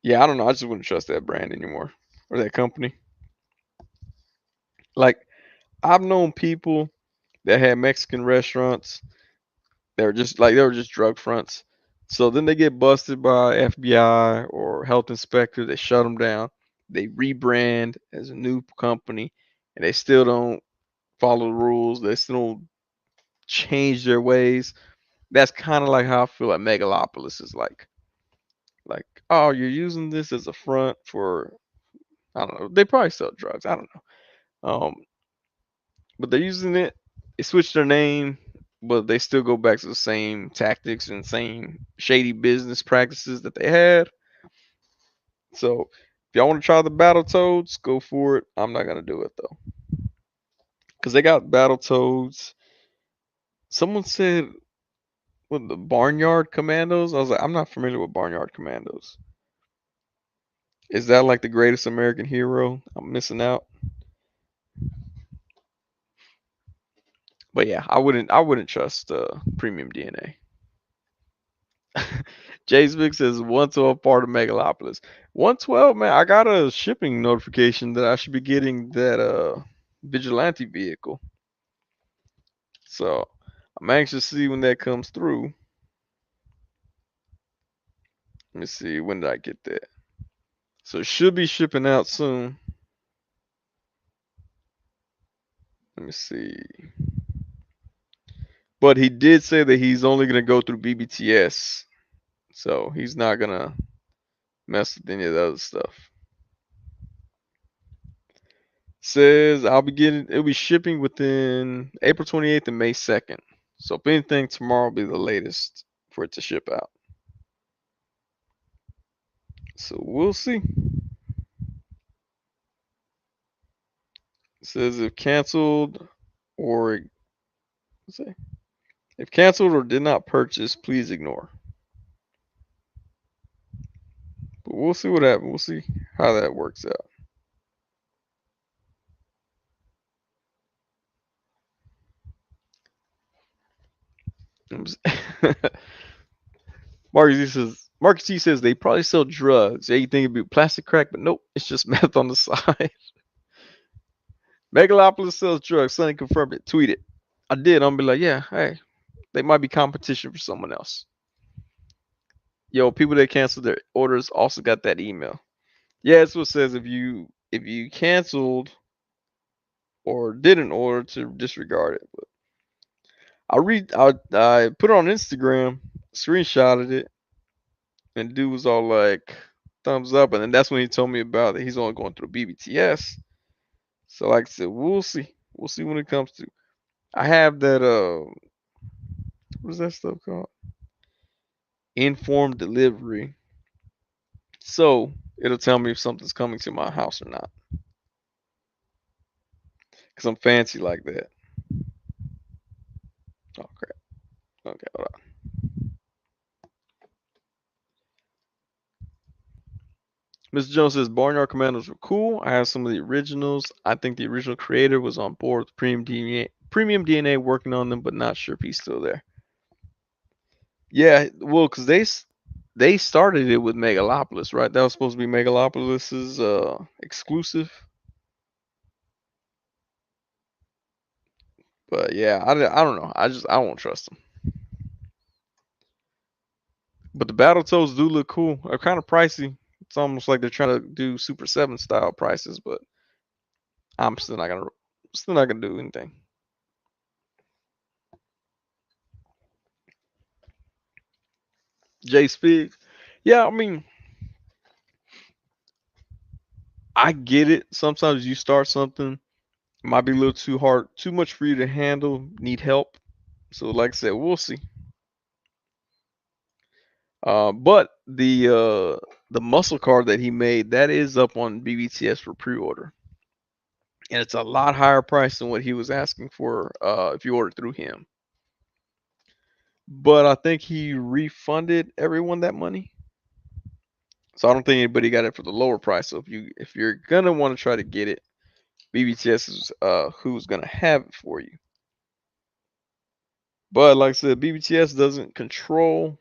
Yeah, I don't know. I just wouldn't trust that brand anymore, or that company. Like, I've known people that had Mexican restaurants. They were just drug fronts. So then they get busted by FBI or health inspector. They shut them down. They rebrand as a new company, and they still don't follow the rules. They still don't change their ways. That's kind of like how I feel like Megalopolis is like. Like, oh, you're using this as a front for, I don't know. They probably sell drugs. I don't know. But they're using it. They switched their name, but they still go back to the same tactics and same shady business practices that they had. So if y'all want to try the Battle Toads, go for it. I'm not gonna do it though, because they got Battle Toads. Someone said, what, the Barnyard Commandos? I was like, I'm not familiar with Barnyard Commandos. Is that like the greatest American hero? I'm missing out. But yeah, I wouldn't trust Premium DNA. James Vick says 112 part of Megalopolis. 112, man. I got a shipping notification that I should be getting that vigilante vehicle. So I'm anxious to see when that comes through. Let me see, when did I get that? So it should be shipping out soon. Let me see. But he did say that he's only gonna go through BBTS. So he's not gonna mess with any of the other stuff. Says it'll be shipping within April 28th and May 2nd. So if anything, tomorrow will be the latest for it to ship out. So we'll see. It says or if canceled or did not purchase, please ignore. But we'll see what happens. We'll see how that works out. Marcus T says they probably sell drugs. Yeah, you think it'd be plastic crack, but nope, it's just meth on the side. Megalopolis sells drugs. Sonny confirmed it. Tweet it. I did. I'm be like, yeah, hey, they might be competition for someone else. Yo, people that canceled their orders also got that email. Yeah, it's what it says if you canceled or didn't order to disregard it. But I put it on Instagram, screenshotted it, and dude was all like thumbs up, and then that's when he told me about it. He's only going through BBTS. So like I said, we'll see. We'll see when it comes to. I have that what is that stuff called? Informed delivery. So it'll tell me if something's coming to my house or not. Cause I'm fancy like that. Oh crap. Okay, hold on. Mr. Jones says Barnyard Commandos were cool. I have some of the originals. I think the original creator was on board with Premium DNA working on them, but not sure if he's still there. Yeah, well, because they started it with Megalopolis, right? That was supposed to be Megalopolis's exclusive. But yeah, I don't know. I won't trust them. But the Battletoads do look cool. They're kind of pricey. It's almost like they're trying to do Super 7 style prices, but I'm still not gonna do anything. Jay Spiggs. Yeah, I mean, I get it. Sometimes you start something, it might be a little too hard, too much for you to handle, need help. So like I said, we'll see. But the muscle card that he made, that is up on BBTS for pre-order. And it's a lot higher price than what he was asking for if you ordered through him. But I think he refunded everyone that money. So I don't think anybody got it for the lower price. So if you're gonna want to try to get it, BBTS is who's gonna have it for you. But like I said, BBTS doesn't control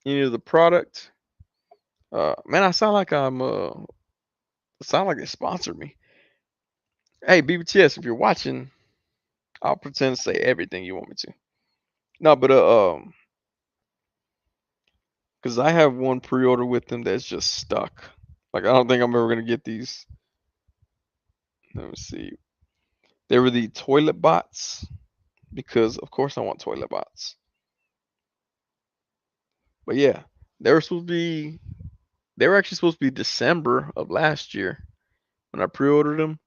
any of the product. Man, I sound like they sponsored me. Hey, BBTS, if you're watching, I'll pretend to say everything you want me to. No, but because I have one pre-order with them that's just stuck. Like I don't think I'm ever gonna get these. Let me see. They were the toilet bots because of course I want toilet bots. But yeah, they were supposed to be. They were actually supposed to be December of last year when I pre-ordered them.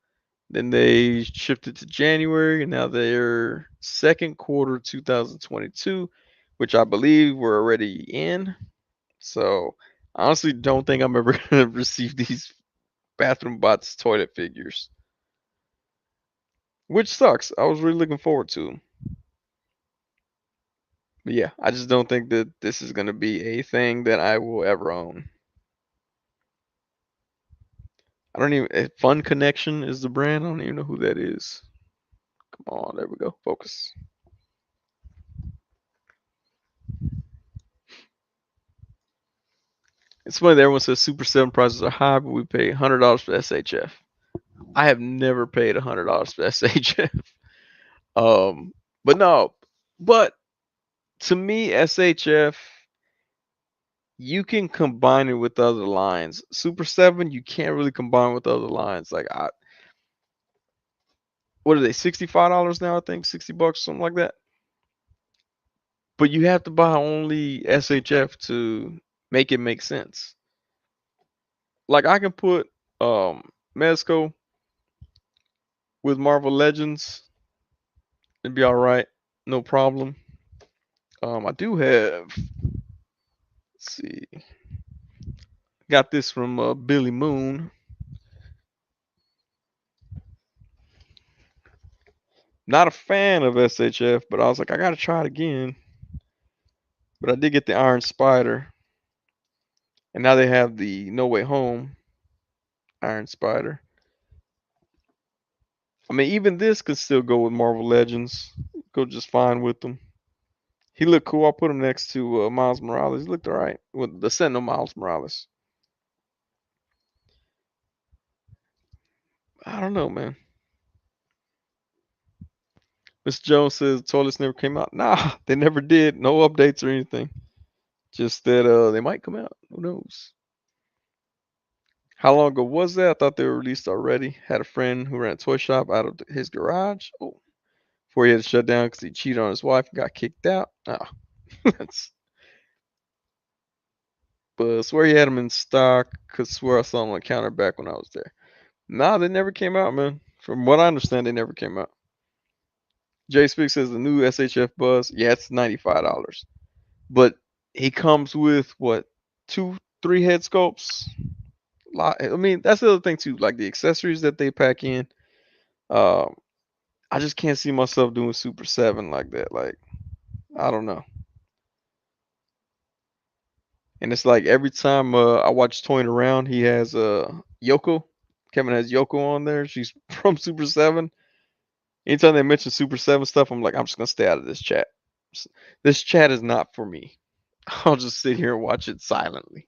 Then they shifted to January, and now they're second quarter 2022, which I believe we're already in. So I honestly don't think I'm ever gonna receive these bathroom bots toilet figures, which sucks. I was really looking forward to them. But yeah, I just don't think that this is gonna be a thing that I will ever own. I don't even. Fun Connection is the brand. I don't even know who that is. Come on, there we go. Focus. It's funny that everyone says Super 7 prices are high, but we pay $100 for SHF. I have never paid $100 for SHF. Um, but no, but to me, SHF, you can combine it with other lines. Super 7, you can't really combine with other lines. Like, what are they, $65 now? I think $60, something like that. But you have to buy only SHF to make it make sense. Like, I can put Mezco with Marvel Legends. It'd be all right, no problem. I do have. Let's see. Got this from Billy Moon. Not a fan of SHF, but I was like, I gotta try it again. But I did get the Iron Spider, And now they have the No Way Home Iron Spider. I mean, even this could still go with Marvel Legends. Go just fine with them. He looked cool. I put him next to Miles Morales. He looked alright with the Sentinel Miles Morales. I don't know, man. Mr. Jones says toilets never came out. Nah, they never did. No updates or anything. Just that they might come out. Who knows? How long ago was that? I thought they were released already. Had a friend who ran a toy shop out of his garage. Oh, before he had to shut down because he cheated on his wife and got kicked out. Ah, that's. But I swear he had them in stock. Could swear I saw them on the counter back when I was there. Nah, they never came out, man. From what I understand, they never came out. Jay Speak says the new SHF Buzz. Yeah, it's $95. But he comes with what, two, three head sculpts. I mean, that's the other thing too. Like the accessories that they pack in. Um, I just can't see myself doing Super 7 like that. Like, I don't know. And it's like every time I watch Toying Around, he has Yoko. Kevin has Yoko on there. She's from Super 7. Anytime they mention Super 7 stuff, I'm like, I'm just gonna stay out of this chat. This chat is not for me. I'll just sit here and watch it silently.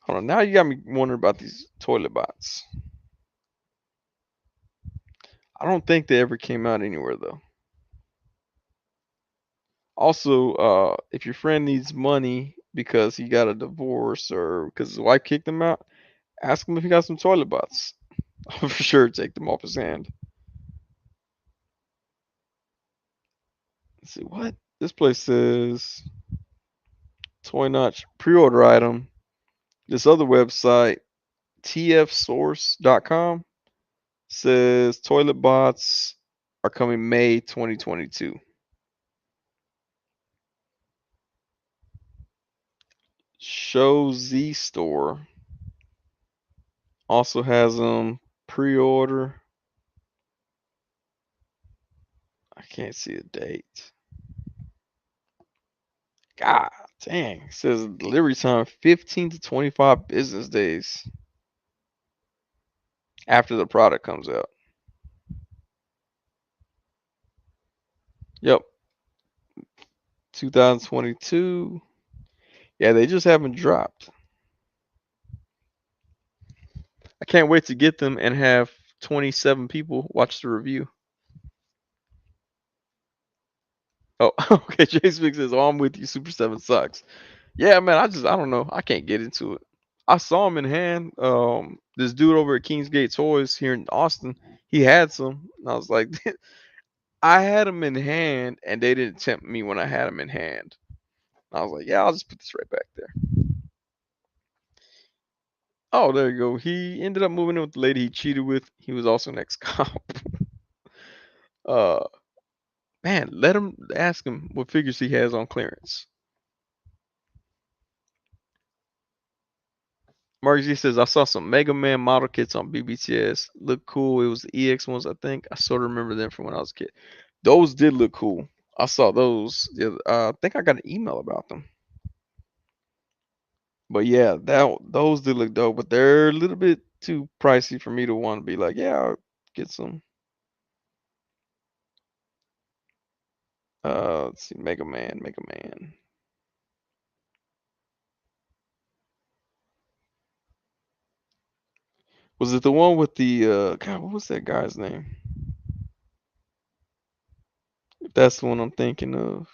Hold on, now you got me wondering about these toilet bots. I don't think they ever came out anywhere though. Also, if your friend needs money because he got a divorce or because his wife kicked him out, ask him if he got some toilet bots. I'll for sure take them off his hand. Let's see what this place says. Toy Notch pre-order item. This other website, tfsource.com, says toilet bots are coming May 2022. Show Z Store also has them pre-order. I can't see the date. God dang. It says delivery time 15 to 25 business days after the product comes out. Yep. 2022. Yeah, they just haven't dropped. I can't wait to get them and have 27 people watch the review. Oh, okay. Jace Vick says, "Oh, I'm with you. Super 7 sucks." Yeah, man. I don't know. I can't get into it. I saw him in hand. This dude over at Kingsgate Toys here in Austin, he had some. And I was like, I had them in hand, and they didn't tempt me when I had them in hand. I was like, yeah, I'll just put this right back there. Oh, there you go. He ended up moving in with the lady he cheated with. He was also an ex-cop. uh, man, let him ask him what figures he has on clearance. Mark G says, I saw some Mega Man model kits on BBTS. Looked cool. It was the EX ones, I think. I sort of remember them from when I was a kid. Those did look cool. I saw those. I think I got an email about them. But yeah, those did look dope, but they're a little bit too pricey for me to want to be like, yeah, I'll get some. Let's see, Mega Man, Mega Man. Was it the one with the God? What was that guy's name? If that's the one I'm thinking of.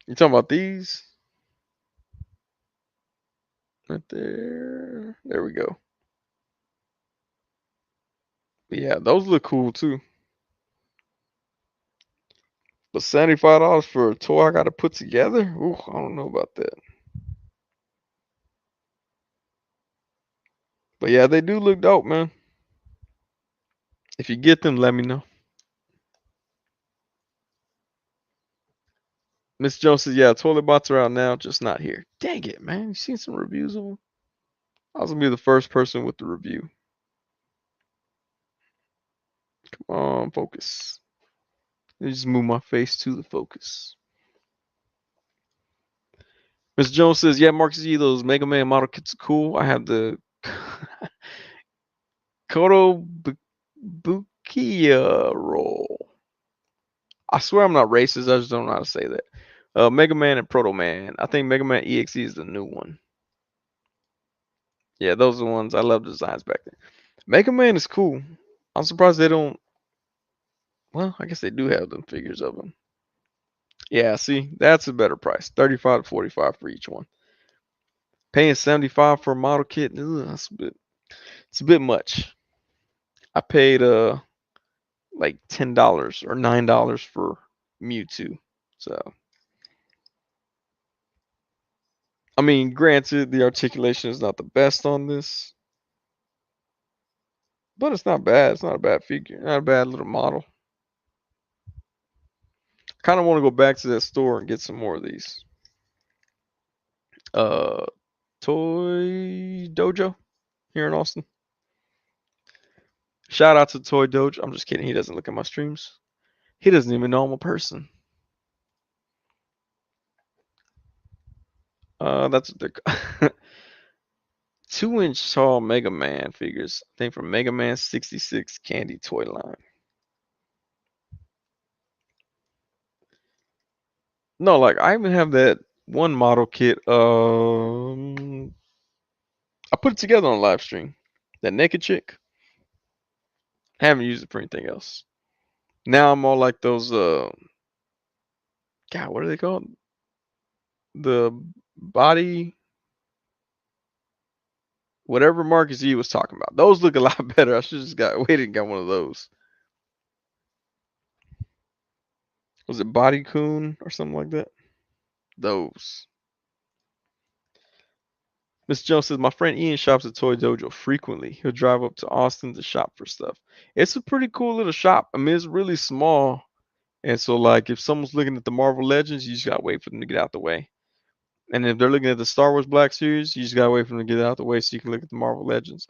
You talking about these? Right there. There we go. But yeah, those look cool too. But $75 for a toy I got to put together? Ooh, I don't know about that. But yeah, they do look dope, man. If you get them, let me know. Miss Jones says, yeah, toilet bots are out now, just not here. Dang it, man. You seen some reviews of them? I was gonna be the first person with the review. Come on, focus. Let me just move my face to the focus. Mr. Jones says, yeah, Marcus E, those Mega Man model kits are cool. I have the Koto Bukia roll. I swear I'm not racist. I just don't know how to say that. Mega Man and Proto Man. I think Mega Man EXE is the new one. Yeah, those are the ones. I love the designs back then. Mega Man is cool. I'm surprised they don't. Well, I guess they do have them figures of them. Yeah, see, that's a better price. 35 to 45 for each one. Paying 75 for a model kit, that's a bit. It's a bit much. I paid like $10 or $9 for Mewtwo. So I mean, granted, the articulation is not the best on this, but it's not bad. It's not a bad figure. Not a bad little model. Kind of want to go back to that store and get some more of these. Uh, Toy Dojo here in Austin. Shout out to Toy Dojo. I'm just kidding. He doesn't look at my streams. He doesn't even know I'm a person. That's what they're 2-inch tall Mega Man figures. I think from Mega Man 66 Candy Toy line. No, like I even have that one model kit. I put it together on live stream. That naked chick. I haven't used it for anything else. Now I'm all like those. God, what are they called? The body. Whatever Marcus E was talking about. Those look a lot better. I should just got waited and got one of those. Was it Body Coon or something like that? Those. Miss Jones says, my friend Ian shops at Toy Dojo frequently. He'll drive up to Austin to shop for stuff. It's a pretty cool little shop. I mean, it's really small. And so, like, if someone's looking at the Marvel Legends, you just gotta wait for them to get out the way. And if they're looking at the Star Wars Black Series, you just gotta wait for them to get out the way so you can look at the Marvel Legends.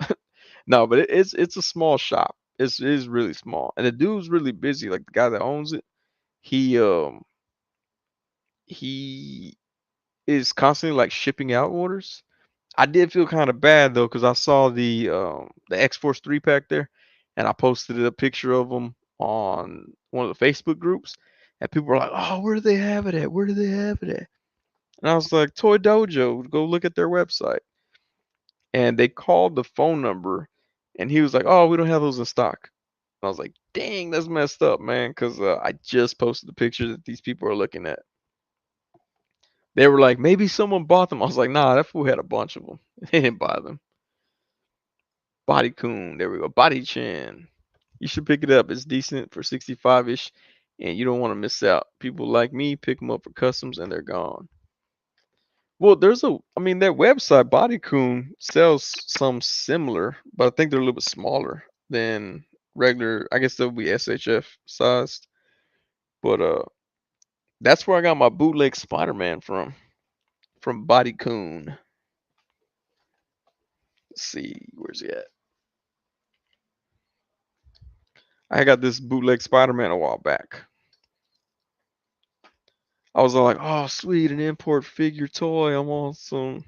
No, but it's a small shop. It is really small. And the dude's really busy. Like the guy that owns it, he he is constantly like shipping out orders. I did feel kind of bad though, because I saw the X Force 3-pack there, and I posted a picture of them on one of the Facebook groups, and people were like, "Oh, where do they have it at? Where do they have it at?" And I was like, "Toy Dojo, go look at their website." And they called the phone number, and he was like, "Oh, we don't have those in stock." And I was like, "Dang, that's messed up, man," because I just posted the picture that these people are looking at. They were like, "Maybe someone bought them." I was like, "Nah, that fool had a bunch of them. They didn't buy them." Body Coon. There we go. Body Chin. You should pick it up. It's decent for 65-ish, and you don't want to miss out. People like me pick them up for customs, and they're gone. Well, I mean, their website, Body Coon, sells some similar, but I think they're a little bit smaller than regular. I guess they'll be SHF sized, but that's where I got my bootleg Spider-Man from Body Coon. Let's see, where's he at? I got this bootleg Spider-Man a while back. I was all like, "Oh, sweet, an import figure toy. I'm on some,"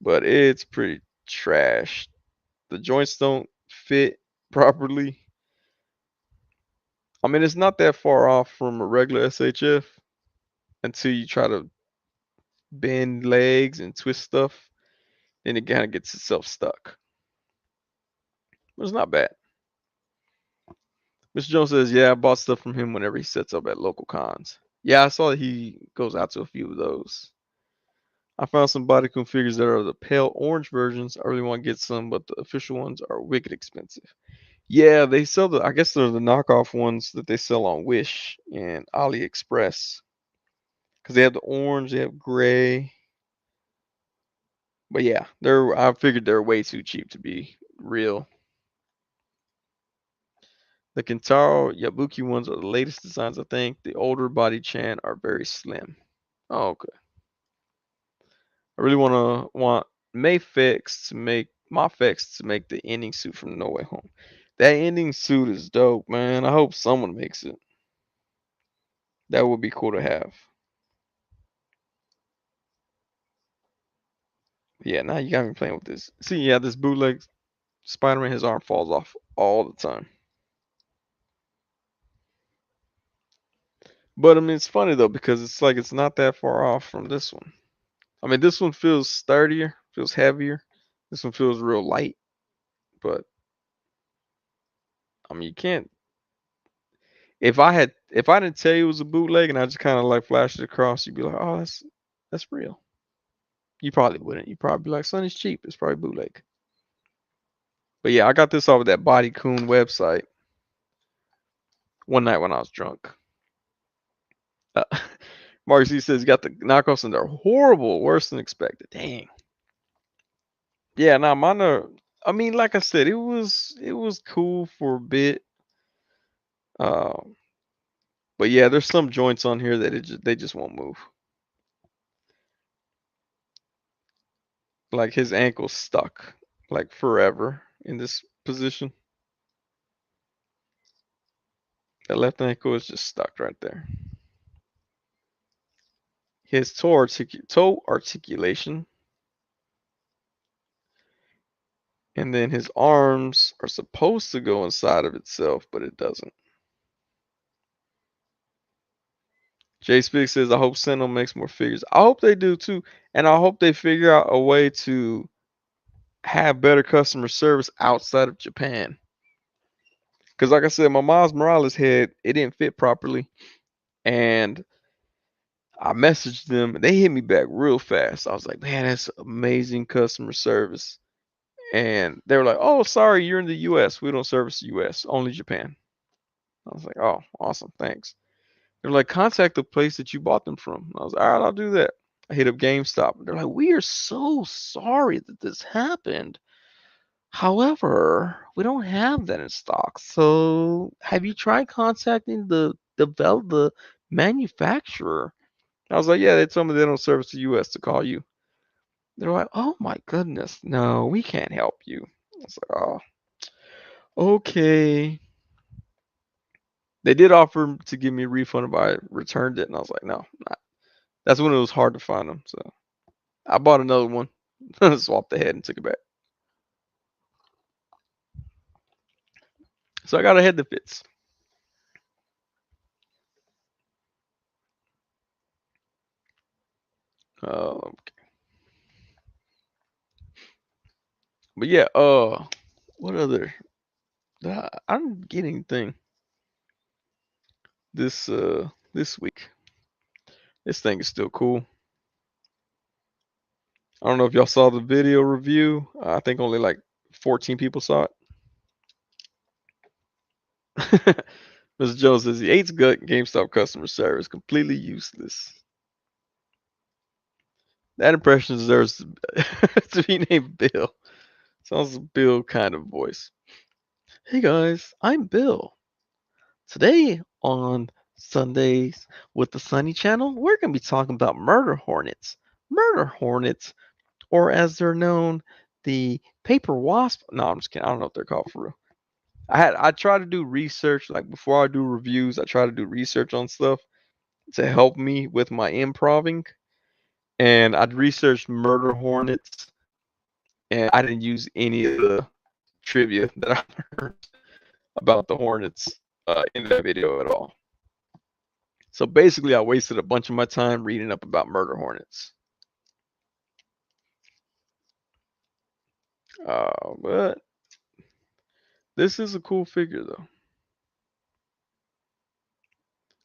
but it's pretty trash. The joints don't fit properly. I mean, it's not that far off from a regular SHF until you try to bend legs and twist stuff, then it kind of gets itself stuck. But it's not bad. Mr. Jones says, "Yeah, I bought stuff from him whenever he sets up at local cons." Yeah, I saw that he goes out to a few of those. I found some Bodycoon figures that are the pale orange versions. I really want to get some, but the official ones are wicked expensive. Yeah, they sell I guess they're the knockoff ones that they sell on Wish and AliExpress. Because they have the orange, they have gray. But yeah, I figured they're way too cheap to be real. The Kentaro Yabuki ones are the latest designs, I think. The older body chan are very slim. Oh, okay. I really want Mafex to make the ending suit from No Way Home. That ending suit is dope, man. I hope someone makes it. That would be cool to have. Yeah, now you got me playing with this. See, yeah, this bootleg Spider-Man, his arm falls off all the time. But I mean, it's funny though because it's like it's not that far off from this one. I mean, this one feels sturdier, feels heavier. This one feels real light. But I mean, you can't. If I didn't tell you it was a bootleg and I just kind of like flashed it across, you'd be like, oh, that's real. You probably wouldn't. You'd probably be like, Sonny's cheap. It's probably bootleg. But yeah, I got this off of that Body Coon website one night when I was drunk. Uh, Mark Z says he got the knockoffs and they're horrible, worse than expected. Dang. Yeah, now mine are. I mean, like I said, it was cool for a bit. Um, but yeah, there's some joints on here that they just won't move. Like his ankle's stuck, like forever in this position. That left ankle is just stuck right there. His toe articulation, and then his arms are supposed to go inside of itself, but it doesn't. Jay Spig says, I hope Sentinel makes more figures. I hope they do too. And I hope they figure out a way to have better customer service outside of Japan. Because, like I said, my Miles Morales head, it didn't fit properly. And I messaged them. And they hit me back real fast. I was like, man, that's amazing customer service. And they were like, oh, sorry, you're in the US. We don't service the US, only Japan. I was like, oh, awesome. Thanks. They're like, contact the place that you bought them from. And I was like, all right, I'll do that. I hit up GameStop. They're like, we are so sorry that this happened. However, we don't have that in stock. So have you tried contacting the manufacturer? I was like, yeah, they told me they don't service the US to call you. They're like, oh my goodness, no, we can't help you. I was like, oh, okay. They did offer to give me a refund if I returned it, and I was like, no, not. That's when it was hard to find them. So I bought another one, swapped the head, and took it back. So I got a head that fits. Okay. But yeah, what other? I didn't get anything this week. This thing is still cool. I don't know if y'all saw the video review. I think only like 14 people saw it. Mr. Jones says he hates gut GameStop customer service. Completely useless. That impression deserves to be named Bill. Sounds Bill kind of voice. Hey guys, I'm Bill. Today on Sundays with the Sonny Channel, we're going to be talking about murder hornets. Murder hornets, or as they're known, the paper wasp. No, I'm just kidding. I don't know what they're called for real. I try to do research, like before I do reviews, I try to do research on stuff to help me with my improving. And I'd researched murder hornets, and I didn't use any of the trivia that I learned about the hornets in that video at all. So basically, I wasted a bunch of my time reading up about murder hornets. But this is a cool figure, though.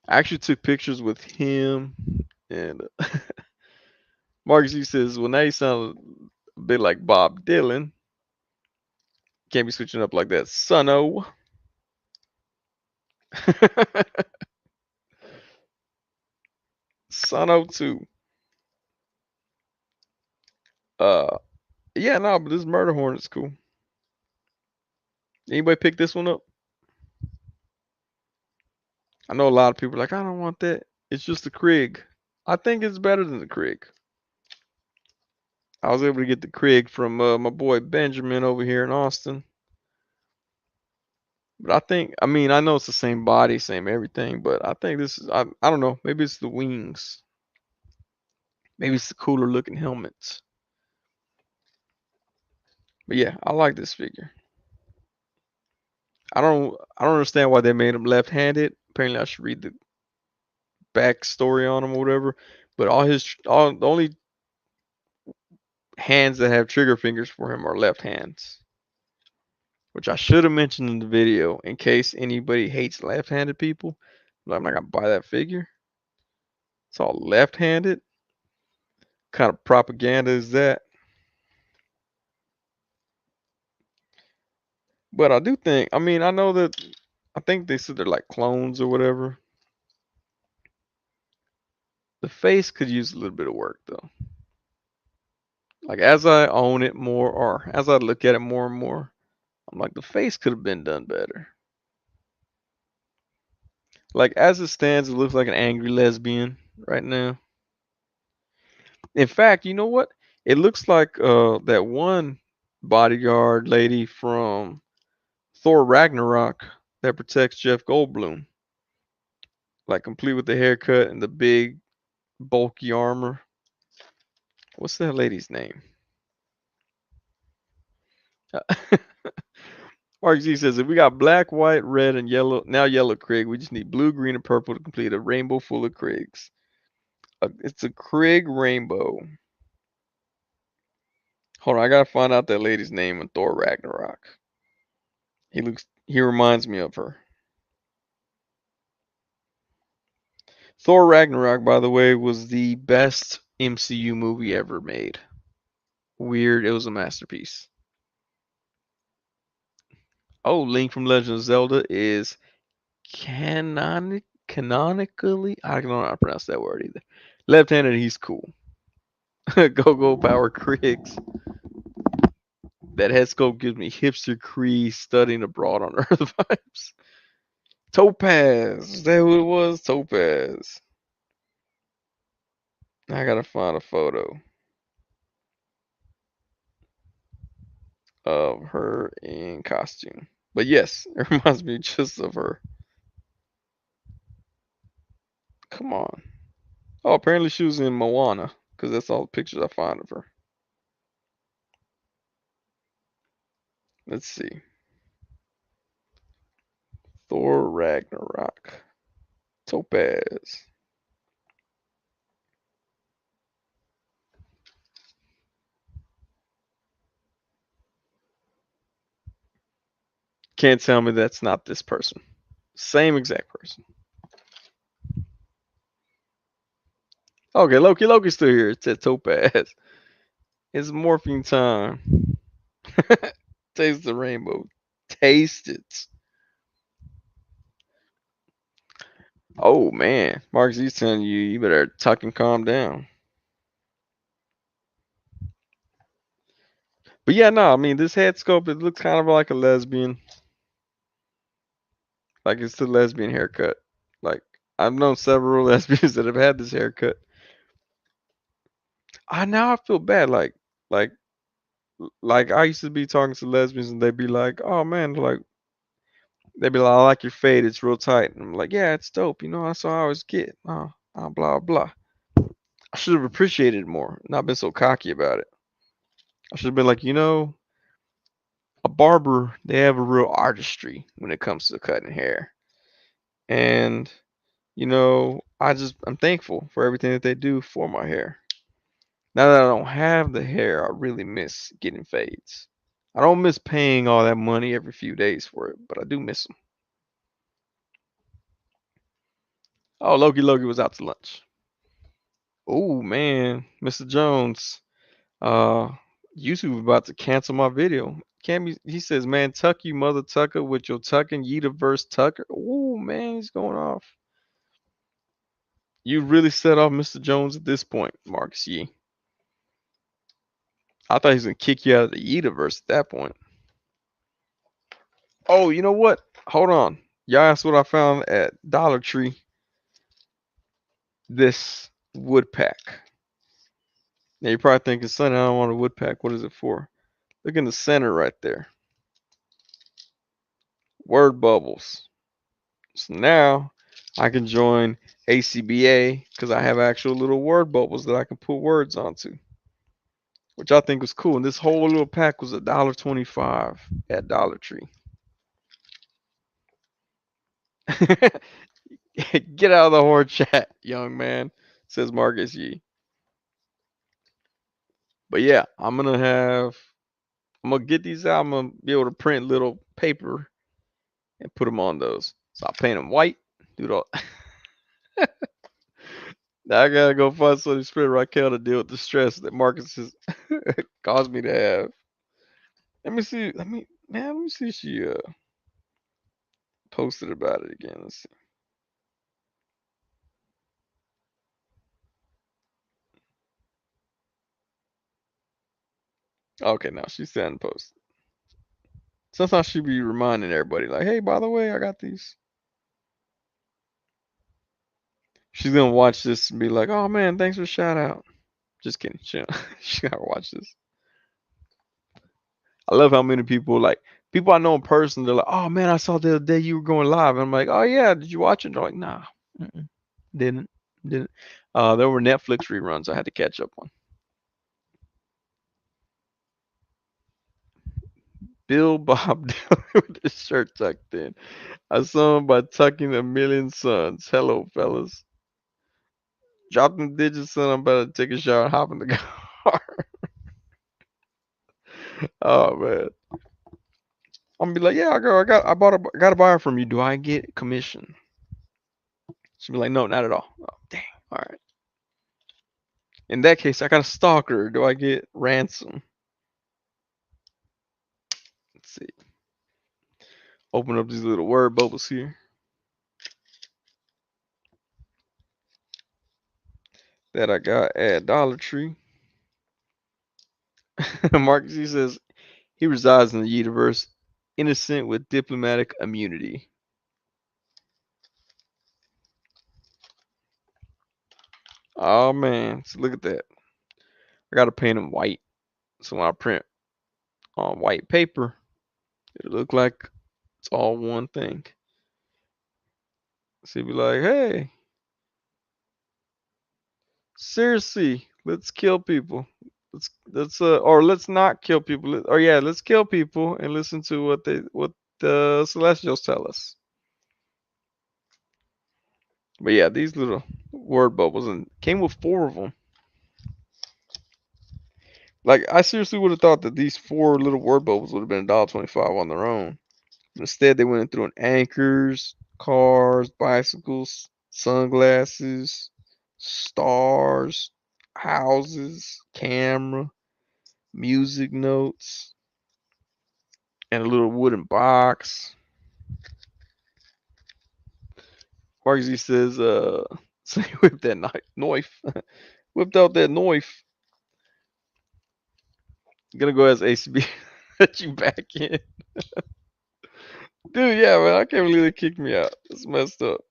I actually took pictures with him, and Marcus he says, well, now you sound a bit like Bob Dylan. Can't be switching up like that, Sonno. Sonno too. Yeah, no, but this murder hornet's cool. Anybody pick this one up? I know a lot of people are like, I don't want that. It's just the Krieg. I think it's better than the Krieg. I was able to get the Krieg from my boy Benjamin over here in Austin. But I mean, I know it's the same body, same everything, but I think this is, I don't know. Maybe it's the wings. Maybe it's the cooler looking helmets. But yeah, I like this figure. I don't understand why they made him left-handed. Apparently, I should read the backstory on him or whatever. But all the only hands that have trigger fingers for him are left hands, which I should have mentioned in the video in case anybody hates left-handed people. But I'm not gonna buy that figure. It's all left-handed. Kind of propaganda is that? But I do think, I mean, I know that I think they said they're like clones or whatever. The face could use a little bit of work though. Like as I own it more or as I look at it more and more, I'm like the face could have been done better. Like as it stands, it looks like an angry lesbian right now. In fact, you know what? It looks like that one bodyguard lady from Thor Ragnarok that protects Jeff Goldblum. Like complete with the haircut and the big bulky armor. What's that lady's name? Mark G says if we got black, white, red, and yellow, now yellow Krieg, we just need blue, green, and purple to complete a rainbow full of Kriegs. It's a Krieg rainbow. Hold on, I gotta find out that lady's name in Thor Ragnarok. He reminds me of her. Thor Ragnarok, by the way, was the best MCU movie ever made. Weird, it was a masterpiece. Oh, Link from Legend of Zelda is canonically, I don't know how to pronounce that word either. Left-handed, he's cool. Go Power Critics. That head sculpt gives me hipster Cree studying abroad on Earth vibes. Topaz. Is that who it was? Topaz. I gotta find a photo of her in costume. But yes, it reminds me just of her. Come on. Oh, apparently she was in Moana, because that's all the pictures I find of her. Let's see. Thor Ragnarok. Topaz. Can't tell me that's not this person. Same exact person. Okay, Loki's still here. It said Topaz. It's morphing time. Taste the rainbow. Taste it. Oh man, Mark Z's telling you better tuck and calm down. But yeah, no, I mean this head sculpt it looks kind of like a lesbian. Like it's the lesbian haircut. Like I've known several lesbians that have had this haircut. I feel bad. Like like I used to be talking to lesbians and they'd be like, "Oh man," like they'd be like, "I like your fade. It's real tight." And I'm like, "Yeah, it's dope. You know, that's all I always get." Blah blah. I should have appreciated it more, not been so cocky about it. I should have been like, you know, a barber, they have a real artistry when it comes to cutting hair. And, you know, I'm thankful for everything that they do for my hair. Now that I don't have the hair, I really miss getting fades. I don't miss paying all that money every few days for it, but I do miss them. Oh, Loki was out to lunch. Oh man, Mr. Jones. Uh, YouTube about to cancel my video. Cammy, he says, "Man, tuck you mother tucker with your tucking Yeetiverse tucker." Oh man, he's going off. You really set off Mr. Jones at this point, Marcus Yee. I thought he was gonna kick you out of the Yeetiverse at that point. Oh, you know what? Hold on. Y'all asked what I found at Dollar Tree. This wood pack. Now you're probably thinking, "Son, I don't want a wood pack. What is it for?" Look in the center right there. word bubbles. So now I can join ACBA because I have actual little word bubbles that I can put words onto, which I think was cool. And this whole little pack was $1.25 at Dollar Tree. Get out of the horror chat, young man, says Marcus Yee. But yeah, I'm gonna get these out. I'm gonna be able to print little paper and put them on those. So I paint them white. Do the Now I gotta go find Sonny Spirit Raquel to deal with the stress that Marcus has caused me to have. Let me see. Let me see if she posted about it again. Let's see. Okay, now she's sending post. Sometimes she be reminding everybody, like, hey, by the way, I got these. She's gonna watch this and be like, oh man, thanks for the shout out. Just kidding. She gotta watch this. I love how many people like people I know in person. They're like, "Oh man, I saw the other day you were going live." And I'm like, "Oh yeah, did you watch it?" They're like, "Nah, mm-mm, didn't, didn't." There were Netflix reruns I had to catch up on. Bill Bob Dylan with his shirt tucked in. I saw him by tucking a million suns. Hello, fellas. Drop them digits, son. I'm about to take a shower and hop in the car. Oh man. I'm gonna be like, yeah, girl, I got a buyer from you. Do I get commission? She'll be like, no, not at all. Oh, dang. All right. In that case, I got a stalker. Do I get ransom? Let's see. Open up these little word bubbles here that I got at Dollar Tree. Marcus, he says he resides in the universe, innocent with diplomatic immunity. Oh man, so look at that. I gotta paint them white. So when I print on white paper, it'll look like it's all one thing. So be like, hey, seriously, let's kill people. Or let's not kill people. Or yeah, let's kill people and listen to what the Celestials tell us. But yeah, these little word bubbles and came with 4 of them. Like I seriously would have thought that these 4 little word bubbles would have been $1.25 on their own. Instead, they went and threw in anchors, cars, bicycles, sunglasses, stars, houses, camera, music notes, and a little wooden box. Marksy says, so he whipped that knife. Whipped out that knife. Gonna go as ACB. Let you back in. Dude, yeah, man, I can't believe they kicked me out. It's messed up.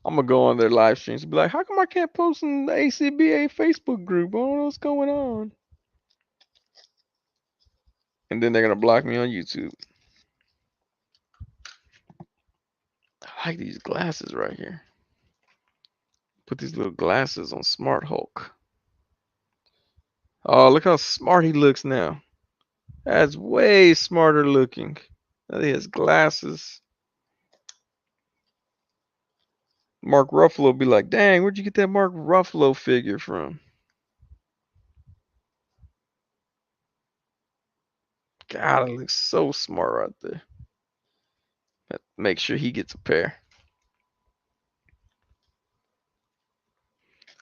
I'm gonna go on their live streams and be like, how come I can't post in the ACBA Facebook group? I don't know what's going on. And then they're gonna block me on YouTube. I like these glasses right here. Put these little glasses on Smart Hulk. Oh, look how smart he looks now. That's way smarter looking. Now he has glasses. Mark Ruffalo be like, dang, where'd you get that Mark Ruffalo figure from? God, it looks so smart right there. Make sure he gets a pair.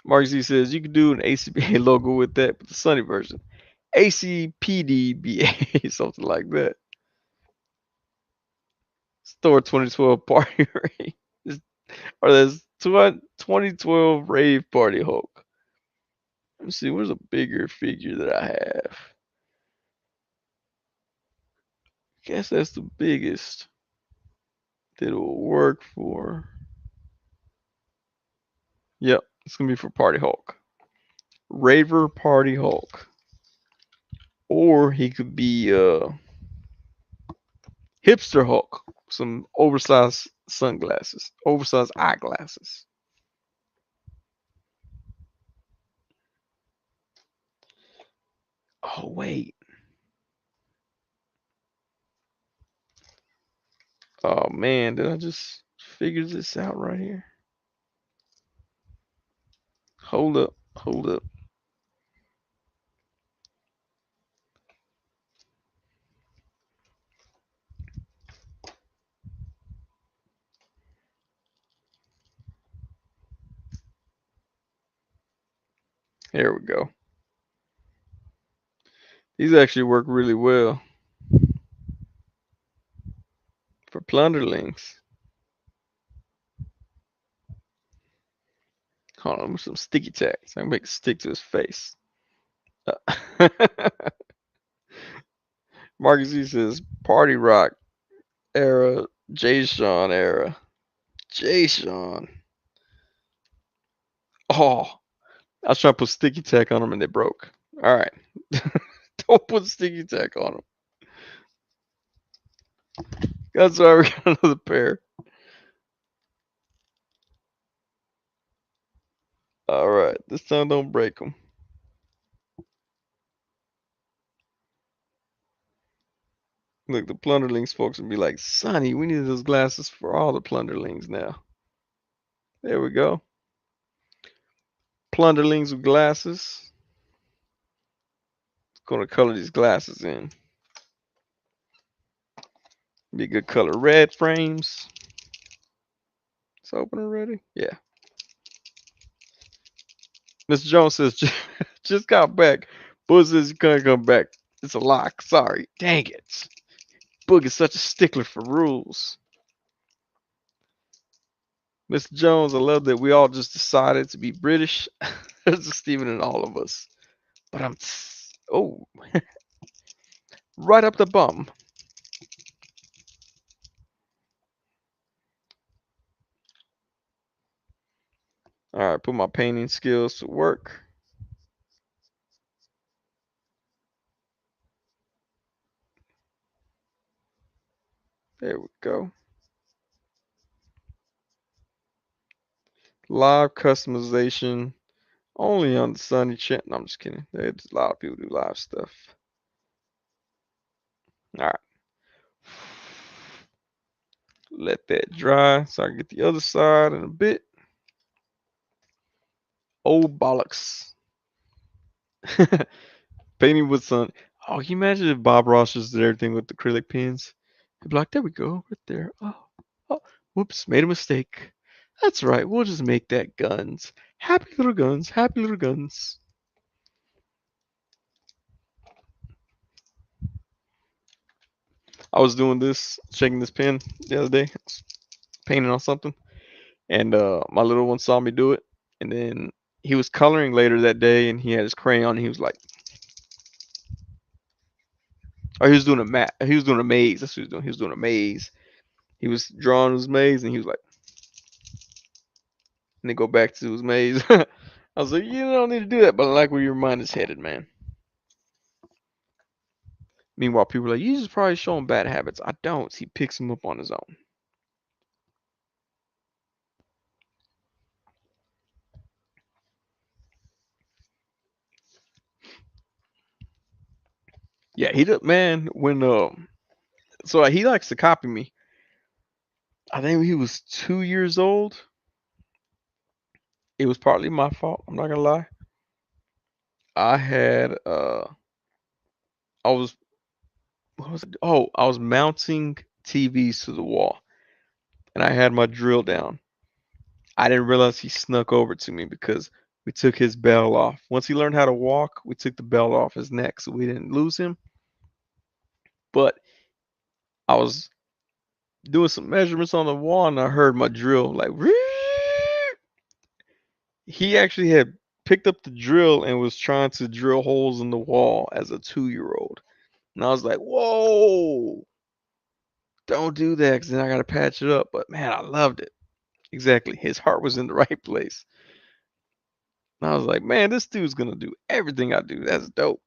Mark Z says you can do an ACBA logo with that, but the Sunny version. ACPDBA, something like that. Store 2012 party rave. Or there's 2012 rave party Hulk. Let me see, where's a bigger figure that I have? Guess that's the biggest that it will work for. Yep, it's gonna be for Party Hulk. Raver Party Hulk. Or he could be Hipster Hulk, some oversized sunglasses, oversized eyeglasses. Oh wait. Oh man, did I just figure this out right here? Hold up, hold up. Here we go. These actually work really well for plunderlings. Hold on, with some sticky tack so I can make it stick to his face. Marcus E says party rock era, Jay Sean era. Jay Sean. Oh, I was trying to put sticky tack on them and they broke. All right. Don't put sticky tack on them. That's why we got another pair. All right. This time don't break them. Look, the plunderlings folks will be like, Sonny, we need those glasses for all the plunderlings now. There we go. Plunderlings with glasses. Gonna color these glasses in. Be a good color. Red frames. It's open already? Yeah. Mr. Jones says, just got back. Buzz says you can't come back. It's a lock. Sorry. Dang it. Boog is such a stickler for rules. Mr. Jones, I love that we all just decided to be British. There's Stephen and all of us. But oh, right up the bum. All right, put my painting skills to work. There we go. Live customization only on the Sonny Channel. No, I'm just kidding. There's a lot of people do live stuff. All right. Let that dry so I can get the other side in a bit. Oh, bollocks. Painting with sun. Oh, can you imagine if Bob Ross just did everything with acrylic pens? He'd be like, there we go, right there. Oh, whoops, made a mistake. That's right, we'll just make that guns. Happy little guns, happy little guns. I was doing this, checking this pen the other day, painting on something, and my little one saw me do it, and then he was coloring later that day, and he had his crayon, and he was like, oh, he was doing a he was doing a maze. That's what he was doing. He was doing a maze. He was drawing his maze, and he was like, and then go back to his maze. I was like, you don't need to do that, but I like where your mind is headed, man. Meanwhile, people are like, you just probably show him bad habits. I don't. He picks them up on his own. Yeah, he did, man. When so he likes to copy me. I think he was 2 years old. It was partly my fault. I'm not gonna lie. I had I was what was it? Oh, I was mounting TVs to the wall, and I had my drill down. I didn't realize he snuck over to me because we took his bell off. Once he learned how to walk, we took the belt off his neck so we didn't lose him. But I was doing some measurements on the wall and I heard my drill like he actually had picked up the drill and was trying to drill holes in the wall as a 2-year-old. And I was like, whoa, don't do that because then I got to patch it up. But man, I loved it. Exactly. His heart was in the right place. And I was like, man, this dude's going to do everything I do. That's dope.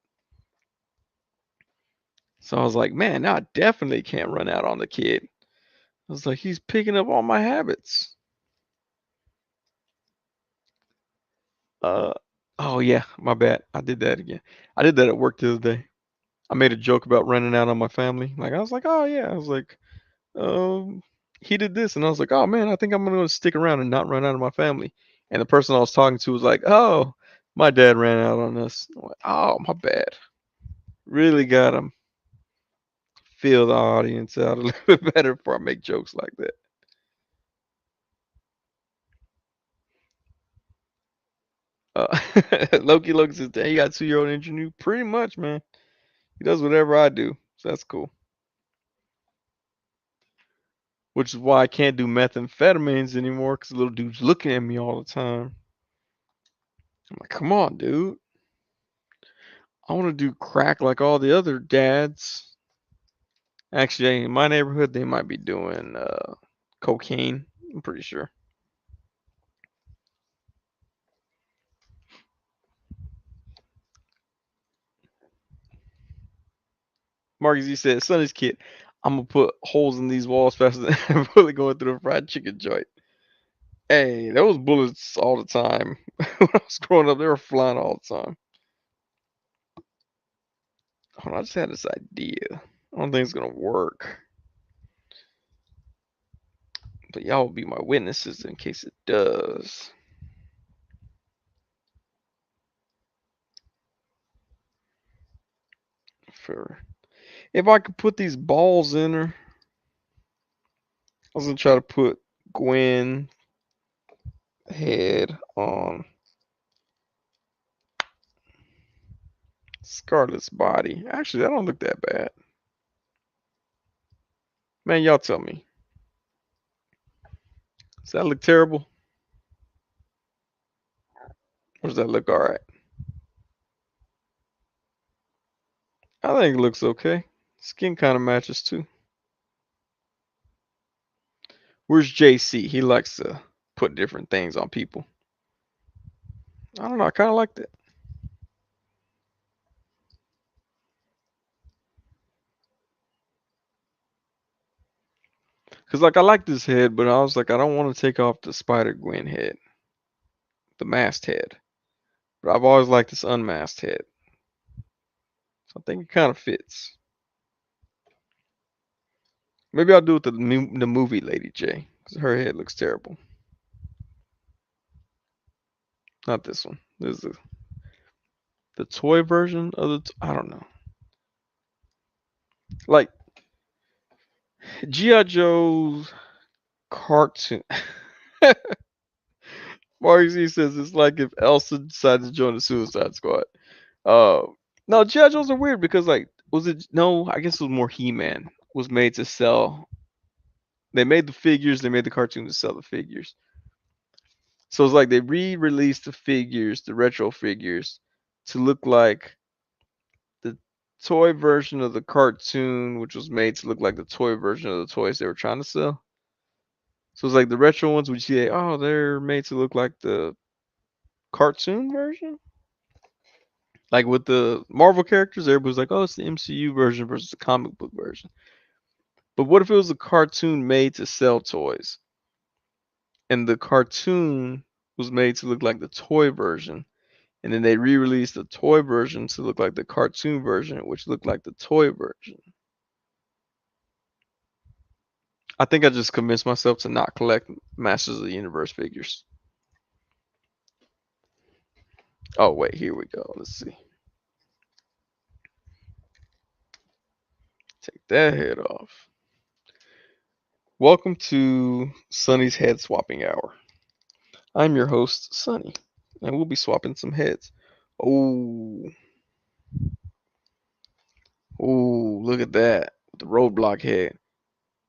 So I was like, man, now I definitely can't run out on the kid. I was like, he's picking up all my habits. Uh, oh yeah, my bad. I did that again. I did that at work the other day. I made a joke about running out on my family. Like I was like, oh yeah, I was like, um, he did this, and I was like, oh man, I think I'm gonna stick around and not run out of my family. And the person I was talking to was like, oh, my dad ran out on us. I'm like, oh, my bad. Really got him. Feel the audience out a little bit better before I make jokes like that. Loki looks says, "Dang, you got a 2-year-old ingenue." Pretty much, man. He does whatever I do, so that's cool. Which is why I can't do methamphetamines anymore, because the little dude's looking at me all the time. I'm like, come on, dude. I want to do crack like all the other dads. Actually, in my neighborhood, they might be doing cocaine. I'm pretty sure. Marcus, he said, Sonny's kid, I'm gonna put holes in these walls faster than a bullet going through a fried chicken joint. Hey, those bullets all the time. When I was growing up, they were flying all the time. Hold on, I just had this idea. I don't think it's gonna work, but y'all will be my witnesses in case it does. For if I could put these balls in her, I was gonna try to put Gwen head on Scarlet's body. Actually, that don't look that bad. Man, y'all tell me. Does that look terrible? Or does that look alright? I think it looks okay. Skin kind of matches too. Where's JC? He likes to put different things on people. I don't know. I kind of like that. Cause like I like this head, but I was like, I don't want to take off the Spider Gwen head, the masked head. But I've always liked this unmasked head. So I think it kind of fits. Maybe I'll do it the movie Lady J, cause her head looks terrible. Not this one. This is the toy version of the. I don't know. Like GI Joe's cartoon. Mark Z says it's like if Elsa decided to join the Suicide Squad. Uh, no, GI Joes are weird because like was it no? I guess it was more He-Man was made to sell. They made the figures. They made the cartoon to sell the figures. So it's like they re-released the figures, the retro figures, to look like the toy version of the cartoon, which was made to look like the toy version of the toys they were trying to sell. So it's like the retro ones, which you say, oh, they're made to look like the cartoon version. Like with the Marvel characters, everybody's like, oh, it's the MCU version versus the comic book version. But what if it was a cartoon made to sell toys? And the cartoon was made to look like the toy version. And then they re-released the toy version to look like the cartoon version, which looked like the toy version. I think I just convinced myself to not collect Masters of the Universe figures. Oh, wait, here we go. Let's see. Take that head off. Welcome to Sonny's Head Swapping Hour. I'm your host, Sonny, and we'll be swapping some heads. Oh, oh, look at that. The roadblock head.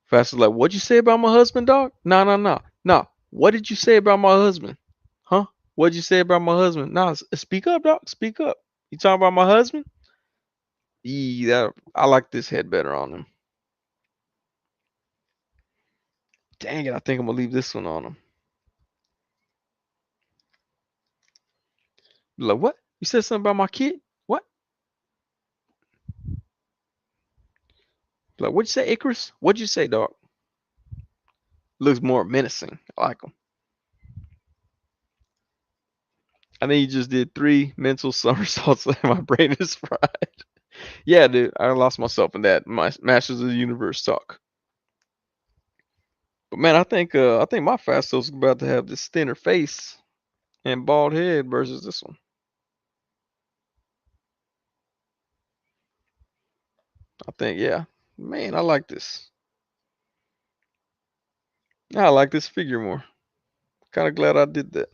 Fast is like, what'd you say about my husband, dog? No, no, no. No. What did you say about my husband? Huh? What'd you say about my husband? No, speak up, dog. Speak up. You talking about my husband? That I like this head better on him. Dang it, I think I'm gonna leave this one on him. Like, what? You said something about my kid? What? Like, what'd you say, Icarus? What'd you say, dog? Looks more menacing. I like him. I think he just did 3 mental somersaults and my brain is fried. Yeah, dude, I lost myself in that my Masters of the Universe talk. But man, I think my Fasto's about to have this thinner face and bald head versus this one. I think, yeah. Man, I like this. I like this figure more. Kind of glad I did that.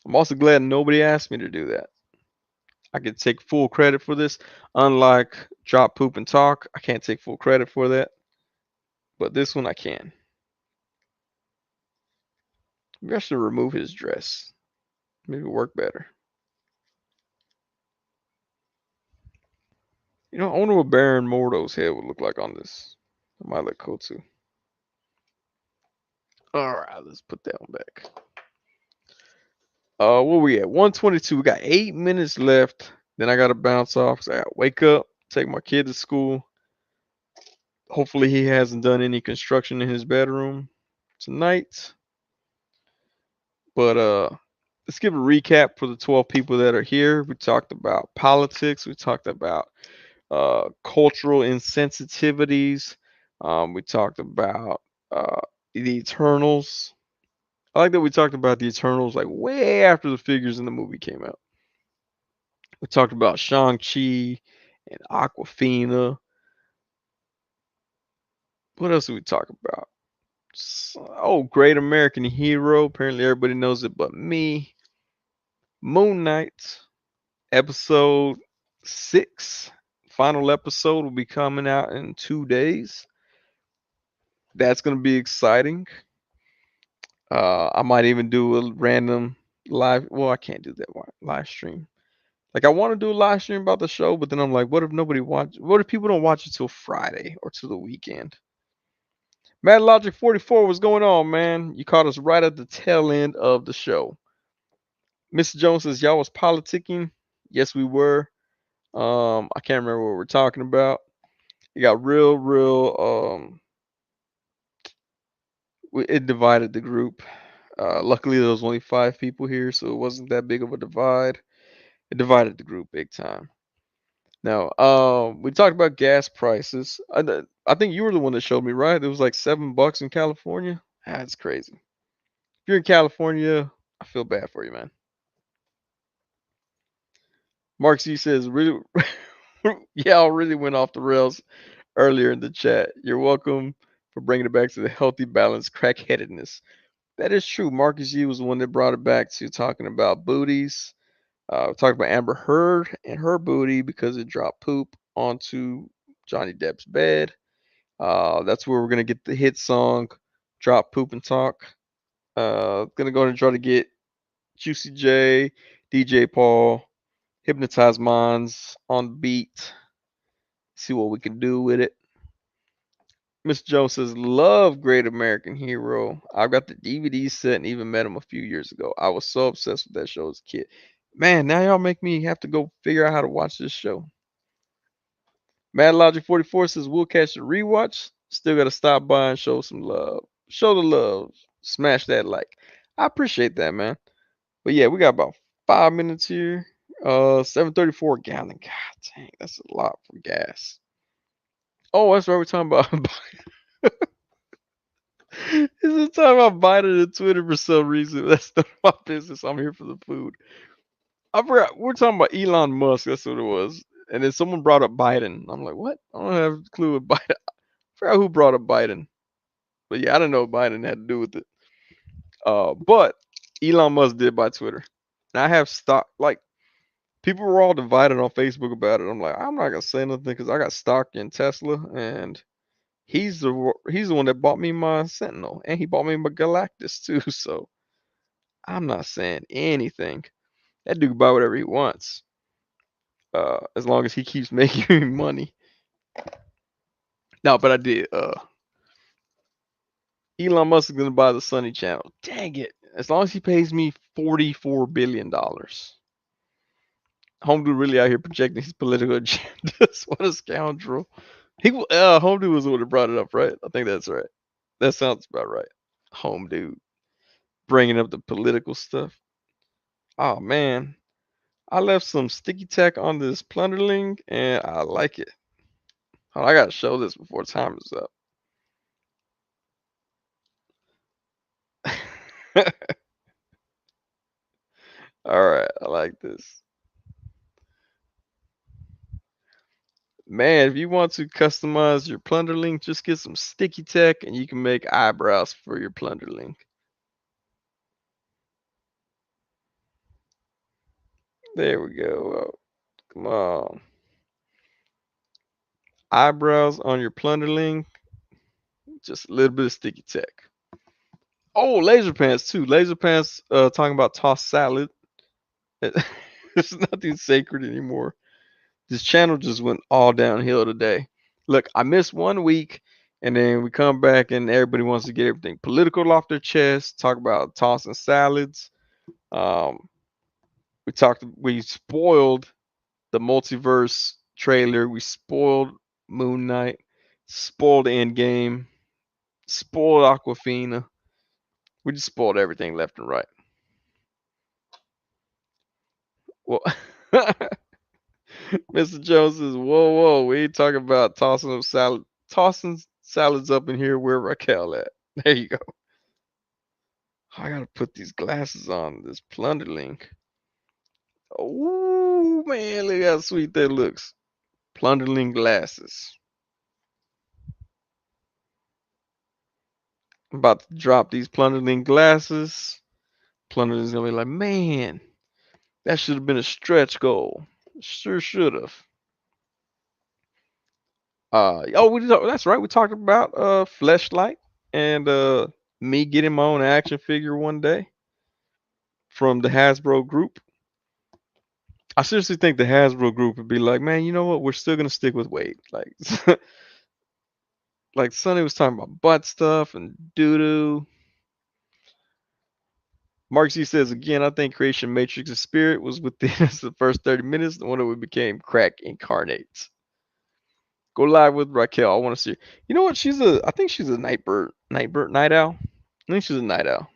I'm also glad nobody asked me to do that. I could take full credit for this. Unlike Drop, Poop, and Talk, I can't take full credit for that. But this one I can. Maybe I should remove his dress. Maybe it'll work better. You know, I wonder what Baron Mordo's head would look like on this. It might look cool too. Alright, let's put that one back. Where we at? 122. We got 8 minutes left. Then I gotta bounce off. So I gotta wake up, take my kid to school. Hopefully he hasn't done any construction in his bedroom tonight. But let's give a recap for the 12 people that are here. We talked about politics. We talked about cultural insensitivities. We talked about the Eternals. I like that we talked about the Eternals like way after the figures in the movie came out. We talked about Shang-Chi and Aquafina. What else did we talk about? Oh, Great American Hero. Apparently everybody knows it but me. Moon Knight. Episode 6. Final episode will be coming out in 2 days. That's going to be exciting. I might even do a random live. Well, I can't do that live stream. Like I want to do a live stream about the show, but then I'm like, what if nobody watch? What if people don't watch it till Friday or till the weekend? Mad Logic 44, what's going on, man? You caught us right at the tail end of the show. Mr. Jones says y'all was politicking. Yes, we were. I can't remember what we're talking about. It got real. It divided the group. Luckily, there was only 5 people here, so it wasn't that big of a divide. It divided the group big time. Now, we talked about gas prices. I think you were the one that showed me, right? It was like $7 in California. That's crazy. If you're in California, I feel bad for you, man. Mark C says, really, y'all really went off the rails earlier in the chat. You're welcome for bringing it back to the healthy balance crackheadedness. That is true. Marcus Yu was the one that brought it back to talking about booties. We talked about Amber Heard and her booty because it dropped poop onto Johnny Depp's bed. That's where we're gonna get the hit song "Drop Poop and Talk." Gonna go ahead and try to get Juicy J, DJ Paul, Hypnotize Minds on the beat. See what we can do with it. Miss Jones says, love Great American Hero. I've got the DVD set and even met him a few years ago. I was so obsessed with that show as a kid. Man, now y'all make me have to go figure out how to watch this show. Mad Logic 44 says, we'll catch the rewatch. Still got to stop by and show some love. Show the love. Smash that like. I appreciate that, man. But yeah, we got about 5 minutes here. 734 a gallon. God dang, that's a lot for gas. Oh, that's right. We're talking about This is talking about Biden and Twitter for some reason. That's not my business. I'm here for the food. I forgot. We're talking about Elon Musk. That's what it was. And then someone brought up Biden. I'm like, what? I don't have a clue what Biden. I forgot who brought up Biden. But yeah, I don't know what Biden had to do with it. But Elon Musk did buy Twitter. And I have stock. Like, people were all divided on Facebook about it. I'm like, I'm not gonna say nothing because I got stock in Tesla, and he's the one that bought me my Sentinel, and he bought me my Galactus too. So I'm not saying anything. That dude can buy whatever he wants, as long as he keeps making me money. No, but I did. Elon Musk is gonna buy the Sonny Channel. Dang it! As long as he pays me $44 billion. Home dude really out here projecting his political agendas. What a scoundrel! Home Dude was the one that brought it up, right? I think that's right. That sounds about right. Home Dude bringing up the political stuff. Oh man, I left some sticky tack on this plunderling, and I like it. Oh, I gotta show this before time is up. All right, I like this. Man, if you want to customize your plunderling, just get some sticky tack and you can make eyebrows for your plunderling. There we go. Oh, come on. Eyebrows on your plunderling, just a little bit of sticky tack. Oh, laser pants too. Laser pants talking about tossed salad. It's nothing sacred anymore. This channel just went all downhill today. Look, I missed 1 week, and then we come back and everybody wants to get everything political off their chest, talk about tossing salads. Um, we spoiled the multiverse trailer, we spoiled Moon Knight, spoiled Endgame, spoiled Aquafina. We just spoiled everything left and right. Well, Mr. Jones says, "Whoa, whoa, we ain't talking about tossing salads up in here where Raquel at." There you go. I gotta put these glasses on. This plunderling. Oh man, look how sweet that looks. Plunderling glasses. I'm about to drop these plunderling glasses. Plunderling's gonna be like, man, that should have been a stretch goal. Sure should have. That's right. We talked about Fleshlight and me getting my own action figure one day from the Hasbro group. I seriously think the Hasbro group would be like, man, you know what? We're still gonna stick with Wade. Like, like Sonny was talking about butt stuff and doo doo. Mark Z says again, I think Creation Matrix of Spirit was within us the first 30 minutes. The one that we became crack incarnates. Go live with Raquel. I want to see her. You know what? I think she's a night owl. I think she's a night owl.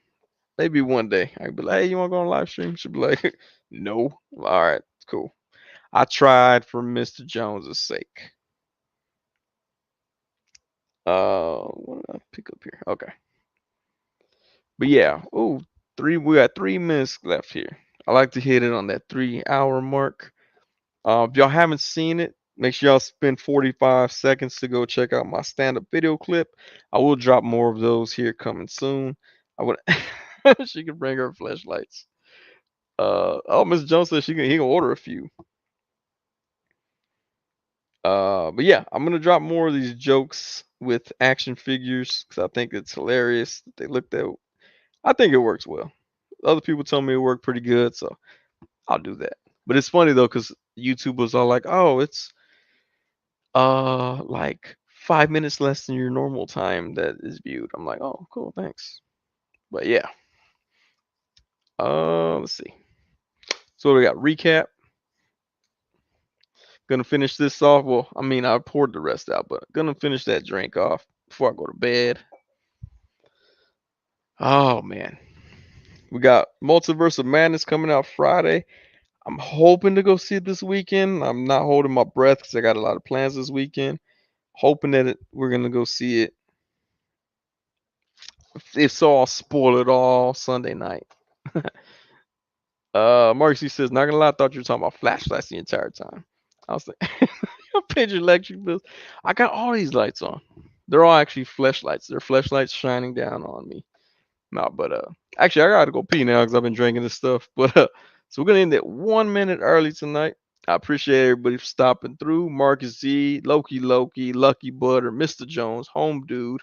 Maybe one day I'd be like, hey, you want to go on live stream? She'd be like, no. All right, cool. I tried for Mr. Jones's sake. What did I pick up here? Okay. But yeah, we got 3 minutes left here. I like to hit it on that 3 hour mark. If y'all haven't seen it, make sure y'all spend 45 seconds to go check out my stand-up video clip. I will drop more of those here coming soon. I would she can bring her flashlights. Miss Jones says he can order a few. But yeah, I'm gonna drop more of these jokes with action figures because I think it's hilarious. They look that. I think it works well. Other people tell me it worked pretty good, so I'll do that. But it's funny though because YouTubers are like, oh, it's like 5 minutes less than your normal time that is viewed. I'm like, oh, cool, thanks. But yeah, let's see. So we got recap. Gonna finish this off. Well, I mean, I poured the rest out, but gonna finish that drink off before I go to bed. Oh man, we got Multiverse of Madness coming out Friday. I'm hoping to go see it this weekend. I'm not holding my breath because I got a lot of plans this weekend. Hoping that we're gonna go see it. If so, I'll spoil it all Sunday night. Marcy says, not gonna lie, I thought you were talking about flashlights the entire time. I was like, I paid your electric bills. I got all these lights on. They're all actually flashlights. They're flashlights shining down on me. No, but actually, I gotta go pee now because I've been drinking this stuff. But so we're gonna end it 1 minute early tonight. I appreciate everybody for stopping through. Marcus Z, Loki, Lucky Butter, Mr. Jones, Home Dude.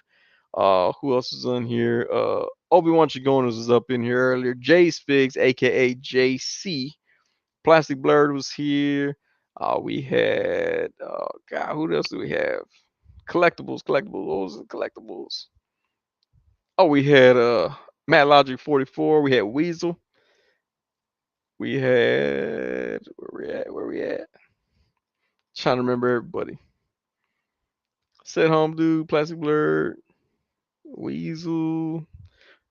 Who else is on here? Obi-Wan Chigonas was up in here earlier. Jay's Figs, aka JC. Plastic Blurred was here. We had God, who else do we have? Collectibles. What was it? Collectibles. Oh, we had Matt Logic 44. We had Weasel. We had where we at? Trying to remember everybody. Set Home Dude, Plastic Blur, Weasel,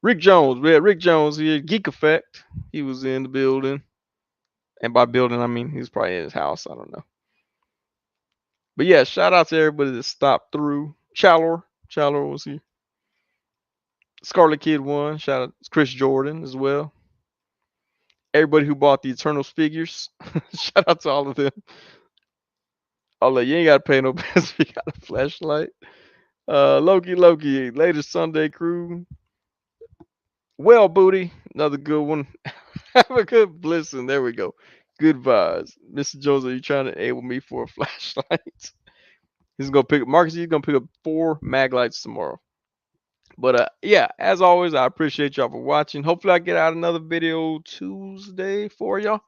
Rick Jones. We had Rick Jones here. Geek Effect. He was in the building. And by building, I mean he was probably in his house. I don't know. But yeah, shout out to everybody that stopped through. Chalor was here. Scarlet Kid won. Shout out to Chris Jordan as well. Everybody who bought the Eternals figures. Shout out to all of them. Oh, you ain't gotta pay no bills if you got a flashlight. Loki, latest Sunday crew. Well, booty, another good one. Have a good listen. There we go. Good vibes. Mr. Jones, are you trying to enable me for a flashlight? He's gonna pick Marcus. He's gonna pick up 4 mag lights tomorrow. But yeah, as always, I appreciate y'all for watching. Hopefully, I get out another video Tuesday for y'all.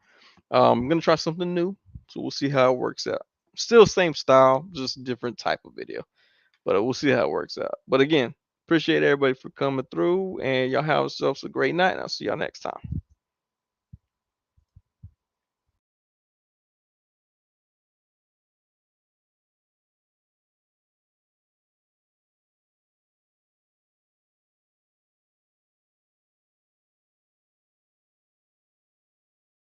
I'm gonna try something new, so we'll see how it works out. Still same style, just different type of video. But we'll see how it works out. But again, appreciate everybody for coming through, and y'all have yourselves a great night. And I'll see y'all next time.